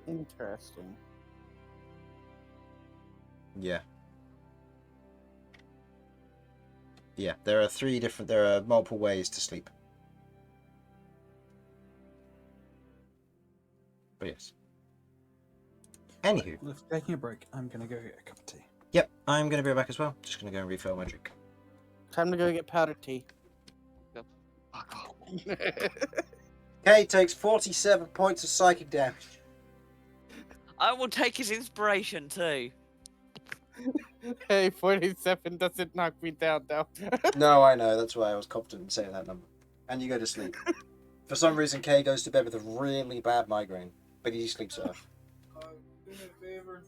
Interesting. Yeah. Yeah, there are multiple ways to sleep. But yes. Anywho. Well, if taking a break, I'm gonna go get a cup of tea. Yep, I'm going to be right back as well. Just going to go and refill my drink. Time to go get powder tea. Kay takes 47 points of psychic damage. I will take his inspiration too. Hey, 47 doesn't knock me down now. No, I know. That's why I was confident in saying that number. And you go to sleep. For some reason, Kay goes to bed with a really bad migraine, but he sleeps it off. Do me a favor.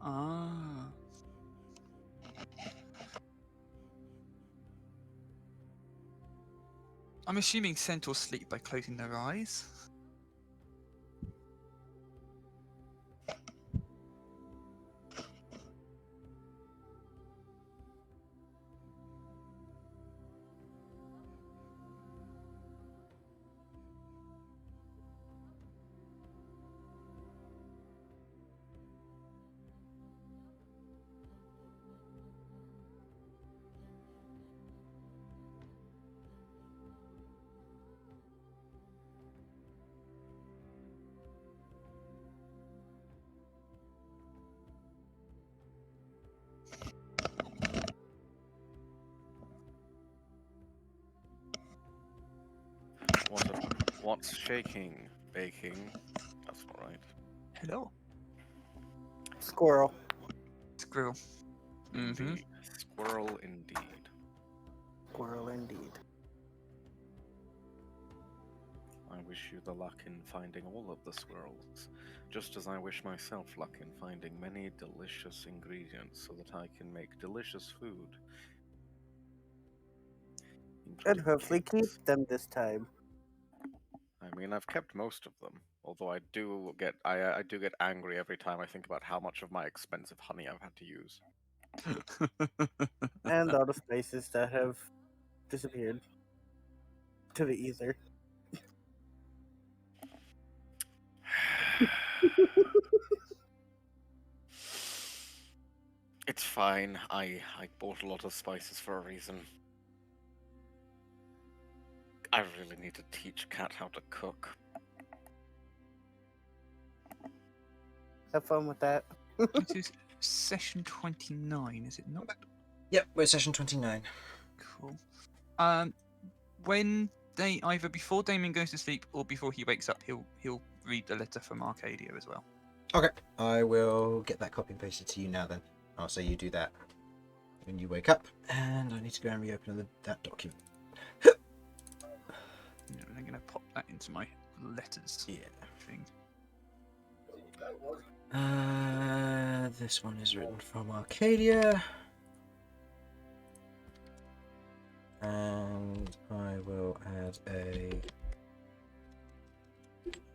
Ah. I'm assuming centaurs sleep by closing their eyes. What's shaking? Baking? That's all right. Hello. Squirrel. Squirrel. Mm-hmm. Indeed. Squirrel indeed. Squirrel indeed. I wish you the luck in finding all of the squirrels, just as I wish myself luck in finding many delicious ingredients so that I can make delicious food. And including hopefully keep cakes. them this time. I mean, I've kept most of them. Although I do get angry every time I think about how much of my expensive honey I've had to use. And all the spices that have disappeared to the ether. It's fine. I bought a lot of spices for a reason. I really need to teach Cat how to cook. Have fun with that. This is session 29, is it not? Yep, we're session 29. Cool. When they either before Damian goes to sleep or before he wakes up, he'll read the letter from Arcadia as well. Okay, I will get that copy and pasted to you now then. I'll say you do that when you wake up, and I need to go and reopen that document. I'm going to pop that into my letters thing. This one is written from Arcadia. And I will add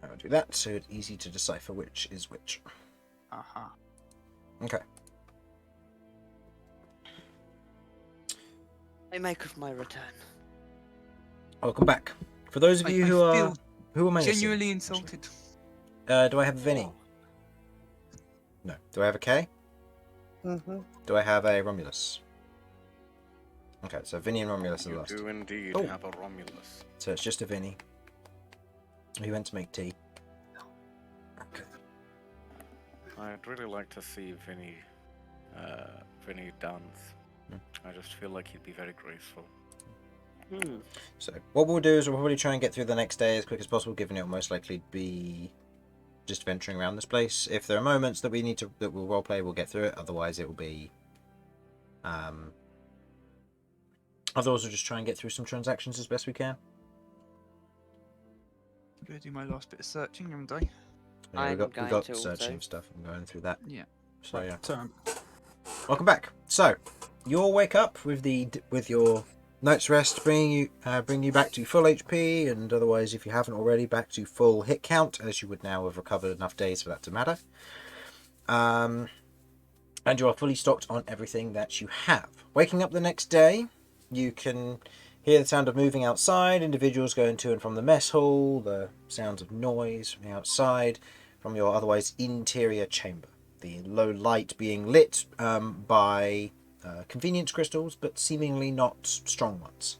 I'll do that so it's easy to decipher which is which. Aha. Okay. I make of my return. Welcome back. For those of you I who feel am I missing? genuinely insulted. Do I have a Vinny? No. Do I have a K? Mm-hmm. Do I have a Romulus? Okay, so Vinny and Romulus are You lost. do indeed Oh. have a Romulus. So it's just a Vinny. He went to make tea. Okay. I'd really like to see Vinny dance. I just feel like he'd be very graceful. So what we'll do is we'll probably try and get through the next day as quick as possible, given it will most likely be just venturing around this place. If there are moments that we'll roleplay, we'll get through it. Otherwise, it will be. Otherwise, we'll just try and get through some transactions as best we can. I'm going to do my last bit of searching, haven't I? Yeah, I'm we going got to searching also. stuff. I'm going through that. Yeah. So yeah. So, Welcome back. So you'll wake up with your night's rest, bringing you back to full HP, and otherwise, if you haven't already, back to full hit count, as you would now have recovered enough days for that to matter. And you are fully stocked on everything that you have. Waking up the next day, you can hear the sound of moving outside, individuals going to and from the mess hall, the sounds of noise from the outside, from your otherwise interior chamber. The low light being lit by convenience crystals, but seemingly not strong ones.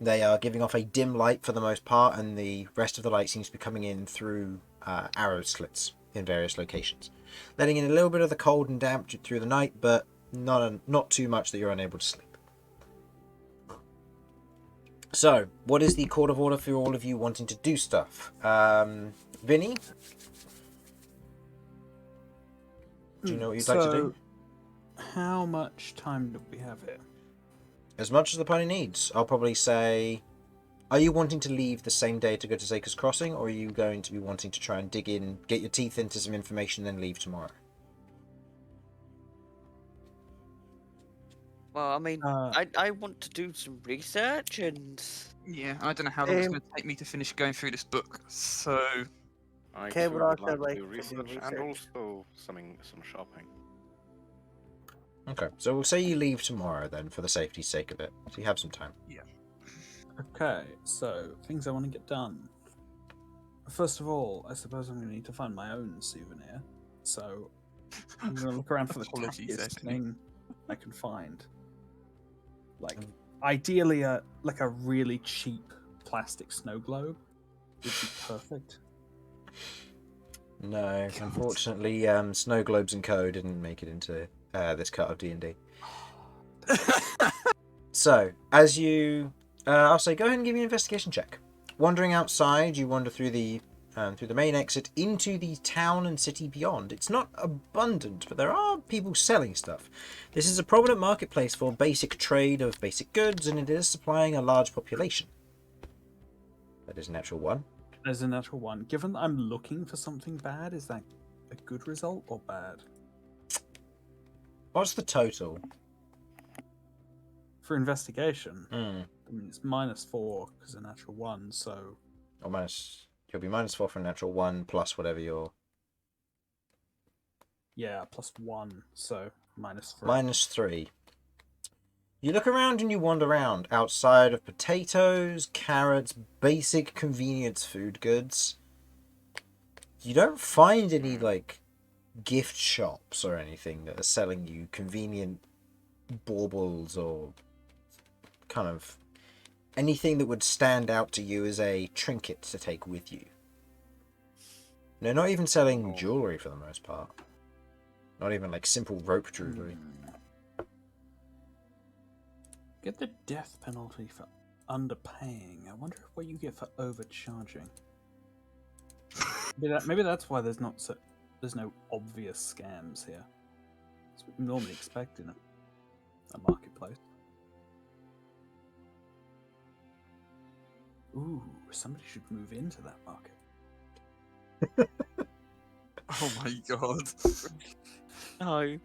They are giving off a dim light for the most part, and the rest of the light seems to be coming in through arrow slits in various locations, letting in a little bit of the cold and damp through the night, but not too much that you're unable to sleep. So, what is the court of order for all of you wanting to do stuff? Vinny? Do you know what you'd like to do? How much time do we have here? As much as the party needs. I'll probably say... Are you wanting to leave the same day to go to Zaker's Crossing, or are you going to be wanting to try and dig in, get your teeth into some information, then leave tomorrow? Well, I mean, I want to do some research and. Yeah, I don't know how long it's going to take me to finish going through this book, so... I Okay, too but would also like to like do to do research and research. also some shopping. Okay, so we'll say you leave tomorrow then, for the safety's sake of it. So you have some time. Okay, so things I want to get done. First of all, I suppose I'm going to need to find my own souvenir. So I'm going to look around for the Apologies, tackiest Esme. thing I can find. Like, ideally, a really cheap plastic snow globe would be perfect. No, unfortunately, Snow Globes and Co. didn't make it into this cut of D&D. So, as you... I'll say go ahead and give me an investigation check. Wandering outside, you wander through the main exit into the town and city beyond. It's not abundant, but there are people selling stuff. This is a prominent marketplace for basic trade of basic goods, and it is supplying a large population. That is a natural one. There's a natural one. Given that I'm looking for something bad, is that a good result or bad? What's the total? For investigation, Hmm. I mean, it's -4 because a natural one, so... Almost. It'll be -4 for a natural 1 plus whatever your Yeah, +1, so -3. -3. You look around and you wander around. Outside of potatoes, carrots, basic convenience food goods, you don't find any like gift shops or anything that are selling you convenient baubles or kind of anything that would stand out to you as a trinket to take with you. They're not even selling jewelry for the most part. Not even like simple rope jewelry. Get the death penalty for underpaying. I wonder what you get for overcharging. Maybe that's why there's no obvious scams here. That's what you normally expect in a marketplace. Ooh, somebody should move into that market. Oh my god. No.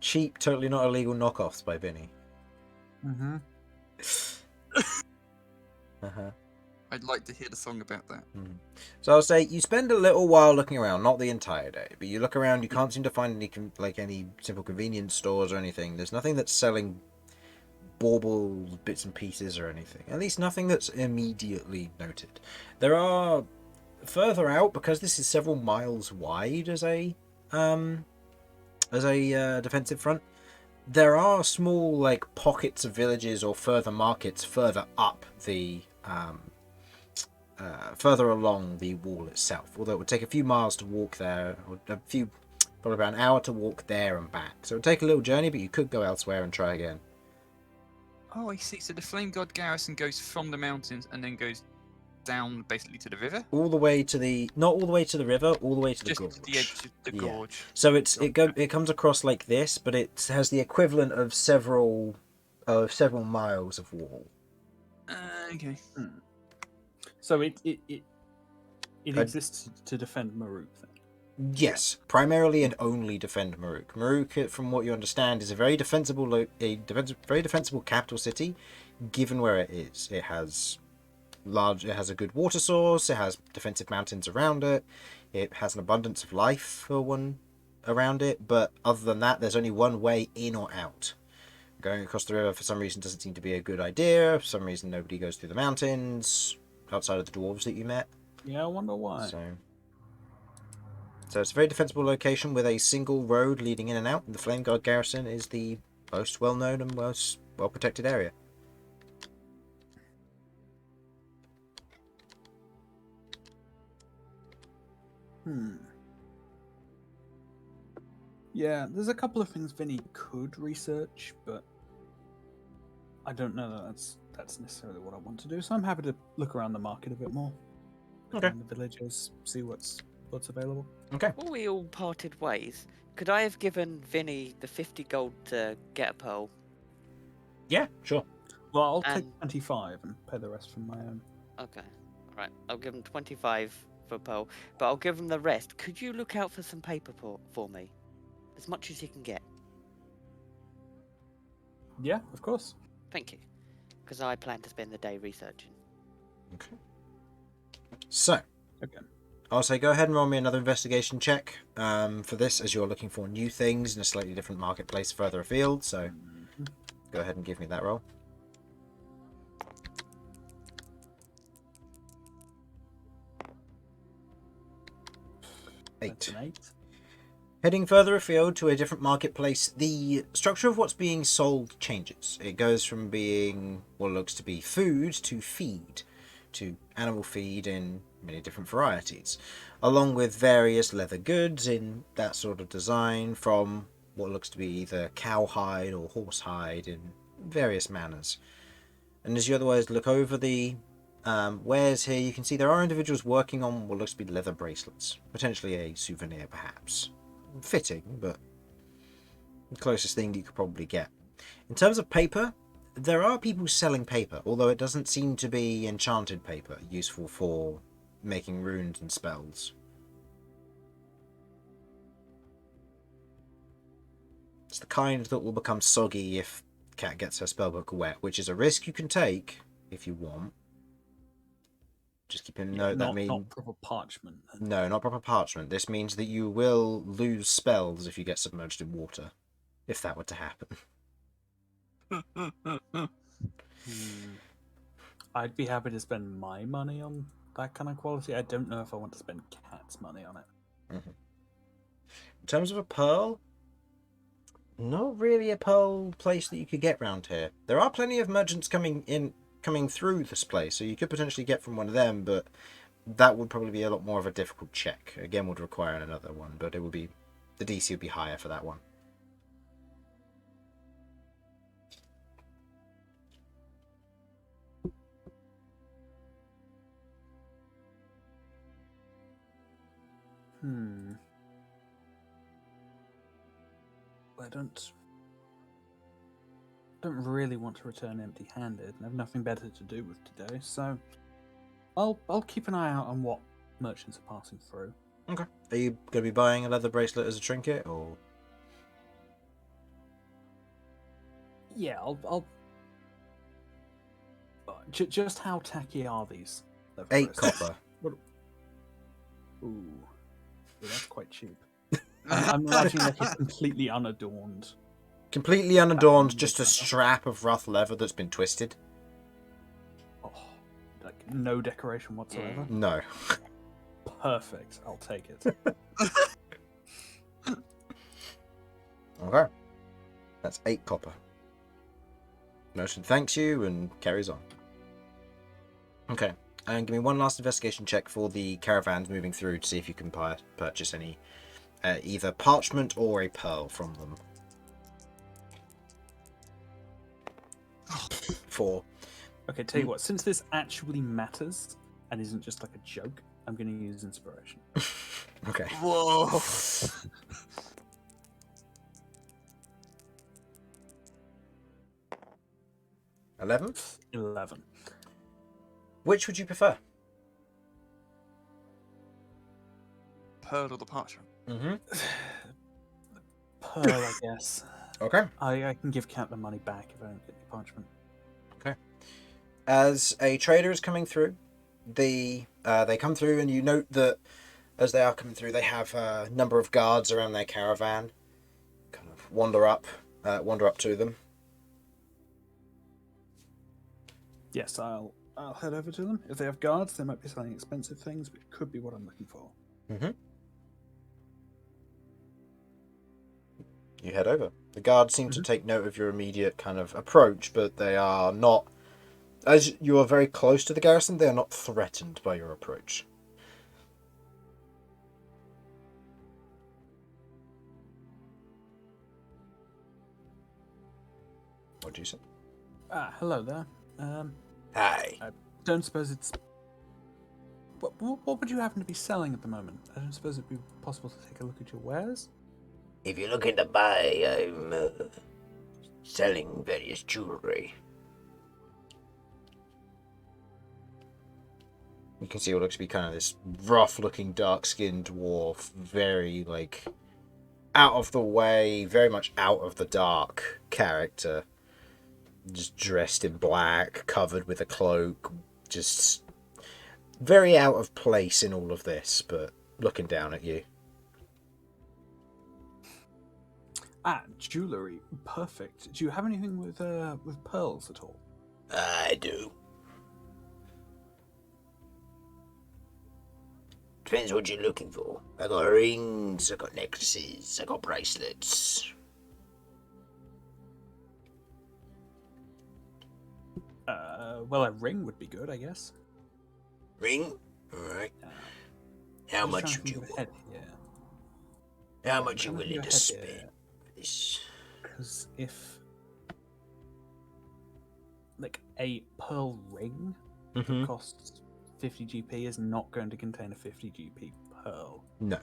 Cheap, totally not illegal knockoffs by Vinny. Mm-hmm. Uh-huh. I'd like to hear the song about that. So I'll say you spend a little while looking around, not the entire day, but you look around. You can't seem to find any simple convenience stores or anything. There's nothing that's selling baubles, bits and pieces or anything. At least nothing that's immediately noted. There are further out, because this is several miles wide as a defensive front. There are small like pockets of villages or further markets further up the further along the wall itself, although it would take a few miles to walk there, or probably about an hour to walk there and back. So it would take a little journey, but you could go elsewhere and try again. Oh, I see. So the Flame God garrison goes from the mountains and then goes down basically to the river? All the way to the... Not all the way to the river, all the way to the Just gorge. to the edge of the gorge. So it comes across like this, but it has the equivalent of several miles of wall. Okay. So it exists to defend Maruk then? Yes, primarily and only defend Maruk. Maruk, from what you understand, is a very defensible capital city, given where it is. It has a good water source. It has defensive mountains around it. It has an abundance of life for one around it. But other than that, there's only one way in or out. Going across the river for some reason doesn't seem to be a good idea. For some reason, nobody goes through the mountains outside of the dwarves that you met. Yeah, I wonder why. So it's a very defensible location with a single road leading in and out. And the Flame Guard garrison is the most well-known and most well-protected area. Yeah, there's a couple of things Vinny could research, but I don't know that that's necessarily what I want to do. So I'm happy to look around the market a bit more. Okay. Around the villages, see what's available. Okay. Before we all parted ways, could I have given Vinny the 50 gold to get a pearl? Yeah, sure. Well, I'll take And- 25 and pay the rest from my own. Okay. Right. I'll give him 25 for a pearl, but I'll give him the rest. Could you look out for some paper for me? As much as you can get. Yeah, of course. Thank you. Because I plan to spend the day researching. Okay. So, Okay. I'll say go ahead and roll me another investigation check for this, as you're looking for new things in a slightly different marketplace further afield. So, go ahead and give me that roll. 8. That's an 8. Heading further afield to a different marketplace, the structure of what's being sold changes. It goes from being what looks to be food to feed, to animal feed in many different varieties, along with various leather goods in that sort of design, from what looks to be either cowhide or horsehide in various manners. And as you otherwise look over the wares here, you can see there are individuals working on what looks to be leather bracelets, potentially a souvenir perhaps. Fitting, but the closest thing you could probably get. In terms of paper, there are people selling paper, although it doesn't seem to be enchanted paper, useful for making runes and spells. It's the kind that will become soggy if Cat gets her spellbook wet, which is a risk you can take if you want. Just keep in Yeah, note that not, means not proper parchment. no, not proper parchment. This means that you will lose spells if you get submerged in water, if that were to happen. I'd be happy to spend my money on that kind of quality. I don't know if I want to spend Cat's money on it. In terms of a pearl, not really a pearl place that you could get round here. There are plenty of merchants coming through this place, so you could potentially get from one of them, but that would probably be a lot more of a difficult check. Again, would require another one, but it would be the DC would be higher for that one. I don't really want to return empty-handed, and have nothing better to do with today. So, I'll keep an eye out on what merchants are passing through. Okay. Are you going to be buying a leather bracelet as a trinket, or? Yeah, I'll just how tacky are these? leather 8 bracelets? copper. Ooh, yeah, that's quite cheap. I'm imagining like a completely unadorned. Completely unadorned, just a strap of rough leather that's been twisted. Oh, like no decoration whatsoever. No. Perfect. I'll take it. Okay. That's 8 copper. Merchant thanks you and carries on. Okay. And give me one last investigation check for the caravans moving through to see if you can purchase any either parchment or a pearl from them. 4. Okay, tell you what. Since this actually matters and isn't just like a joke, I'm going to use inspiration. Okay. Whoa. 11. 11. Which would you prefer? Pearl or the parchment? Mm-hmm. Pearl, I guess. Okay. I can give Cat the money back if I don't get the parchment. Okay. As a trader is coming through, they come through, and you note that as they are coming through, they have a number of guards around their caravan. Kind of wander up to them. Yes, I'll head over to them. If they have guards, they might be selling expensive things, but it could be what I'm looking for. Mm-hmm. You head over. The guards seem to take note of your immediate kind of approach, but they are not. As you are very close to the garrison, they are not threatened by your approach. What do you say? Hello there. Hi. I don't suppose it's. What would you happen to be selling at the moment? I don't suppose it'd be possible to take a look at your wares? If you're looking to buy, I'm selling various jewelry. You can see what looks to be kind of this rough-looking, dark-skinned dwarf, very, like, out of the way, very much out of the dark character. Just dressed in black, covered with a cloak, just very out of place in all of this, but looking down at you. Jewelry. Perfect. Do you have anything with pearls at all? I do. Depends what you're looking for. I got rings, I got necklaces, I got bracelets. Well, a ring would be good, I guess. Ring? Alright. How much would you want? How much are you willing to spend for this? Because if, like, a pearl ring that costs 50 GP is not going to contain a 50 GP pearl. No.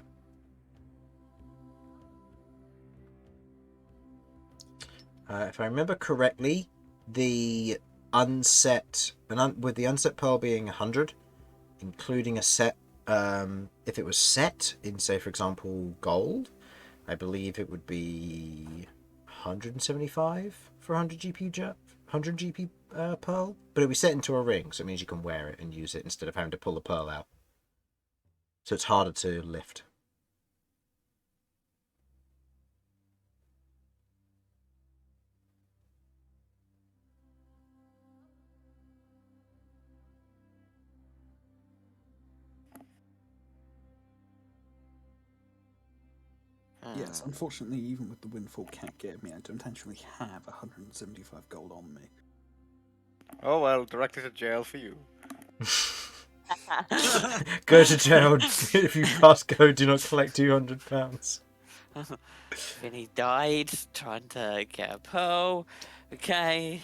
If I remember correctly, the unset with the unset pearl being 100, including a set, if it was set in, say, for example, gold, I believe it would be 175 for 100 GP pearl, but it'll be set into a ring, so it means you can wear it and use it instead of having to pull the pearl out. So it's harder to lift. Yes, unfortunately, even with the windfall cat gave me, I don't actually have 175 gold on me. Oh well, directed to jail for you. Go to jail. If you pass go, do not collect £200. Vinny died trying to get a pearl. Okay.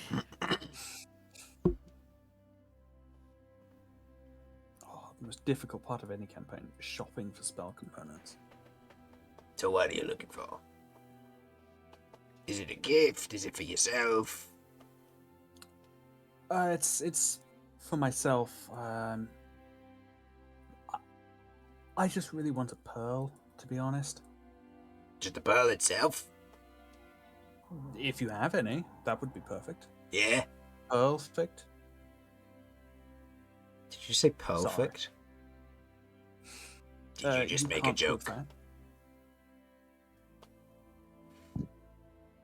Oh, the most difficult part of any campaign is shopping for spell components. So what are you looking for? Is it a gift? Is it for yourself? It's for myself. I just really want a pearl, to be honest. Just the pearl itself? If you have any, that would be perfect. Yeah. Perfect. Did you say perfect? Did you just make a can't prove joke? that.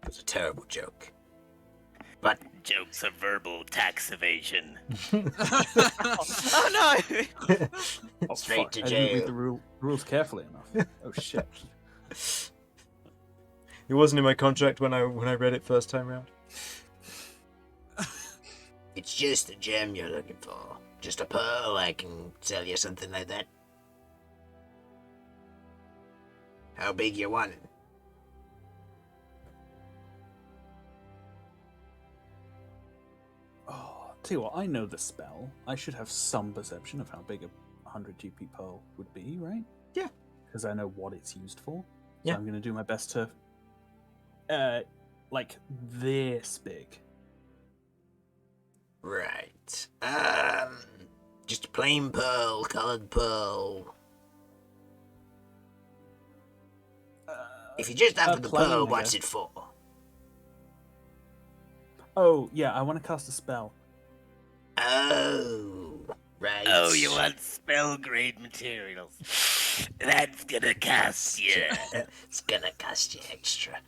It was a terrible joke. But Jokes of verbal tax evasion. Oh no! Oh, Straight fuck, to I didn't read jail. the rules carefully enough. Oh shit. it wasn't in my contract when I read it first time round. It's just a gem you're looking for. Just a pearl. I can sell you something like that. How big you want it? Oh, tell you what, I know the spell. I should have some perception of how big a 100 GP pearl would be, right? Yeah. Because I know what it's used for. So Yeah. I'm going to do my best to, like, this big. Right. Just a plain pearl, coloured pearl. If you're just after the plain, pearl, I what's guess. it for? Oh, yeah, I want to cast a spell. Oh, right. Oh, you want spell grade materials? That's gonna cost you. It's gonna cost you extra.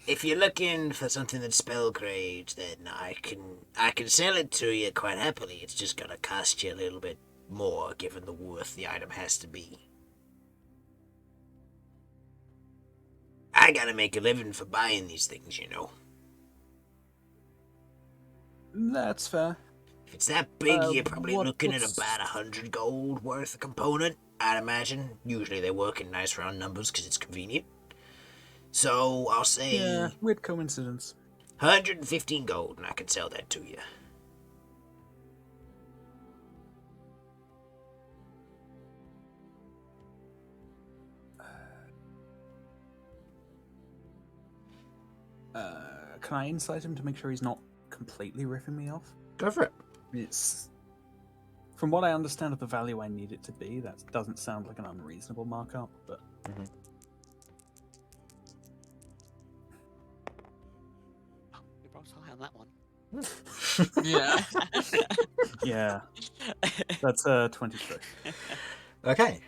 If you're looking for something that's spell grade, then I can sell it to you quite happily. It's just gonna cost you a little bit more, given the worth the item has to be. I gotta make a living for buying these things, you know. That's fair. If it's that big, Uh, you're probably looking at what's- about 100 gold worth a component, I'd imagine. Usually they work in nice round numbers because it's convenient. So I'll say Yeah, weird coincidence. 115 gold, and I can sell that to you. Can I insight him to make sure he's not completely ripping me off? Go for it. It's, from what I understand of the value I need it to be, that doesn't sound like an unreasonable markup, but... You rolled high on that one. Yeah. Yeah, that's 23. Okay.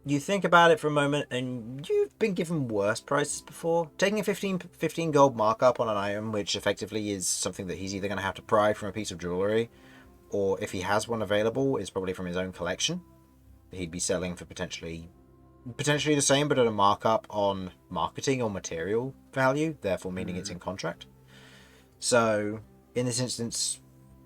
You think about it for a moment, and you've been given worse prices before. Taking a 15 gold markup on an item, which effectively is something that he's either going to have to pry from a piece of jewelry, or if he has one available, is probably from his own collection. He'd be selling for potentially the same, but at a markup on marketing or material value, therefore meaning it's in contract. So, in this instance,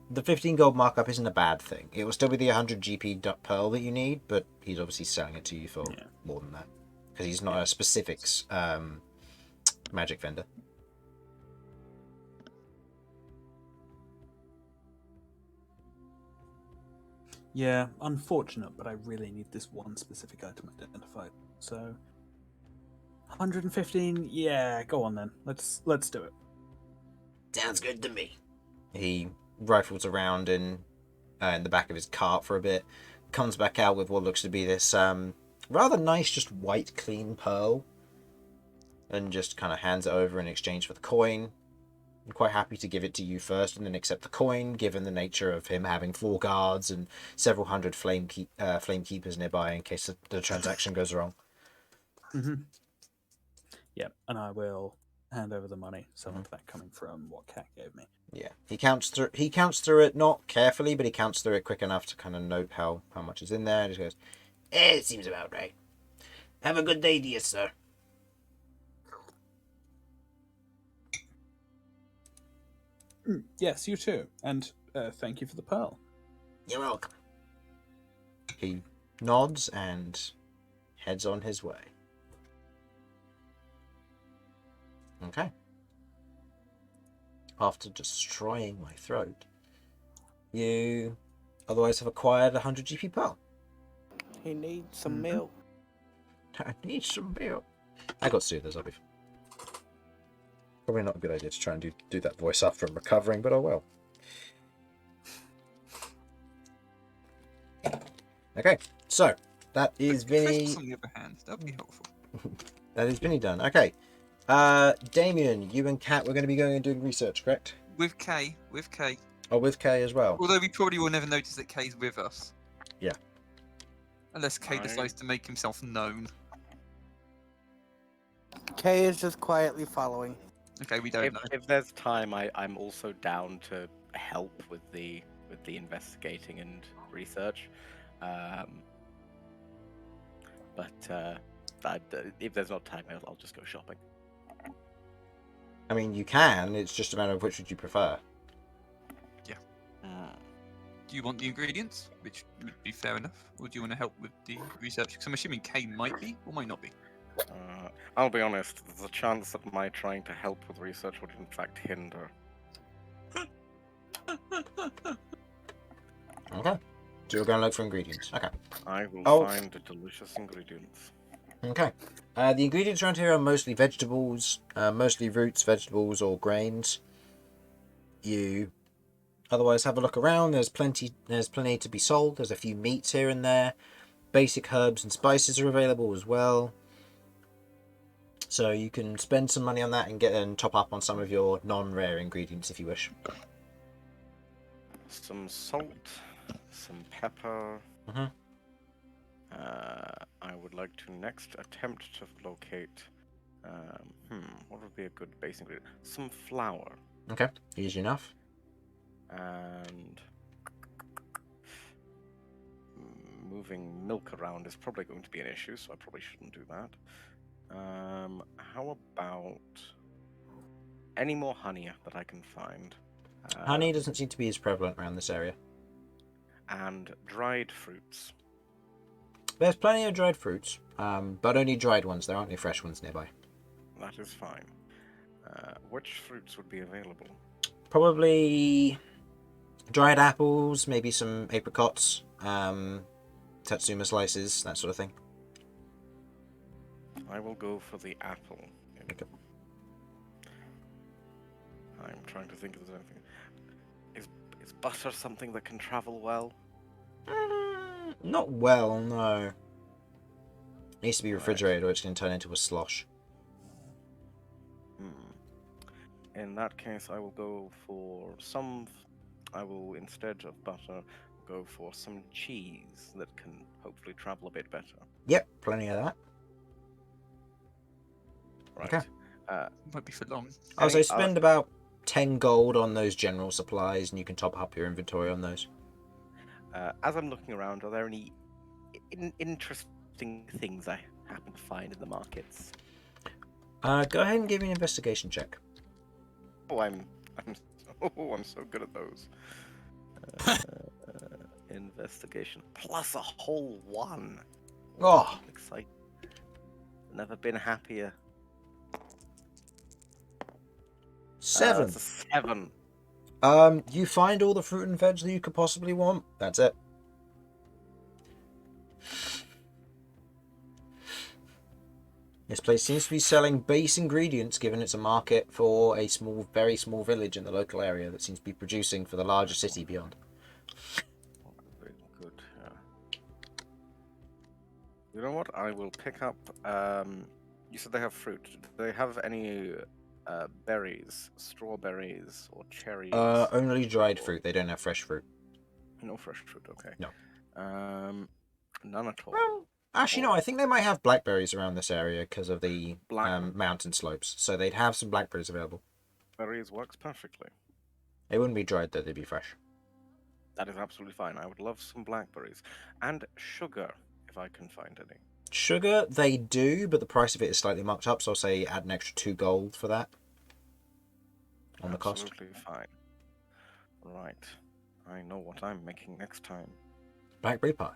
the 15 gold markup isn't a bad thing. It will still be the 100 GP pearl that you need, but he's obviously selling it to you for more than that. Because he's not a specifics magic vendor. Yeah, unfortunate, but I really need this one specific item identified. So, 115. Yeah, go on then. Let's do it. Sounds good to me. He rifles around in the back of his cart for a bit, comes back out with what looks to be this rather nice, just white, clean pearl, and just kind of hands it over in exchange for the coin. quite happy to give it to you first and then accept the coin, given the nature of him having 4 guards and several hundred flame keepers nearby in case the transaction goes wrong. Mm-hmm. Yeah, and I will hand over the money, some of that coming from what Cat gave me. Yeah, he counts through it not carefully, but he counts through it quick enough to kind of note how much is in there. And just goes, it seems about right. Have a good day, dear sir. Yes, you too. And thank you for the pearl. You're welcome. He nods and heads on his way. Okay. After destroying my throat, you otherwise have acquired 100 GP pearl. He needs some milk. I need some milk. I got soothers, I'll be. Probably not a good idea to try and do that voice after I'm recovering, but oh well. Okay, so that is Vinny. Christmas, on the other hand, that would be helpful. That is Vinny done. Okay. Damian, you and Kat were going to be going and doing research, correct? With K. Oh, with Kay as well. Although we probably will never notice that K's with us. Yeah. Unless K Right. decides to make himself known. Kay is just quietly following. Okay, we don't know. If there's time, I'm also down to help with the investigating and research. If there's not time, I'll just go shopping. I mean, you can. It's just a matter of which would you prefer. Do you want the ingredients? Which would be fair enough. Or do you want to help with the research? Because I'm assuming K might be, or might not be. I'll be honest, there's a chance that my trying to help with research would in fact hinder. Okay. So you're going to look for ingredients. Okay. I will Oh. find the delicious ingredients. Okay. The ingredients around here are mostly vegetables, mostly roots, vegetables, or grains. You otherwise have a look around. There's plenty to be sold. There's a few meats here and there. Basic herbs and spices are available as well. So you can spend some money on that and top up on some of your non-rare ingredients if you wish. Some salt, some pepper. Mhm. I would like to next attempt to locate. What would be a good base ingredient? Some flour Okay. Easy enough. and moving milk around is probably going to be an issue, so I probably shouldn't do that. How about any more honey that I can find? Honey doesn't seem to be as prevalent around this area. And dried fruits. There's plenty of dried fruits, but only dried ones. There aren't any fresh ones nearby. That is fine. Which fruits would be available? Probably dried apples, maybe some apricots, tatsuma slices, that sort of thing. I will go for the apple. Okay. I'm trying to think if there's anything. Is butter something that can travel well? Not well, no. Needs to be Right. refrigerated or it's going to turn into a slosh. In that case, I will go for some. I will, instead of butter, go for some cheese that can hopefully travel a bit better. Yep, plenty of that. Right. Okay. Won't be for long. I would say Any spend about 10 gold on those general supplies and you can top up your inventory on those. As I'm looking around, are there any interesting things I happen to find in the markets? Go ahead and give me an investigation check. Oh, I'm so good at those. Investigation plus a whole 1. Oh, I'm excited. Never been happier. 7. That's a 7. You find all the fruit and veg that you could possibly want. That's it. This place seems to be selling base ingredients, given it's a market for a very small village in the local area that seems to be producing for the larger city beyond. Very good. You know what? I will pick up. You said they have fruit. Do they have any berries, strawberries, or cherries? Only dried fruit. They don't have fresh fruit. No fresh fruit. Okay. No. None at all. Well, actually, no. I think they might have blackberries around this area because of the Black- mountain slopes. So they'd have some blackberries available. Berries works perfectly. They wouldn't be dried though. They'd be fresh. That is absolutely fine. I would love some blackberries and sugar if I can find any. Sugar, they do, but the price of it is slightly marked up. So I'll say add an extra 2 gold for that on the cost. Absolutely fine. Right. I know what I'm making next time. Blackberry pie.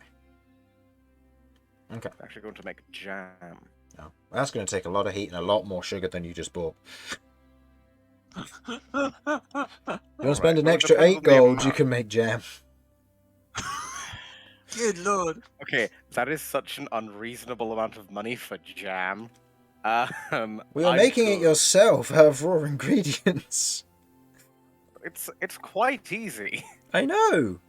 Okay. I'm actually going to make jam. Oh, that's going to take a lot of heat and a lot more sugar than you just bought. You want to spend an well, it extra depends 8 on the gold, you amount. can make jam. Good lord. Okay, that is such an unreasonable amount of money for jam. We are I'm making it good. yourself out of raw ingredients. It's quite easy. I know.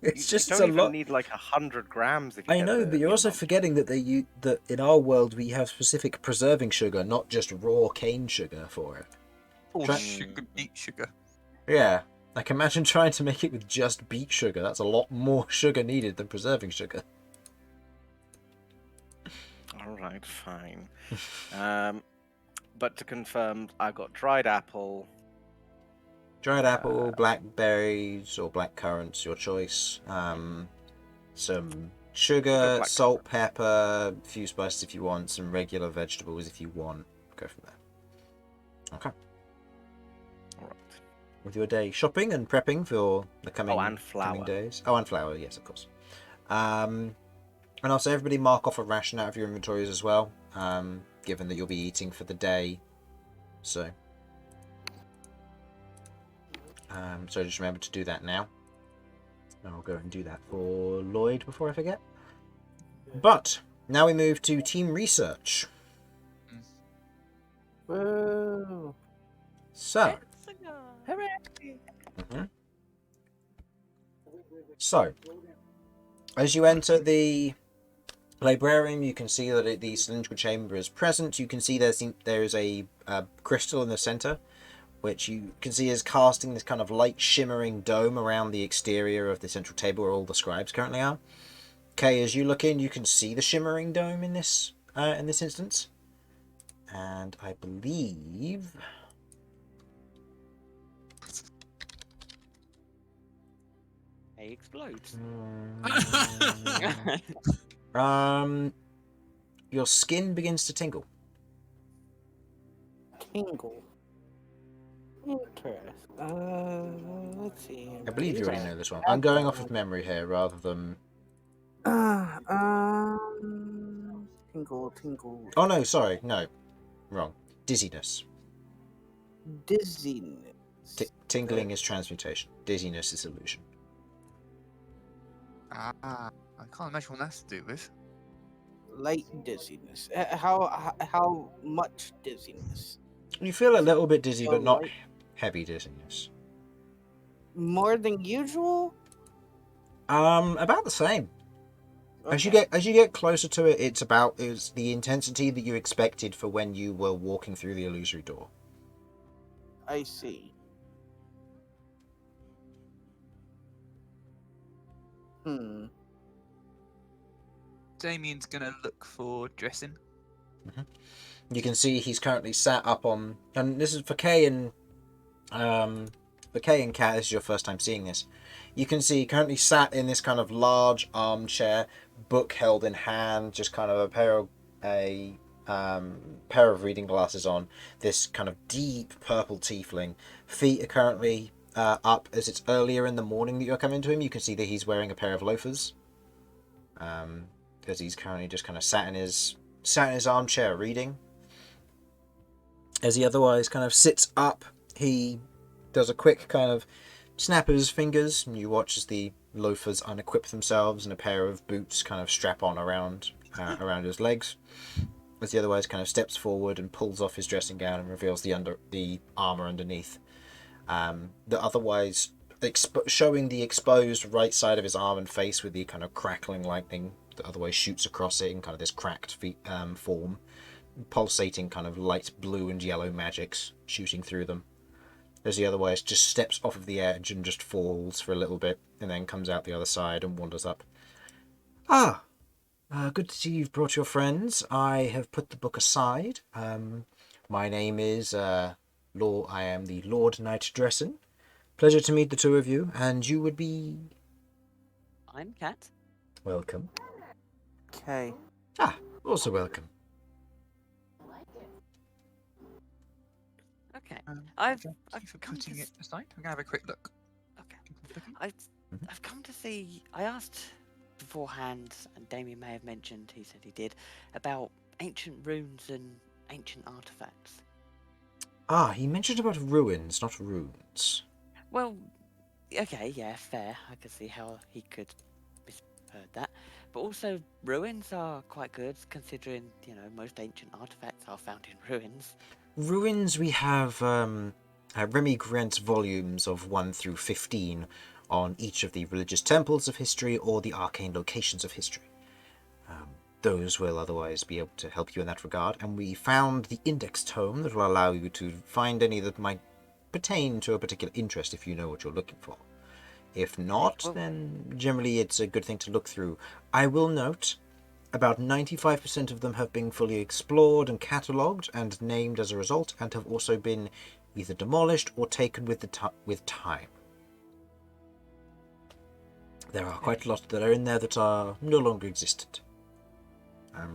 It's You just don't a even lot. need like 100 grams. If you I get know, the but you're also amount. forgetting that that in our world we have specific preserving sugar, not just raw cane sugar for it. Or Try- sugar, beet sugar. Yeah. Like imagine trying to make it with just beet sugar. That's a lot more sugar needed than preserving sugar. All right, fine. But to confirm, I got dried apple. Dried apple, blackberries or black currants, your choice. Some sugar, black salt, pepper, a few spices if you want, some regular vegetables if you want. Go from there. Okay. All right. With your day shopping and prepping for the coming, and flour. coming days. Oh, and flour, yes, of course. And also everybody mark off a ration out of your inventories as well, given that you'll be eating for the day. So just remember to do that now. I'll go and do that for Lloyd before I forget. But now we move to team research. Woo! So, so as you enter the librarium, you can see that the cylindrical chamber is present. You can see there is a crystal in the center, which you can see is casting this kind of light shimmering dome around the exterior of the central table where all the scribes currently are. Okay, as you look in, you can see the shimmering dome in this instance. And I believe He explodes. your skin begins to tingle. Tingle. Interesting. Let's see. I believe you already know this one. I'm going off of memory here rather than... Tingle, tingle. Oh no, sorry, no. Wrong. Dizziness. Dizziness. Tingling is transmutation. Dizziness is illusion. Ah, I can't imagine what that's to do with. Light dizziness. How much dizziness? You feel a little bit dizzy, but not light? heavy dizziness. More than usual? About the same. As you Okay. get closer to it, it's the intensity that you expected for when you were walking through the illusory door. I see. Damian's gonna look for dressing. You can see he's currently sat up on, and this is for Kay and Kat. This is your first time seeing this. You can see currently sat in this kind of large armchair, book held in hand, just kind of a pair of reading glasses on. This kind of deep purple tiefling. Feet are currently up as it's earlier in the morning that you're coming to him. You can see that he's wearing a pair of loafers. Because he's currently just kind of sat in his armchair reading. As he otherwise kind of sits up, he does a quick kind of snap of his fingers, and you watch as the loafers unequip themselves and a pair of boots kind of strap on around his legs. As he otherwise kind of steps forward and pulls off his dressing gown and reveals the armor underneath. That otherwise showing the exposed right side of his arm and face with the kind of crackling lightning that otherwise shoots across it in kind of this cracked form. pulsating kind of light blue and yellow magics shooting through them. As he otherwise just steps off of the edge and just falls for a little bit, and then comes out the other side and wanders up. Good to see you've brought your friends. I have put the book aside. My name is, I am the Lord Knight Dressen. Pleasure to meet the two of you, and you would be... I'm Kat. Welcome. Okay. Also welcome. Okay. Thank I've you for come putting to it aside. I'm gonna have a quick look. Okay. Looking. I've come to see. I asked beforehand, and Damian may have mentioned. He said he did about ancient runes and ancient artifacts. He mentioned about ruins, not runes. Well, okay, yeah, fair. I could see how he could misheard that. But also, ruins are quite good, considering most ancient artifacts are found in ruins. Ruins, we have Remy grants volumes of 1 through 15 on each of the religious temples of history or the arcane locations of history. Those will otherwise be able to help you in that regard, and we found the index tome that will allow you to find any that might pertain to a particular interest if you know what you're looking for. If not, then generally it's a good thing to look through. I will note, about 95% of them have been fully explored and catalogued and named as a result, and have also been either demolished or taken with time. There are quite a lot that are in there that are no longer existent.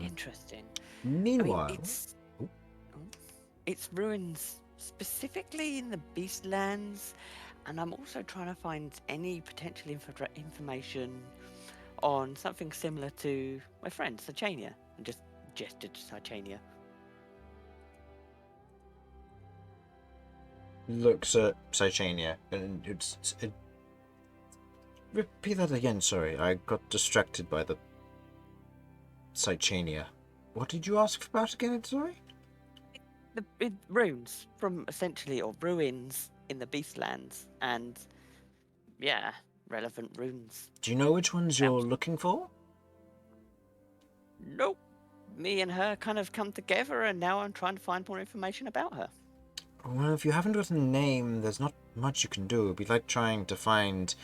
Interesting. Meanwhile... I mean, it's ruins specifically in the Beastlands, and I'm also trying to find any potential information on something similar to my friend Sachania, and just gestured to Sachania. Looks at Sachania, and repeat that again, sorry. I got distracted by the Sachania. What did you ask about again, sorry? The runes from essentially, or ruins in the Beastlands, and yeah, relevant runes. Do you know which ones you're looking for? Nope. Me and her kind of come together, and now I'm trying to find more information about her. Well, if you haven't got a name, there's not much you can do. It'd be like trying to find...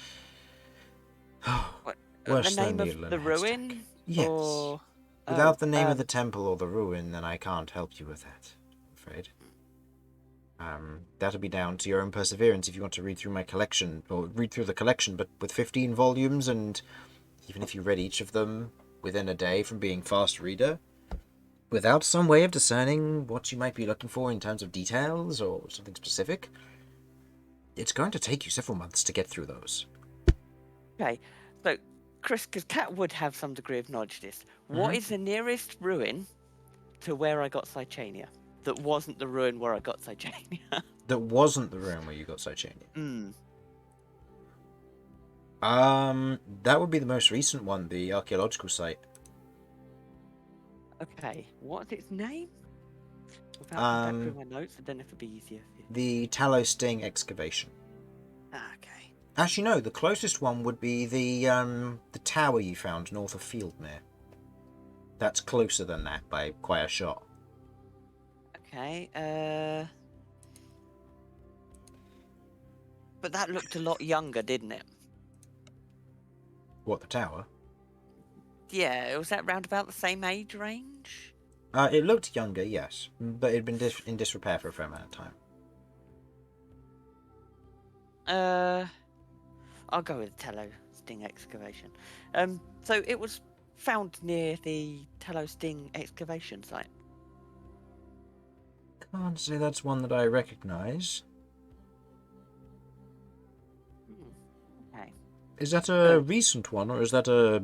worse the name than of needle the in a haystack. ruin? Yes. Or... Without the name of the temple or the ruin, then I can't help you with that, I'm afraid. That'll be down to your own perseverance if you want to read through my collection, or read through the collection, but with 15 volumes, and even if you read each of them within a day from being fast reader, without some way of discerning what you might be looking for in terms of details or something specific, it's going to take you several months to get through those. Okay, so Chris, because Kat would have some degree of knowledge of this, what is the nearest ruin to where I got Sachania? That wasn't the ruin where I got Sachania. That wasn't the room where you got Sachania. That would be the most recent one, the archaeological site. Okay, what's its name? Without going back through my notes, I don't know if it'd be easier. The Tallow Sting excavation. Okay. Actually, no. The closest one would be the tower you found north of Fieldmere. That's closer than that by quite a shot. Okay. But that looked a lot younger, didn't it? What, the tower? Yeah, was that round about the same age range? It looked younger, yes, but it'd been in disrepair for a fair amount of time. I'll go with Tallow Sting excavation. So it was found near the Tallow Sting excavation site. Can't say that's one that I recognise. Okay. Is that a recent one, or is that a...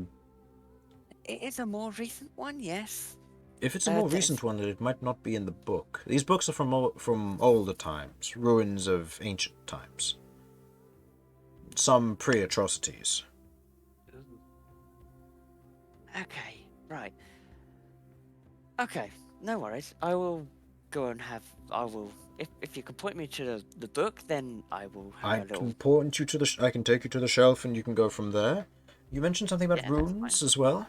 It is a more recent one, yes. If it's a more recent one, then it might not be in the book. These books are from older times, ruins of ancient times. Some pre-atrocities. Okay, right. Okay, no worries. I will go and if you can point me to the book, then I will have a little... I can take you to the shelf and you can go from there. You mentioned something about Yeah, that's runes fine. as well?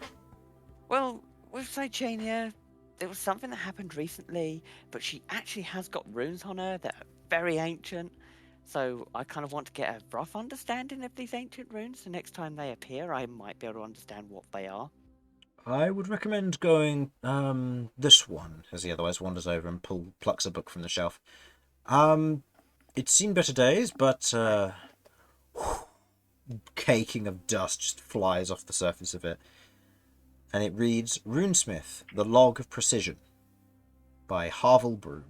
Well, with Sachania, there was something that happened recently, but she actually has got runes on her that are very ancient. So I kind of want to get a rough understanding of these ancient runes. So next time they appear, I might be able to understand what they are. I would recommend going this one, as he otherwise wanders over and plucks a book from the shelf. It's seen better days, but caking of dust just flies off the surface of it. And it reads Runesmith, The Log of Precision by Harval Broom.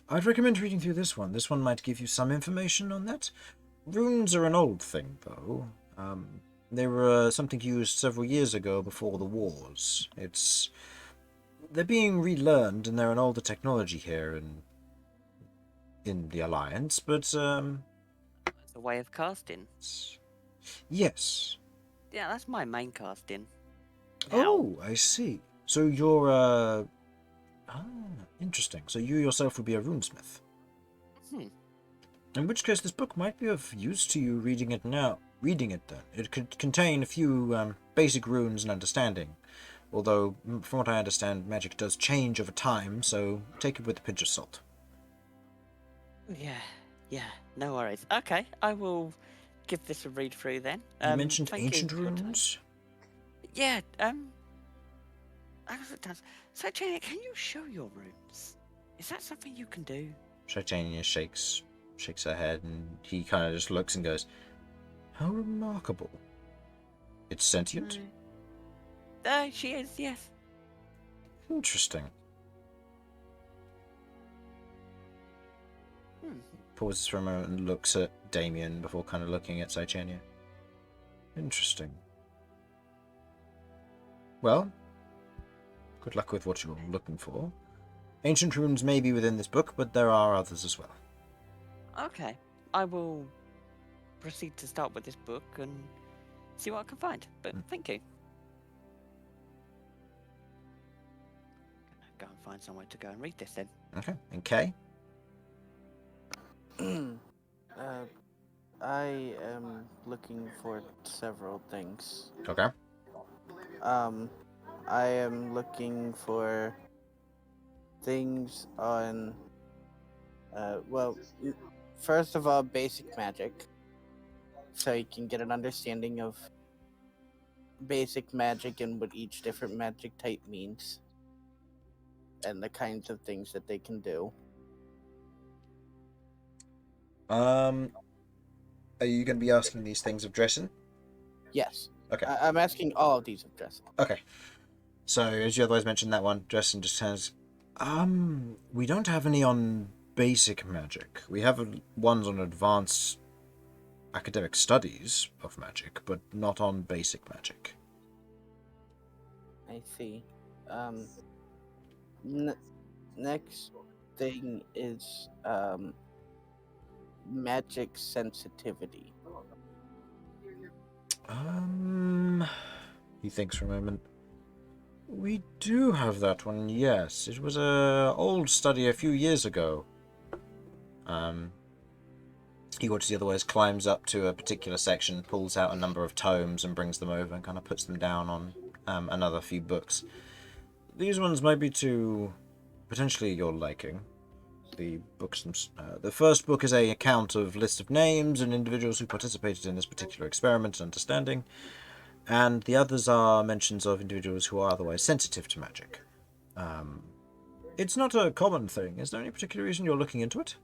I'd recommend reading through this one. This one might give you some information on that. Runes are an old thing, though. They were something used several years ago before the wars. They're being relearned, and they're an older technology here in the Alliance, but It's a way of casting. yes. Yeah, that's my main casting. Oh, I see. So you're interesting. So you yourself would be a runesmith. In which case, this book might be of use to you reading it now. Reading it, then. It could contain a few basic runes and understanding. Although, from what I understand, magic does change over time, so take it with a pinch of salt. Yeah, no worries. Okay, I will give this a read through then. You mentioned thank you ancient for your time. runes? Yeah, so Jenny, can you show your runes? Is that something you can do? Titania shakes her head, and he kind of just looks and goes, "How remarkable. It's sentient?" She is, yes. Interesting. Pauses for a moment and looks at Damian before kind of looking at Titania. Interesting. Well, good luck with what you're looking for. Ancient runes may be within this book, but there are others as well. Okay, I will proceed to start with this book and see what I can find. But thank you. Gonna go and find somewhere to go and read this then. Okay, and Kay? I am looking for several things. Okay. I am looking for things on, first of all, basic magic. So you can get an understanding of basic magic and what each different magic type means. And the kinds of things that they can do. Are you going to be asking these things of Dresden? Yes. Okay. I'm asking all of these of Dresden. Okay. So, as you otherwise mentioned that one, Dresden just says, we don't have any on basic magic. We have ones on advanced academic studies of magic, but not on basic magic. I see. Next thing is, magic sensitivity. He thinks for a moment. We do have that one, yes. It was a old study a few years ago. He watches the otherwise, climbs up to a particular section, pulls out a number of tomes and brings them over and kind of puts them down on another few books. These ones might be to potentially your liking. The books, the first book is a account of list of names and individuals who participated in this particular experiment and understanding, and the others are mentions of individuals who are otherwise sensitive to magic. It's not a common thing. Is there any particular reason you're looking into it?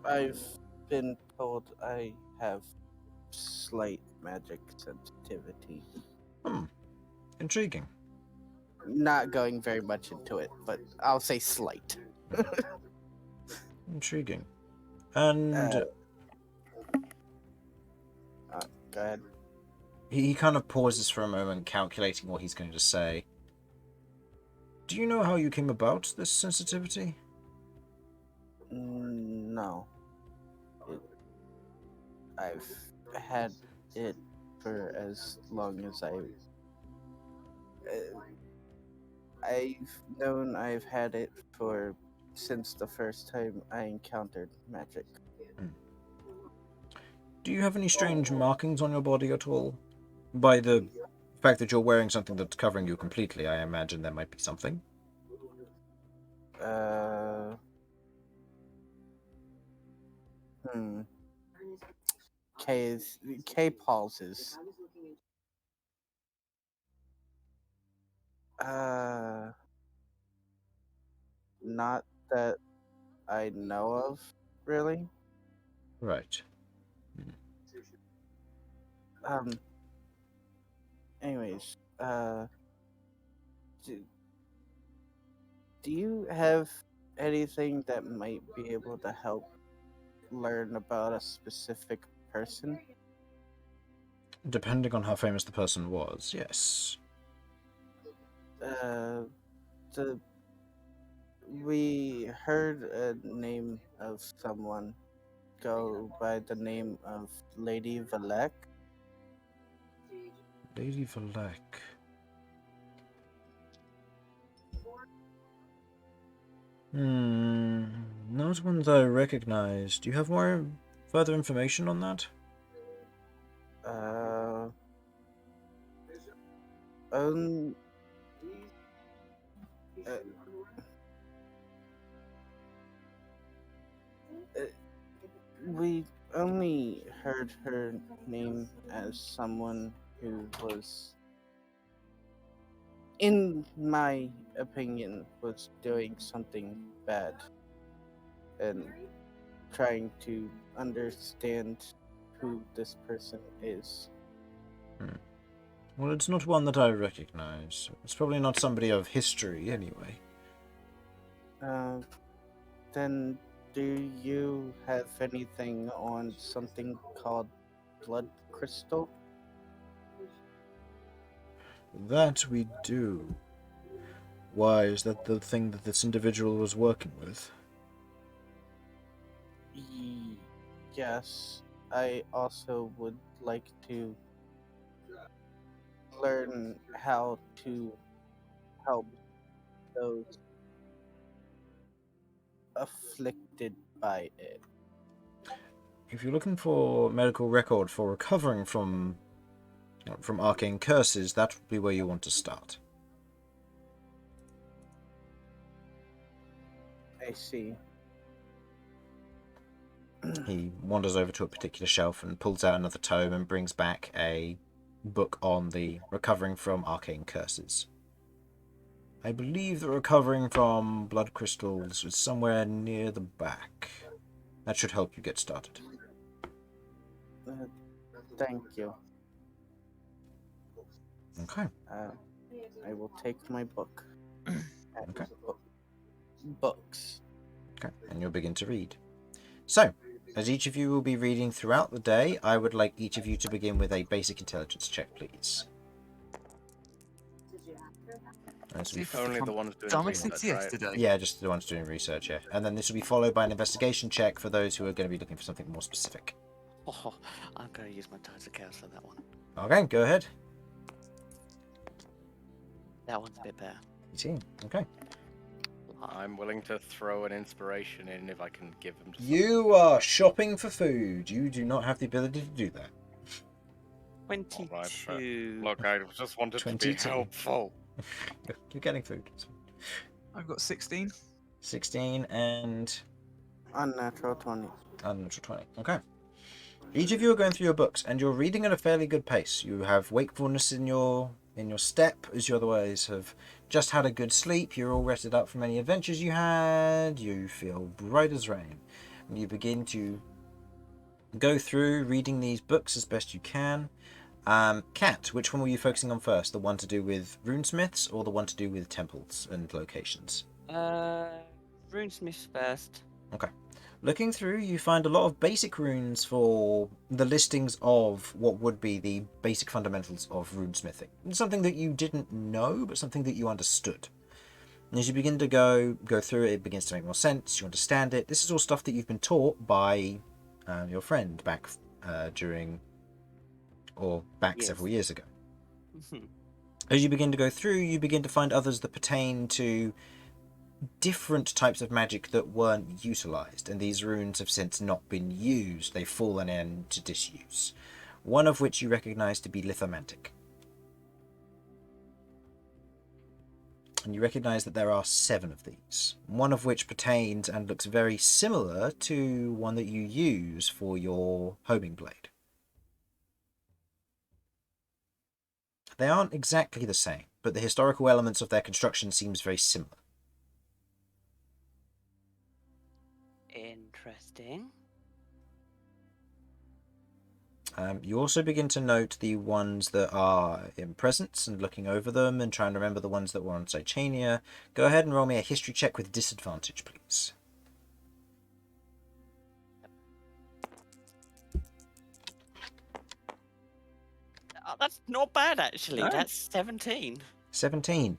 I've been told I have slight magic sensitivity. Intriguing. Not going very much into it, but I'll say slight. Intriguing. And go ahead. he kind of pauses for a moment, calculating what he's going to say. Do you know how you came about this sensitivity? No. I've had it for as long as I've known I've had it for since the first time I encountered magic. Do you have any strange markings on your body at all? By the fact that you're wearing something that's covering you completely, I imagine there might be something. Hmm. K pauses. Not that I know of, really. Right. Anyways, do you have anything that might be able to help learn about a specific person? Depending on how famous the person was, yes. We heard a name of someone go by the name of Lady Valek. Lady Valek. Not one that I recognize. Do you have more further information on that? Um, we only heard her name as someone who was, in my opinion, was doing something bad and trying to understand who this person is. Well, it's not one that I recognize. It's probably not somebody of history, anyway. Then do you have anything on something called blood crystal? That we do. Why, is that the thing that this individual was working with? Yes. I also would like to learn how to help those afflicted by it. If you're looking for medical record for recovering from arcane curses, that would be where you want to start. I see. He wanders over to a particular shelf and pulls out another tome and brings back a book on the recovering from arcane curses. I believe that recovering from blood crystals is somewhere near the back. That should help you get started. Thank you. Okay. I will take my book. Okay. Books. Okay, and you'll begin to read. So, as each of you will be reading throughout the day, I would like each of you to begin with a basic intelligence check, please. Only the ones doing Done research, since right? yesterday. Yeah, just the ones doing research, yeah. And then this will be followed by an investigation check for those who are going to be looking for something more specific. Oh, I'm going to use my Tides of Chaos on that one. Okay, go ahead. That one's a bit better. 18. Okay. I'm willing to throw an inspiration in if I can give them to You are shopping for food. You do not have the ability to do that. 22. Look, I just wanted to 22. be helpful. You're getting food. I've got 16. 16 and Unnatural 20. unnatural 20. Okay. Each of you are going through your books, and you're reading at a fairly good pace. You have wakefulness in your step, as you otherwise have just had a good sleep. You're all rested up from any adventures you had. You feel bright as rain. And you begin to go through reading these books as best you can. Kat, which one were you focusing on first? The one to do with runesmiths or the one to do with temples and locations? Runesmiths first. Okay. Looking through, you find a lot of basic runes for the listings of what would be the basic fundamentals of runesmithing. Something that you didn't know, but something that you understood. And as you begin to go through it, it begins to make more sense. You understand it. This is all stuff that you've been taught by your friend back several years ago. As you begin to go through, you begin to find others that pertain to different types of magic that weren't utilized, and these runes have since not been used. They've fallen into disuse. One of which you recognize to be lithomantic. And you recognize that there are 7 of these, one of which pertains and looks very similar to one that you use for your homing blade. They aren't exactly the same, but the historical elements of their construction seems very similar. Interesting. You also begin to note the ones that are in presence and looking over them and trying to remember the ones that were on Titania. Go ahead and roll me a history check with disadvantage, please. Oh, that's not bad, actually. No. That's 17. 17.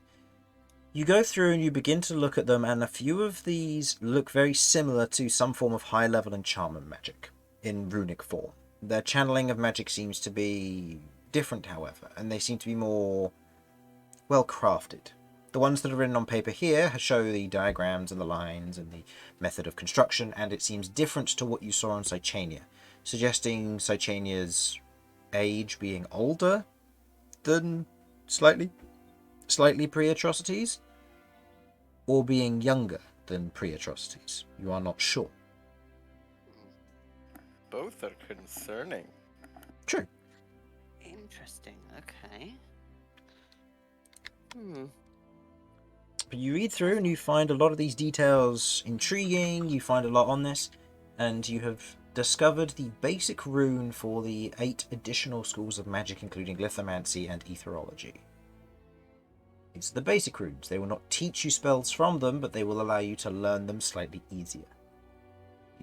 You go through and you begin to look at them, and a few of these look very similar to some form of high-level enchantment magic in runic form. Their channeling of magic seems to be different, however, and they seem to be more well-crafted. The ones that are written on paper here show the diagrams and the lines and the method of construction, and it seems different to what you saw on Sitania, suggesting Sitania's age being older than slightly pre-atrocities, or being younger than pre-atrocities. You are not sure. Both are concerning. True. Interesting. Okay. But you read through and you find a lot of these details intriguing, you find a lot on this, and you have discovered the basic rune for the 8 additional schools of magic, including lithomancy and etherology. It's the basic runes. They will not teach you spells from them, but they will allow you to learn them slightly easier.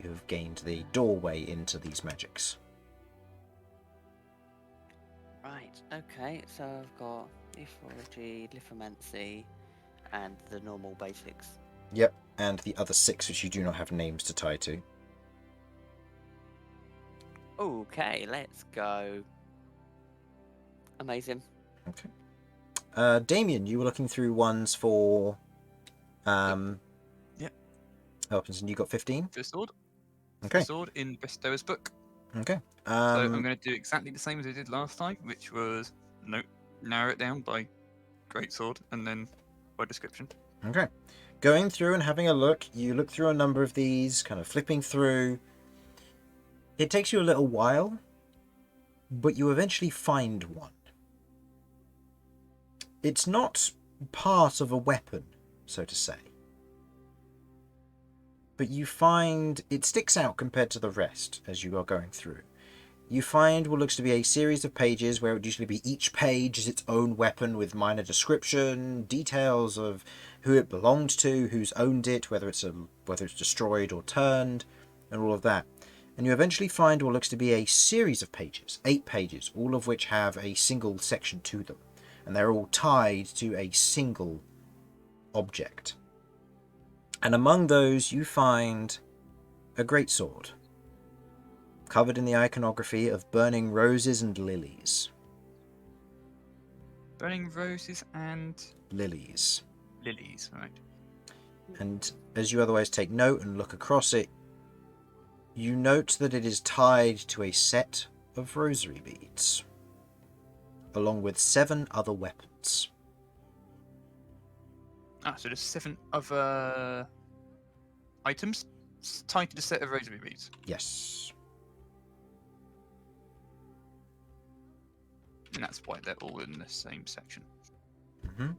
You have gained the doorway into these magics. Right. Okay. So I've got ethology, lithomancy, and the normal basics. Yep, and the other 6 which you do not have names to tie to. Okay. Let's go. Amazing. Okay. Damian, you were looking through ones for Yep. weapons, and you got 15? First sword. Okay. First sword in Bestower's book. Okay. So I'm going to do exactly the same as I did last time, which was narrow it down by greatsword and then by description. Okay. Going through and having a look, you look through a number of these, kind of flipping through. It takes you a little while, but you eventually find one. It's not part of a weapon, so to say. But you find it sticks out compared to the rest as you are going through. You find what looks to be a series of pages where it would usually be each page is its own weapon with minor description, details of who it belonged to, who's owned it, whether it's destroyed or turned, and all of that. And you eventually find what looks to be a series of pages, 8 pages, all of which have a single section to them. And they're all tied to a single object. And among those you find a greatsword, covered in the iconography of burning roses and lilies. Burning roses and Lilies. lilies, right? And as you otherwise take note and look across it, you note that it is tied to a set of rosary beads, along with 7 other weapons. So there's 7 other items tied to the set of rosary beads. Yes. And that's why they're all in the same section. Mm-hmm.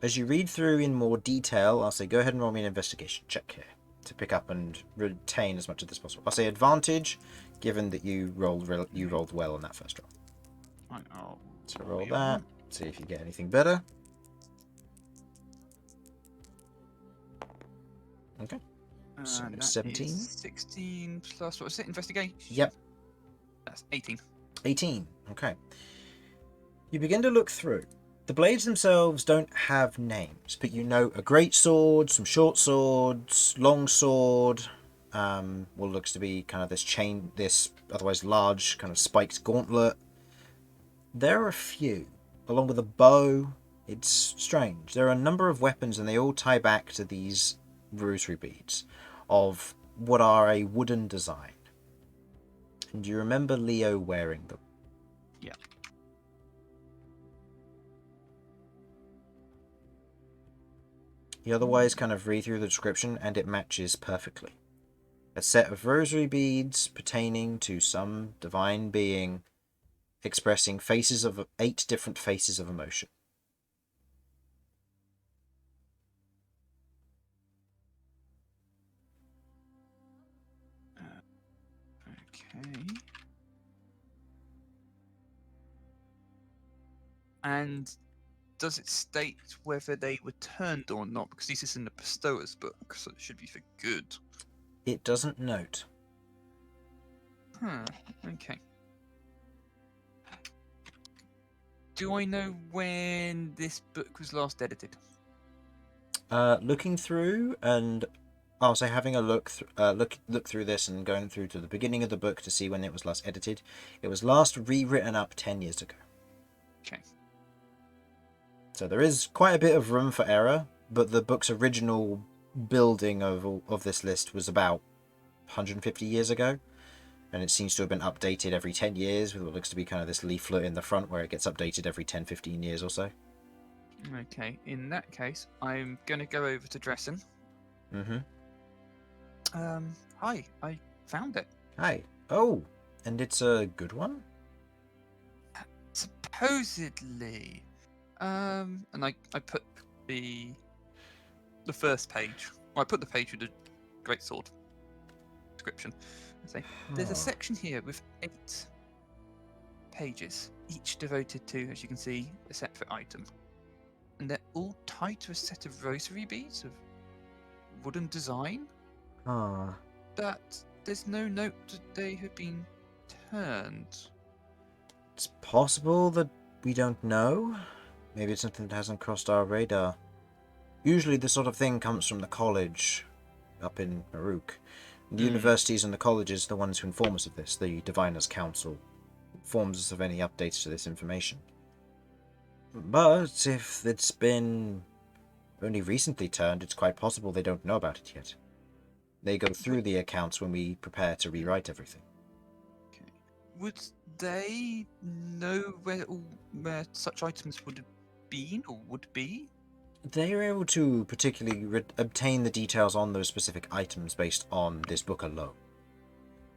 As you read through in more detail, I'll say go ahead and roll me an investigation check here to pick up and retain as much of this possible. I'll say advantage, given that you rolled well on that first roll. Right, I'll So roll that, see if you get anything better. Okay. So And that 17? is 16 plus, what was it, investigation? Yep. That's 18. 18. Okay. You begin to look through. The blades themselves don't have names, but you know a great sword, some short swords, long sword, what looks to be kind of this otherwise large kind of spiked gauntlet. There are a few, along with a bow. It's strange. There are a number of weapons, and they all tie back to these rosary beads of what are a wooden design. And do you remember Leo wearing them? Yeah. You otherwise kind of read through the description, and it matches perfectly. A set of rosary beads pertaining to some divine being, expressing 8 different faces of emotion. Okay. And does it state whether they were turned or not? Because this is in the bestower's book, so it should be for good. It doesn't note. Okay. Do I know when this book was last edited? Looking through, and I'll say having a look through this and going through to the beginning of the book to see when it was last edited. It was last rewritten up 10 years ago. Okay. So there is quite a bit of room for error, but the book's original building of this list was about 150 years ago, and it seems to have been updated every 10 years with what looks to be kind of this leaflet in the front where it gets updated every 10-15 years or so. Okay, in that case, I'm going to go over to Dressen. Mm-hmm. Hi, I found it. Hi. Oh, and it's a good one? Supposedly. And I put the first page. Well, I put the page with the greatsword description. I say, there's a section here with 8 pages, each devoted to, as you can see, a separate item. And they're all tied to a set of rosary beads of wooden design. Ah. But there's no note that they have been turned. It's possible that we don't know. Maybe it's something that hasn't crossed our radar. Usually this sort of thing comes from the college up in Maruk. The universities and the colleges are the ones who inform us of this. The Diviners' Council informs us of any updates to this information. But if it's been only recently turned, it's quite possible they don't know about it yet. They go through the accounts when we prepare to rewrite everything. Okay. Would they know where such items would have been or would be? They are able to particularly obtain the details on those specific items based on this book alone.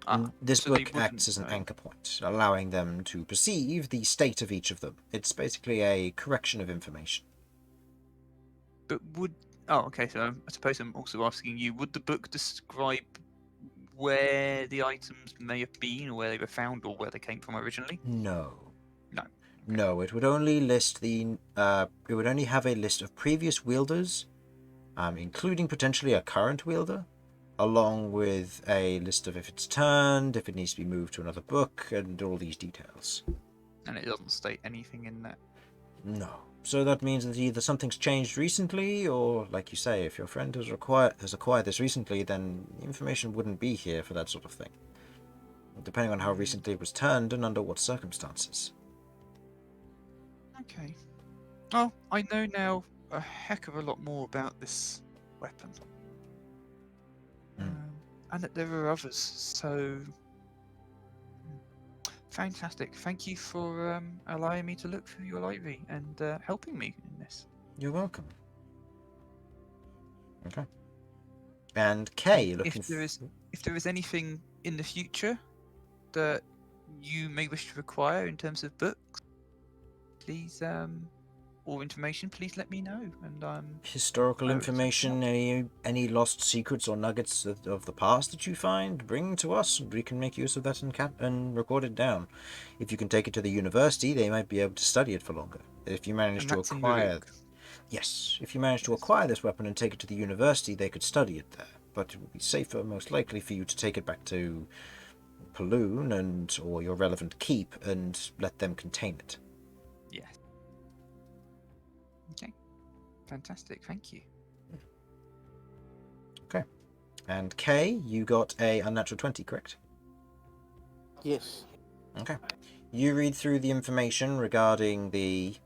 And this so they book acts wouldn't as an know. anchor point, allowing them to perceive the state of each of them. It's basically a correction of information. But would... Oh, okay, so I suppose I'm also asking you, would the book describe where the items may have been, or where they were found, or where they came from originally? No. No. No, it would only list it would only have a list of previous wielders, including potentially a current wielder, along with a list of if it's turned, if it needs to be moved to another book, and all these details. And it doesn't state anything in that. No. So that means that either something's changed recently, or, like you say, if your friend has acquired this recently, then the information wouldn't be here for that sort of thing. Depending on how recently it was turned and under what circumstances. Okay. Well, I know now a heck of a lot more about this weapon. And that there are others, so... Fantastic. Thank you for allowing me to look through your library and helping me in this. You're welcome. Okay. And Kay, looking... If there is anything in the future that you may wish to acquire in terms of books, please, or information, please let me know. And historical information, any lost secrets or nuggets of the past that you find, bring to us, and we can make use of that and record it down. If you can take it to the university, they might be able to study it for longer. If you manage to acquire... Yes, if you manage to acquire this weapon and take it to the university, they could study it there. But it would be safer, most likely, for you to take it back to Paloon or your relevant keep and let them contain it. Yes. Okay. Fantastic. Thank you. Okay. And Kay, you got a unnatural 20, correct? Yes. Okay. You read through the information regarding the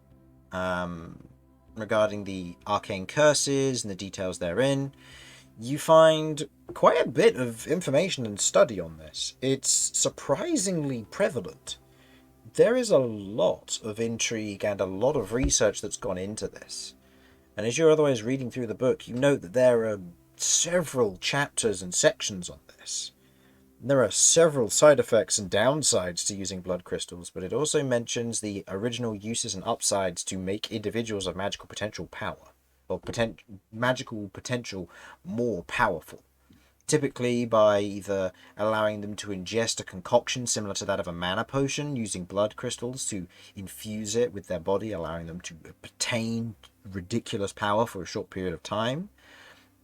regarding the arcane curses and the details therein, you find quite a bit of information and study on this. It's surprisingly prevalent. There is a lot of intrigue and a lot of research that's gone into this. And as you're otherwise reading through the book, you note that there are several chapters and sections on this. There are several side effects and downsides to using blood crystals, but it also mentions the original uses and upsides to make individuals of magical potential magical potential more powerful. Typically by either allowing them to ingest a concoction similar to that of a mana potion, using blood crystals to infuse it with their body, allowing them to obtain ridiculous power for a short period of time,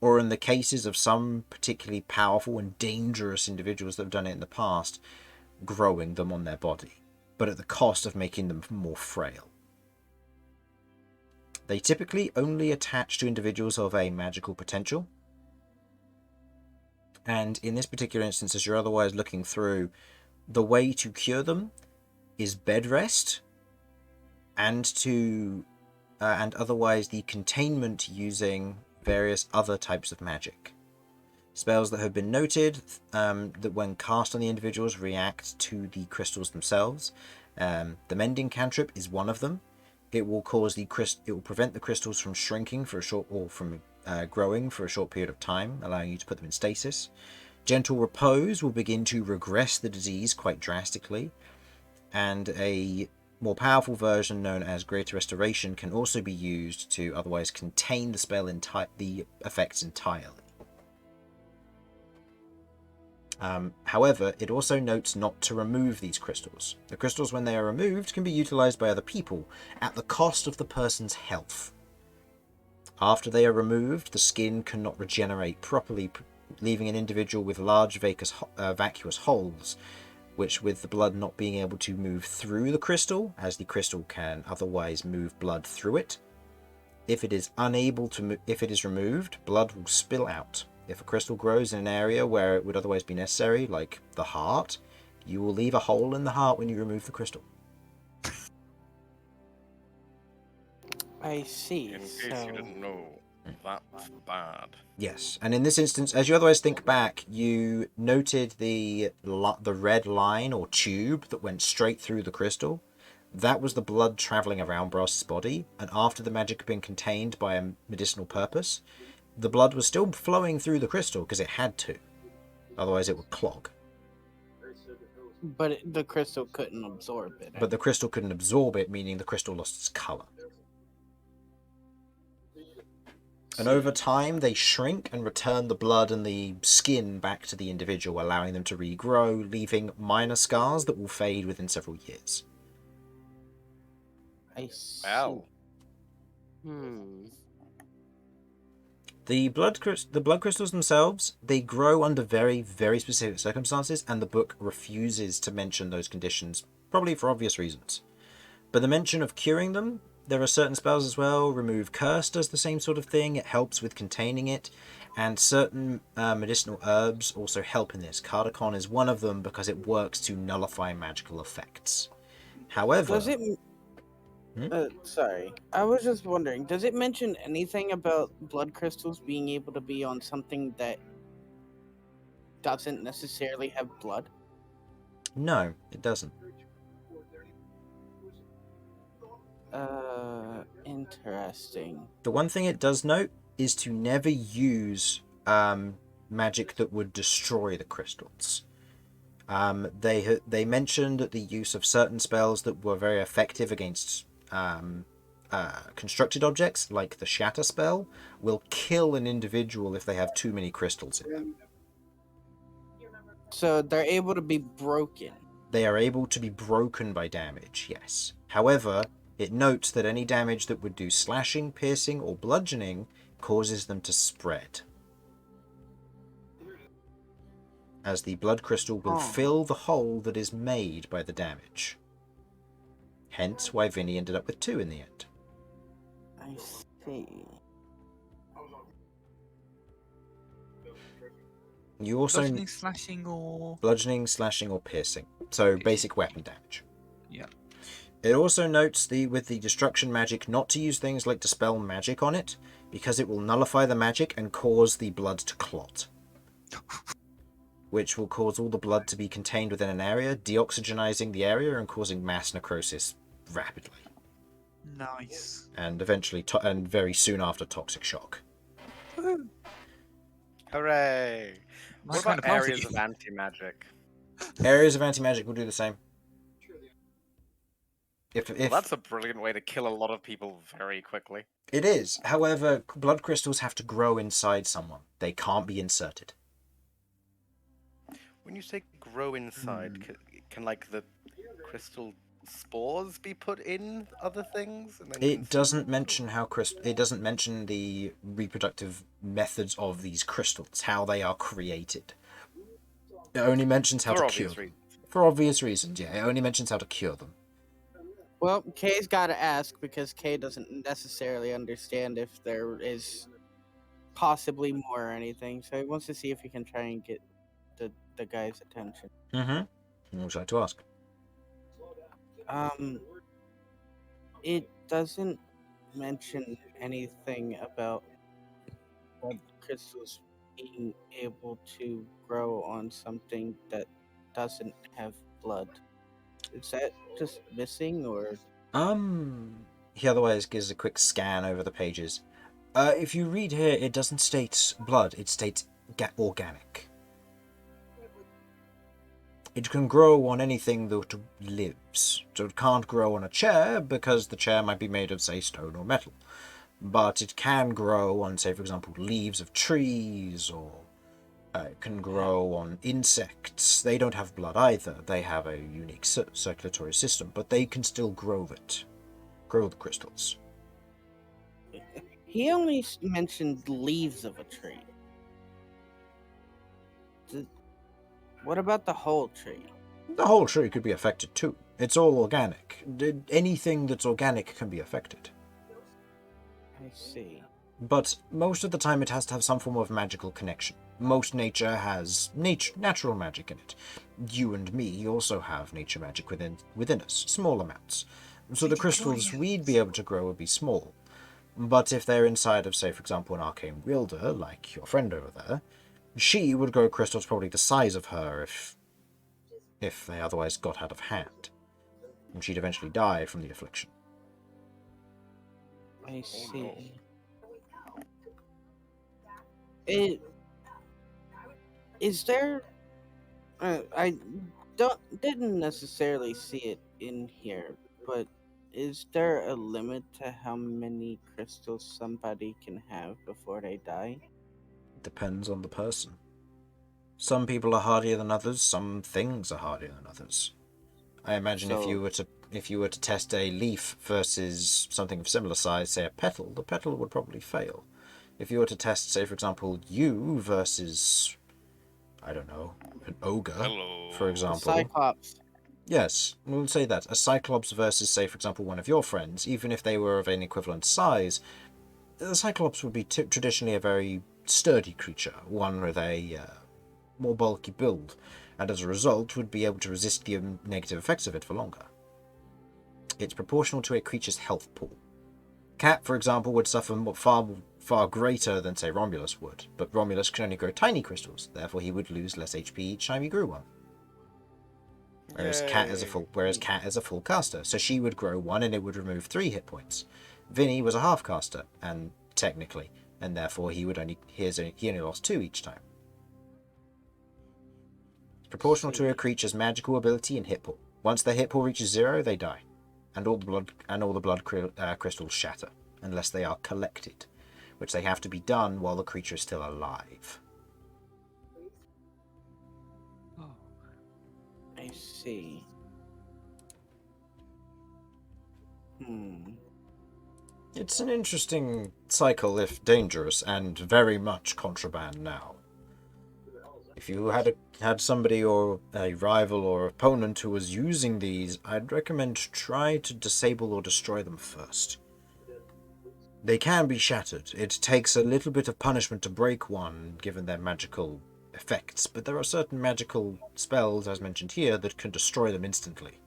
or in the cases of some particularly powerful and dangerous individuals that have done it in the past, growing them on their body, but at the cost of making them more frail. They typically only attach to individuals of a magical potential, and in this particular instance, as you're otherwise looking through, the way to cure them is bed rest, and otherwise the containment using various other types of magic. Spells that have been noted that when cast on the individuals react to the crystals themselves. The mending cantrip is one of them. It will prevent the crystals from shrinking for a short, or from growing for a short period of time, allowing you to put them in stasis. Gentle repose will begin to regress the disease quite drastically, and a more powerful version known as Greater Restoration can also be used to otherwise contain the spell the effects entirely. However, it also notes not to remove these crystals. The crystals, when they are removed, can be utilized by other people at the cost of the person's health. After they are removed, the skin cannot regenerate properly, leaving an individual with large vacuous holes, which, with the blood not being able to move through the crystal, as the crystal can otherwise move blood through it, if it is removed, blood will spill out. If a crystal grows in an area where it would otherwise be necessary, like the heart, you will leave a hole in the heart when you remove the crystal. I see. In case So you didn't know, that's bad. Yes, and in this instance, as you otherwise think back, you noted the red line or tube that went straight through the crystal. That was the blood travelling around Brass's body, and after the magic had been contained by a medicinal purpose, the blood was still flowing through the crystal because it had to. Otherwise it would clog. But the crystal couldn't absorb it. But the crystal couldn't absorb it, meaning the crystal lost its colour. And over time, they shrink and return the blood and the skin back to the individual, allowing them to regrow, leaving minor scars that will fade within several years. I see. Well, The blood crystals themselves, they grow under very, very specific circumstances, and the book refuses to mention those conditions, probably for obvious reasons. But the mention of curing them, there are certain spells as well. Remove Curse does the same sort of thing. It helps with containing it. And certain medicinal herbs also help in this. Cardacon is one of them because it works to nullify magical effects. However... Does it... sorry. I was just wondering, does it mention anything about blood crystals being able to be on something that doesn't necessarily have blood? No, it doesn't. Interesting. The one thing it does note is to never use magic that would destroy the crystals. They mentioned the use of certain spells that were very effective against constructed objects, like the Shatter spell, will kill an individual if they have too many crystals in them. So they're able to be broken. They are able to be broken by damage, yes. However, it notes that any damage that would do slashing, piercing, or bludgeoning causes them to spread, as the blood crystal will fill the hole that is made by the damage. Hence why Vinny ended up with 2 in the end. I see. You also Bludgeoning, slashing, or... bludgeoning, slashing, or piercing. So basic weapon damage. Yeah. It also notes with the destruction magic not to use things like dispel magic on it, because it will nullify the magic and cause the blood to clot, which will cause all the blood to be contained within an area, deoxygenizing the area and causing mass necrosis rapidly. Nice. And eventually, and very soon after, toxic shock. Woohoo. Hooray! My What kind about of party. areas of anti-magic? Areas of anti-magic will do the same. If Well, that's a brilliant way to kill a lot of people very quickly. it is, however, blood crystals have to grow inside someone. They can't be inserted. When you say grow inside, can like the crystal spores be put in other things? And then It doesn't mention how it doesn't mention the reproductive methods of these crystals, how they are created. It only mentions how to cure them. For obvious reasons, yeah. It only mentions how to cure them. Well, Kay's got to ask because Kay doesn't necessarily understand if there is possibly more or anything. So he wants to see if he can try and get the guy's attention. Mm-hmm. What would you like to ask? It doesn't mention anything about blood crystals being able to grow on something that doesn't have blood. Is that just missing, or? He otherwise gives a quick scan over the pages. If you read here, it doesn't state blood, it states organic. It can grow on anything that lives. So it can't grow on a chair, because the chair might be made of, say, stone or metal. But it can grow on, say, for example, leaves of trees, or it can grow on insects. They don't have blood either. They have a unique circulatory system, but they can still grow it. Grow the crystals. He only mentioned leaves of a tree. What about the whole tree? The whole tree could be affected too. It's all organic. Anything that's organic can be affected. I see. But most of the time it has to have some form of magical connection. Most nature has natural magic in it. You and me also have nature magic within us, small amounts. So the crystals we'd be able to grow would be small. But if they're inside of, say, for example, an arcane wielder, like your friend over there, she would grow crystals probably the size of her if they otherwise got out of hand. And she'd eventually die from the affliction. I see. Is there? I didn't necessarily see it in here, but is there a limit to how many crystals somebody can have before they die? Depends on the person. Some people are hardier than others. Some things are hardier than others. I imagine if you were to test a leaf versus something of similar size, say a petal, the petal would probably fail. If you were to test, say, for example, you versus, I don't know, an ogre, for example. A cyclops. Yes, we'll say that. A cyclops versus, say, for example, one of your friends, even if they were of an equivalent size, the cyclops would be traditionally a very sturdy creature, one with a more bulky build, and as a result would be able to resist the negative effects of it for longer. It's proportional to a creature's health pool. Cat, for example, would suffer far greater than, say, Romulus would, but Romulus can only grow tiny crystals, therefore he would lose less HP each time he grew one. Whereas Cat is a full caster, so she would grow one and it would remove 3 hit points. Vinny was a half caster, and technically, and therefore he only lost 2 each time. It's proportional to a creature's magical ability and hit pool. Once their hit pool reaches 0, they die, and all the blood crystals shatter, unless they are collected, which they have to be done while the creature is still alive. I see. It's an interesting cycle, if dangerous, and very much contraband now. If you had somebody or a rival or opponent who was using these, I'd recommend try to disable or destroy them first. They can be shattered. It takes a little bit of punishment to break one, given their magical effects, but there are certain magical spells, as mentioned here, that can destroy them instantly.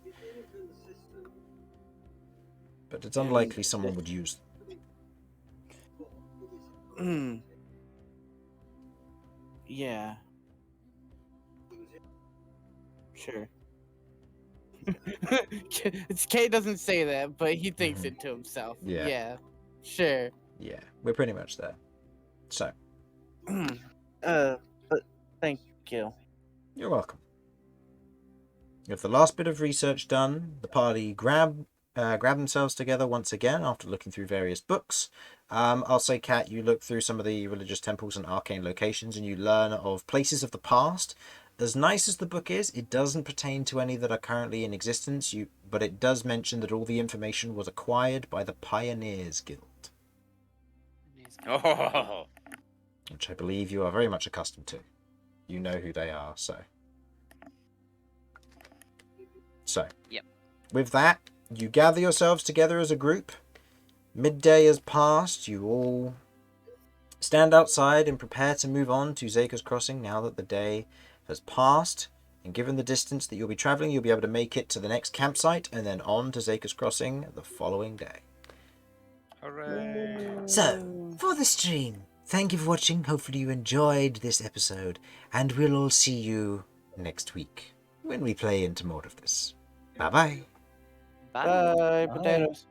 but it's unlikely someone would use them. Yeah. Sure. Kay doesn't say that, but he thinks it to himself. Yeah. Yeah. Sure. Yeah, we're pretty much there. So, But thank you. you're welcome. With the last bit of research done, the party grab themselves together once again after looking through various books. I'll say, Kat, you look through some of the religious temples and arcane locations and you learn of places of the past. As nice as the book is, it doesn't pertain to any that are currently in existence, but it does mention that all the information was acquired by the Pioneers Guild, Oh, which I believe you are very much accustomed to. You know who they are, so. Yep. With that, you gather yourselves together as a group. Midday has passed. You all stand outside and prepare to move on to Zaker's Crossing now that the day has passed. And given the distance that you'll be traveling, you'll be able to make it to the next campsite and then on to Zaker's Crossing the following day. Hooray! So, for the stream, thank you for watching. Hopefully you enjoyed this episode, and we'll all see you next week when we play into more of this. Bye-bye. Bye. Bye, Bye. potatoes.